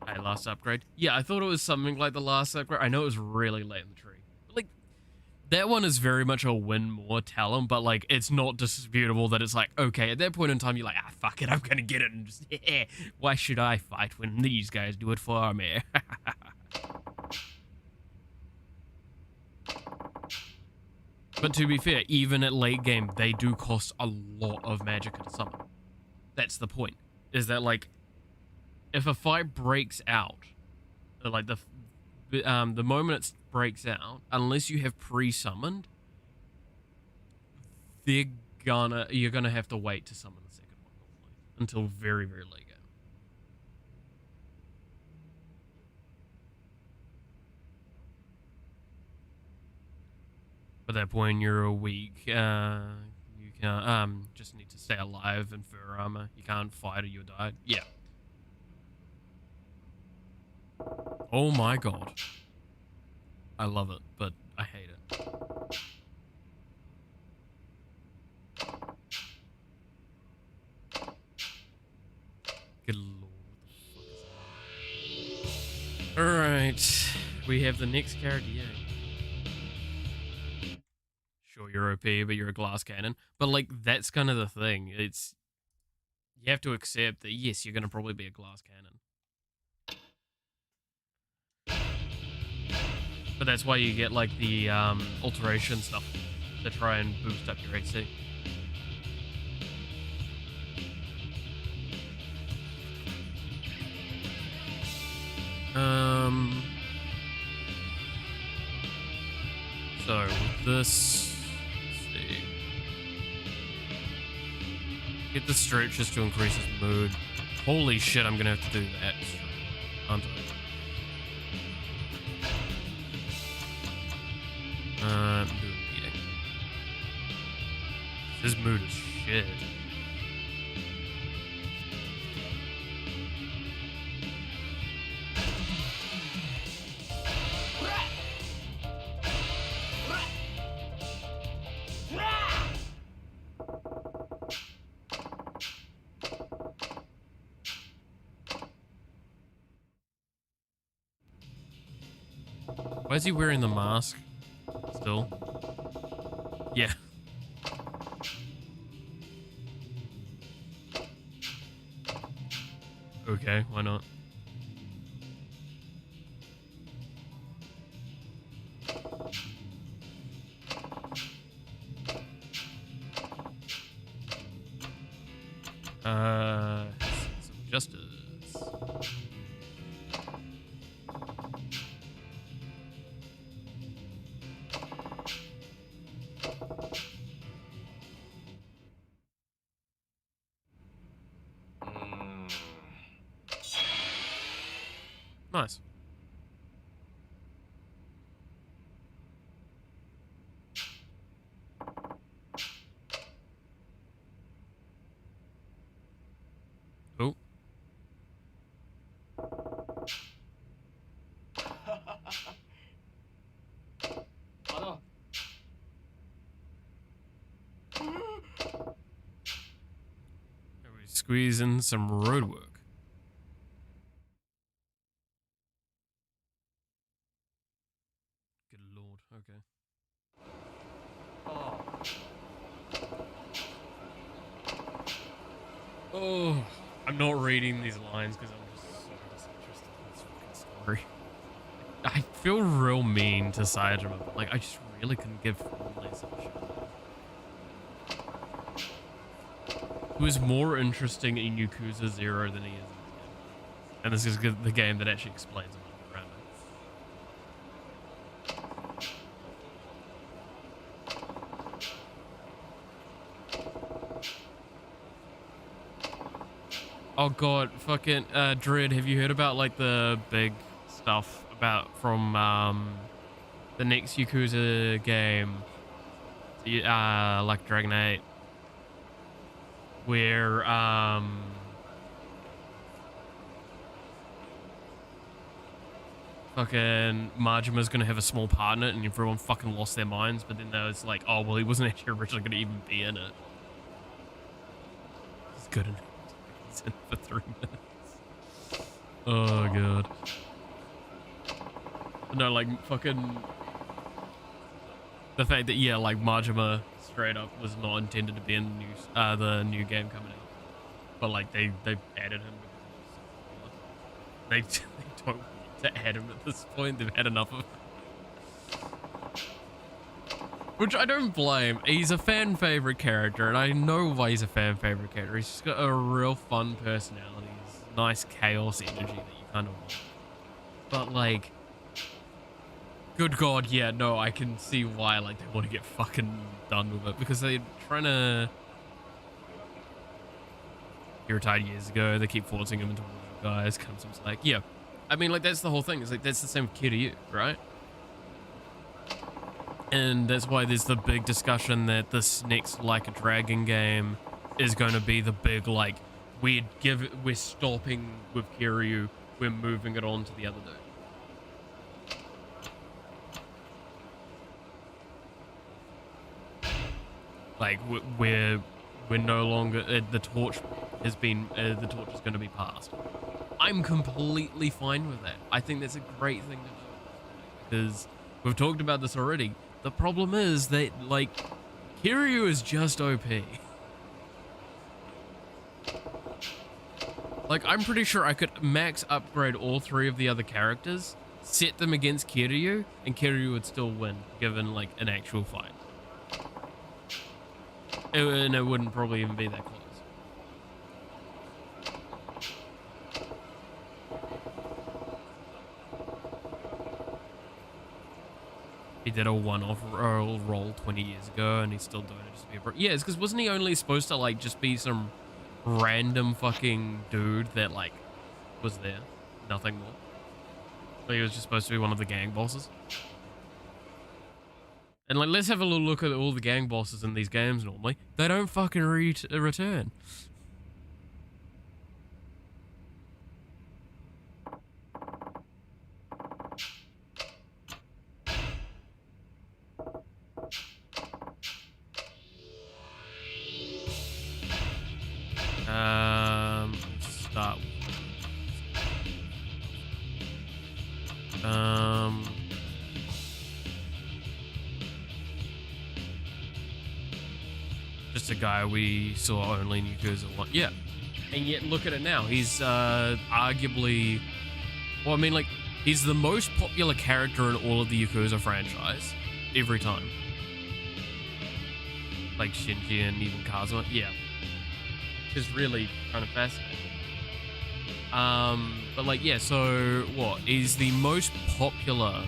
Speaker 1: Hey, last upgrade. Yeah, I thought it was something like the last upgrade. I know it was really late in the tree. But like, that one is very much a win more talent, but like, it's not disputable that it's like, okay, at that point in time, you're like, ah, fuck it, I'm gonna get it, and just, yeah, why should I fight when these guys do it for me? But to be fair, even at late game, they do cost a lot of magicka to summon. That's the point, is that like, if a fight breaks out, like the moment it breaks out, unless you have pre-summoned, you're gonna have to wait to summon the second one normally until very, very late game. By that point, you're a weak. You can just need to stay alive in fur armor. You can't fight or you'll die. Yeah. Oh my god. I love it, but I hate it. Good lord, what the fuck is that? Alright, we have the next character, yeah. Sure, you're OP, but you're a glass cannon. But like, that's kind of the thing. It's, you have to accept that, yes, you're going to probably be a glass cannon. But that's why you get like the alteration stuff to try and boost up your AC. So with this, let's see. Get the stretches to increase his mood. Holy shit, I'm gonna have to do that. Aren't I? Mood eating. His mood is shit. Why is he wearing the mask still? Yeah. Okay, why not? Some justice. Nice. Oh. We squeeze in some road work. Good lord, okay. Oh, I'm not reading these lines because I'm just so disinterested in this fucking story. I feel real mean to Saejima, but like I just really couldn't give less of a shit. He was more interesting in Yakuza 0 than he is in this game. And this is the game that actually explains him around it. Oh god, fucking Dread, have you heard about like the big stuff about from the next Yakuza game, like Dragon 8, where fucking Majima's gonna have a small part in it, and everyone fucking lost their minds. But then there was like, oh well, he wasn't actually originally gonna even be in it. He's good in it. He's in it for 3 minutes. Oh god. No, like fucking the fact that yeah, like Majima straight up was not intended to be in the new game coming out, but like they added him because they don't want to add him at this point. They've had enough of it. Which I don't blame. He's a fan favorite character, and I know why he's a fan favorite character. He's just got a real fun personality. He's nice chaos energy that you kind of want. But like, good god, yeah, no, I can see why like they want to get fucking done with it, because they're trying to. He retired years ago. They keep forcing him into one of the guys. Comes like, yeah, I mean, like that's the whole thing. It's like that's the same with Kiryu, right? And that's why there's the big discussion that this next Like a Dragon game is going to be the big like we're stopping with Kiryu, we're moving it on to the other dude. Like we're no longer the torch has been the torch is going to be passed. I'm completely fine with that. I think that's a great thing to do because we've talked about this already. The problem is that like Kiryu is just OP. Like I'm pretty sure I could max upgrade all 3 of the other characters, set them against Kiryu, and Kiryu would still win given like an actual fight. And it wouldn't probably even be that close. He did a one-off roll 20 years ago, and he's still doing it just to be a bro. Yeah, it's because wasn't he only supposed to like just be some random fucking dude that like was there, nothing more? So he was just supposed to be one of the gang bosses. And like, let's have a little look at all the gang bosses in these games. Normally, they don't fucking return. Let's start. just a guy we saw only in Yakuza 1. Yeah. And yet, look at it now. He's arguably... Well, I mean, like, he's the most popular character in all of the Yakuza franchise. Every time. Like Shinji and even Kazuma. Yeah. Which is really kind of fascinating. But like, yeah, so what? He's the most popular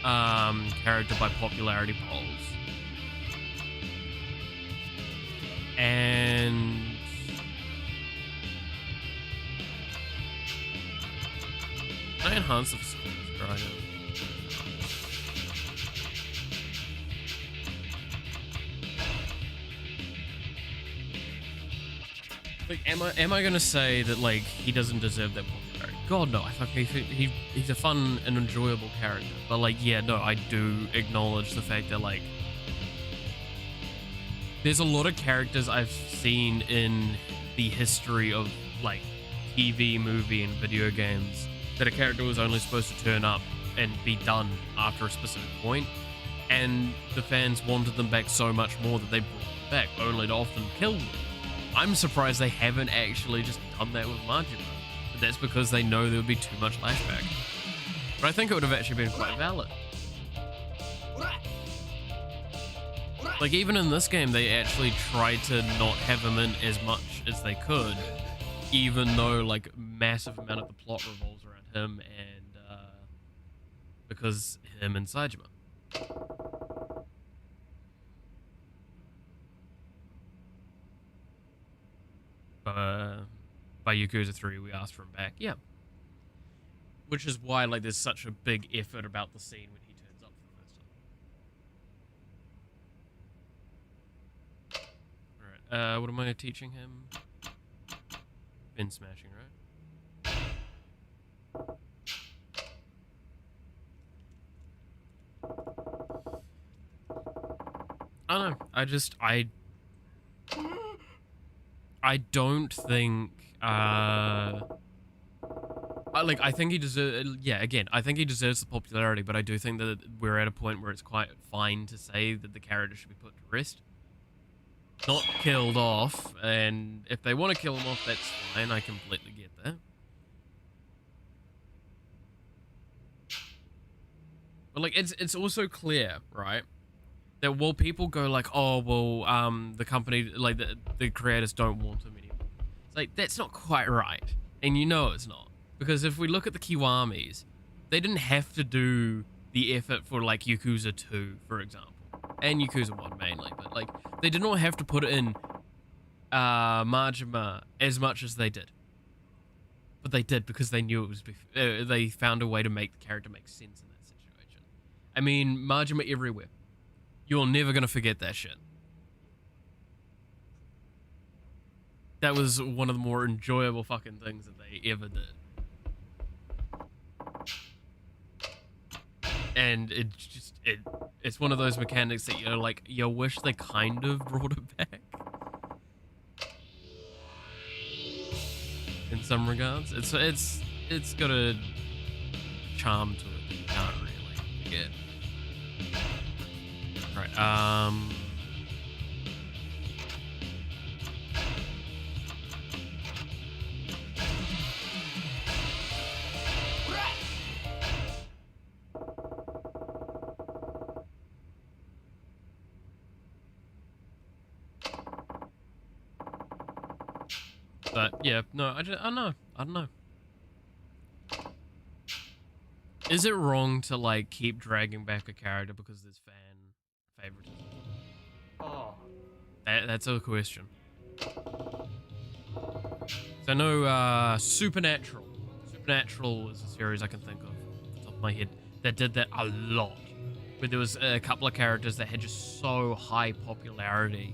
Speaker 1: character by popularity polls. And I enhance the facilities right now. Like, am I gonna say that like he doesn't deserve that popularity? God no, I think he's a fun and enjoyable character. But like, yeah, no, I do acknowledge the fact that like there's a lot of characters I've seen in the history of like TV, movie, and video games that a character was only supposed to turn up and be done after a specific point, and the fans wanted them back so much more that they brought them back, only to often kill them. I'm surprised they haven't actually just done that with Majima, but that's because they know there would be too much flashback. But I think it would have actually been quite valid. Like, even in this game, they actually tried to not have him in as much as they could, even though, like, massive amount of the plot revolves around him and, because him and Saejima. By Yakuza 3, we asked for him back. Yeah. Which is why, like, there's such a big effort about the scene when he turns up for the first time. Alright, what am I teaching him? Pin smashing, right? I don't know. I don't think, I think he deserves, yeah, again, I think he deserves the popularity, but I do think that we're at a point where it's quite fine to say that the character should be put to rest. Not killed off, and if they want to kill him off, that's fine, I completely get that. But, like, it's also clear, right, that while people go like, oh, well, the company, like, the creators don't want him anymore. It's like, that's not quite right. And you know it's not. Because if we look at the Kiwamis, they didn't have to do the effort for, like, Yakuza 2, for example. And Yakuza 1 mainly. But, like, they did not have to put in Majima as much as they did. But they did because they knew it was... they found a way to make the character make sense in that situation. I mean, Majima everywhere. You're never going to forget that shit. That was one of the more enjoyable fucking things that they ever did. And it's one of those mechanics that you're like, you wish they kind of brought it back. In some regards. It's got a charm to it that you can't really forget. Right, but yeah, no, I don't know. Is it wrong to like keep dragging back a character because there's fan favoritism? Oh, that's a question. So I know Supernatural. Supernatural is a series I can think of off the top of my head that did that a lot. Where there was a couple of characters that had just so high popularity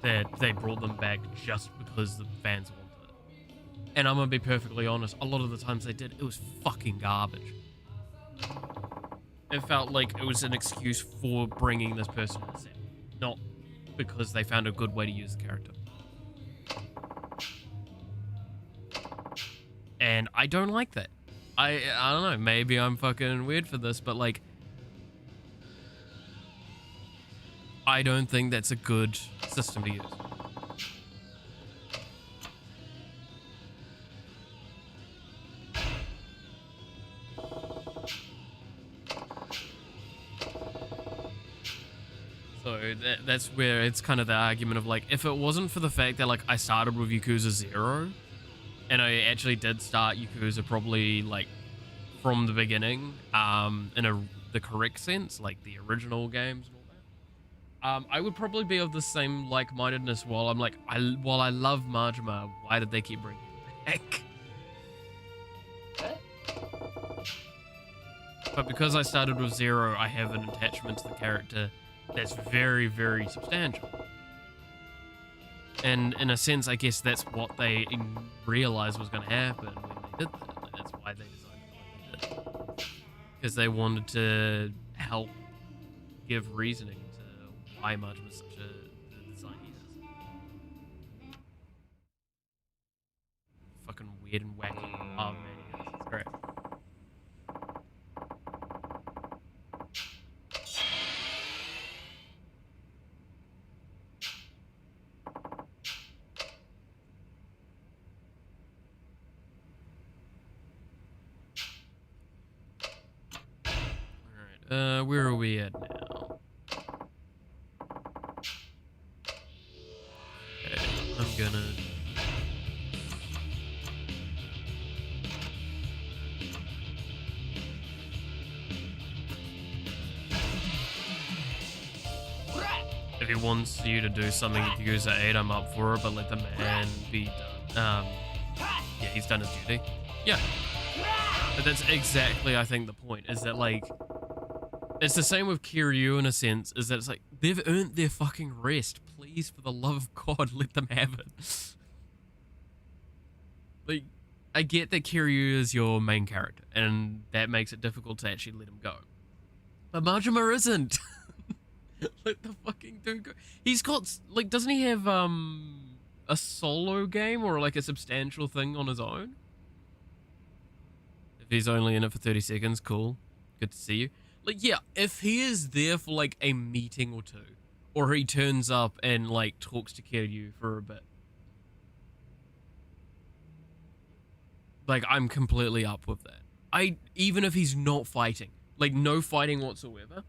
Speaker 1: that they brought them back just because the fans wanted it. And I'm gonna be perfectly honest, a lot of the times they did, it was fucking garbage. It felt like it was an excuse for bringing this person on set, not because they found a good way to use the character. And I don't like that. I don't know, maybe I'm fucking weird for this, but like, I don't think that's a good system to use. So that's where it's kind of the argument of like, if it wasn't for the fact that like I started with Yakuza 0, and I actually did start Yakuza probably like from the beginning, in the correct sense, like the original games and all that, I would probably be of the same like-mindedness. While I'm like, while I love Majima, why did they keep bringing him back? But because I started with 0, I have an attachment to the character that's very, very substantial. And in a sense, I guess that's what they realized was going to happen when they did that. That's why they designed it like they did. Because they wanted to help give reasoning to why Majima is such a design he is. Fucking weird and wacky. Oh man, he is. It's great. Where are we at now? Okay, I'm gonna... If he wants you to do something at Yakuza 8, I'm up for it, but let the man be done. Yeah, he's done his duty. Yeah. But that's exactly, I think, the point, is that, like... It's the same with Kiryu in a sense, is that it's like, they've earned their fucking rest. Please, for the love of God, let them have it. Like, I get that Kiryu is your main character, and that makes it difficult to actually let him go. But Majima isn't. Let the fucking dude go. He's got, like, doesn't he have, a solo game or, like, a substantial thing on his own? If he's only in it for 30 seconds, cool. Good to see you. Like, yeah, if he is there for, like, a meeting or two, or he turns up and, like, talks to Kiryu for a bit, like, I'm completely up with that. Even if he's not fighting, like, no fighting whatsoever,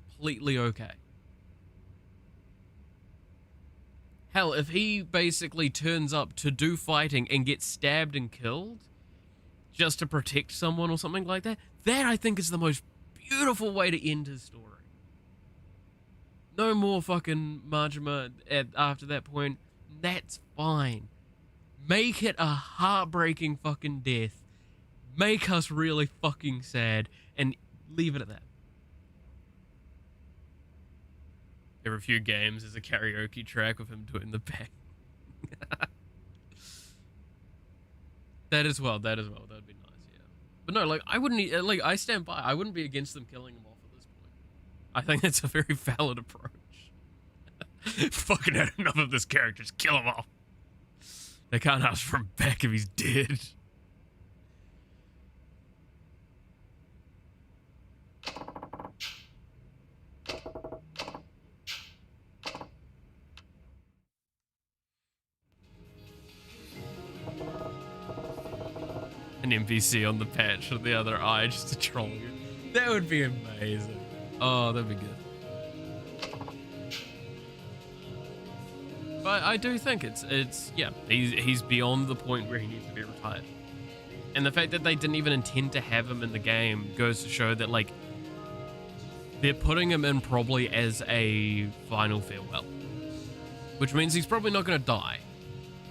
Speaker 1: completely okay. Hell, if he basically turns up to do fighting and gets stabbed and killed, just to protect someone or something like that, that I think is the most beautiful way to end his story. No more fucking Majima after that point. That's fine. Make it a heartbreaking fucking death. Make us really fucking sad and leave it at that. Every few games there's a karaoke track with him doing the bang. That as well. That'd be nice, yeah. But no, like, I wouldn't, like, I stand by. I wouldn't be against them killing him off at this point. I think that's a very valid approach. Fucking had enough of this character. Just kill him off. They can't ask for him back if he's dead. An NPC on the patch with the other eye just to troll you. That would be amazing. Oh, that'd be good. But I do think it's yeah, he's beyond the point where he needs to be retired. And the fact that they didn't even intend to have him in the game goes to show that, like, they're putting him in probably as a final farewell. Which means he's probably not going to die.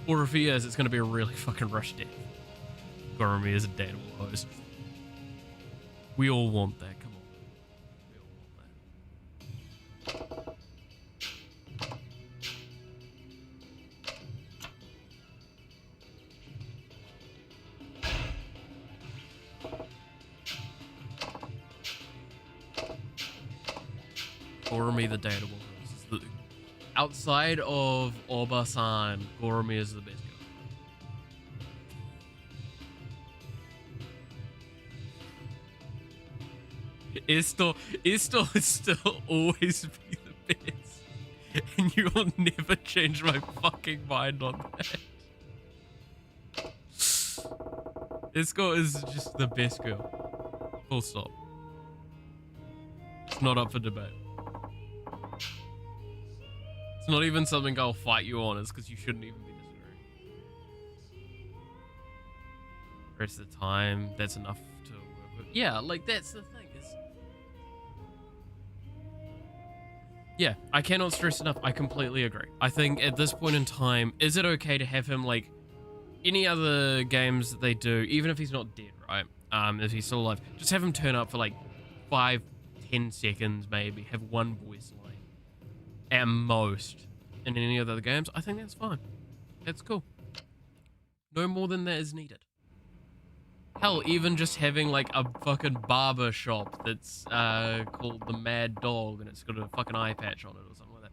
Speaker 1: Or if he is, it's going to be a really fucking rushed death. Kiwami is a dateable host. We all want that, come on. We all want that. Kiwami the dateable host. Outside of Oba-san, Kiwami is the best guy. Esto will still always be the And you will never change my fucking mind on that. This girl is just the best girl. Full stop. It's not up for debate. It's not even something I'll fight you on. It's because you shouldn't even be disagreeing. The rest of the time, that's enough to work with. Yeah, like that's the thing. Yeah, I cannot stress enough. I completely agree. I think at this point in time, is it okay to have him like any other games that they do, even if he's not dead, right? If he's still alive, just have him turn up for like 5-10 seconds, maybe have one voice line at most in any of the other games. I think that's fine. That's cool. No more than that is needed. Hell, even just having like a fucking barber shop that's called the Mad Dog and it's got a fucking eye patch on it or something like that,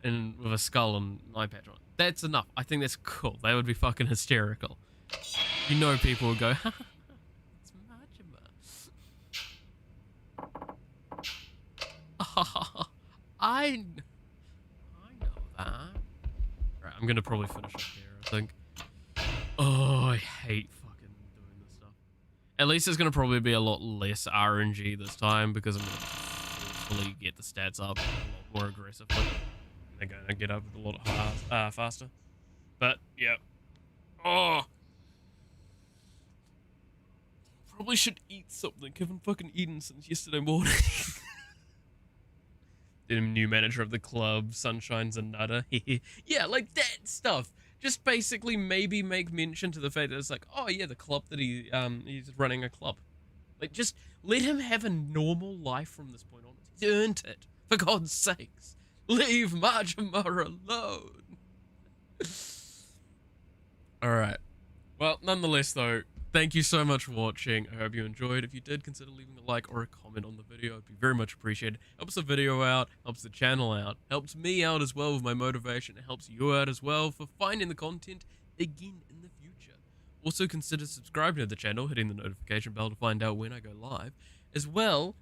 Speaker 1: and with a skull and an eye patch on it. That's enough. I think that's cool. That would be fucking hysterical. You know, people would go, ha ha, it's Majima. I know that. Right, I'm gonna probably finish up here, I think. Oh, I hate fucking doing this stuff. At least it's gonna probably be a lot less RNG this time because I'm gonna forcefully get the stats up a lot more aggressively. They're gonna get up a lot faster. But yeah. Oh, probably should eat something. Haven't fucking eaten since yesterday morning. The new manager of the club, Sunshine's a nutter. Yeah, like that stuff. Just basically maybe make mention to the fact that it's like, oh yeah, the club that he's running a club. Like just let him have a normal life from this point on. He's earned it, for God's sakes. Leave Majima alone. Alright. Well, nonetheless though, thank you so much for watching. I hope you enjoyed. If you did, consider leaving a like or a comment on the video. It'd be very much appreciated. Helps the video out, helps the channel out, helps me out as well with my motivation. It helps you out as well for finding the content again in the future. Also consider subscribing to the channel, hitting the notification bell to find out when I go live, as well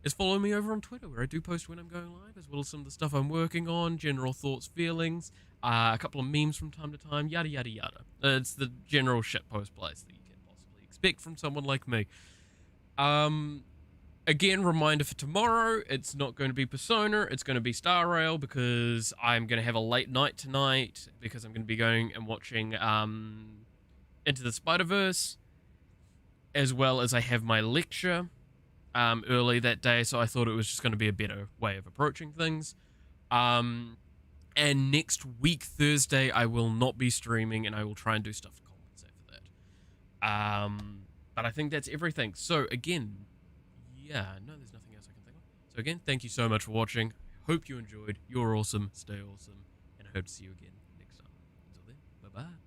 Speaker 1: as follow me over on Twitter where I do post when I'm going live, as well as some of the stuff I'm working on, general thoughts, feelings, a couple of memes from time to time, yada yada yada. It's the general shitpost place that you can possibly expect from someone like me. Again, reminder for tomorrow, it's not going to be Persona, it's going to be Star Rail because I'm going to have a late night tonight because I'm going to be going and watching Into the Spider-Verse, as well as I have my lecture early that day, so I thought it was just going to be a better way of approaching things. And next week, Thursday, I will not be streaming, and I will try and do stuff to compensate for that. But I think that's everything. So, again, yeah, no, there's nothing else I can think of. So, again, thank you so much for watching. Hope you enjoyed. You're awesome. Stay awesome. And I hope to see you again next time. Until then, bye-bye.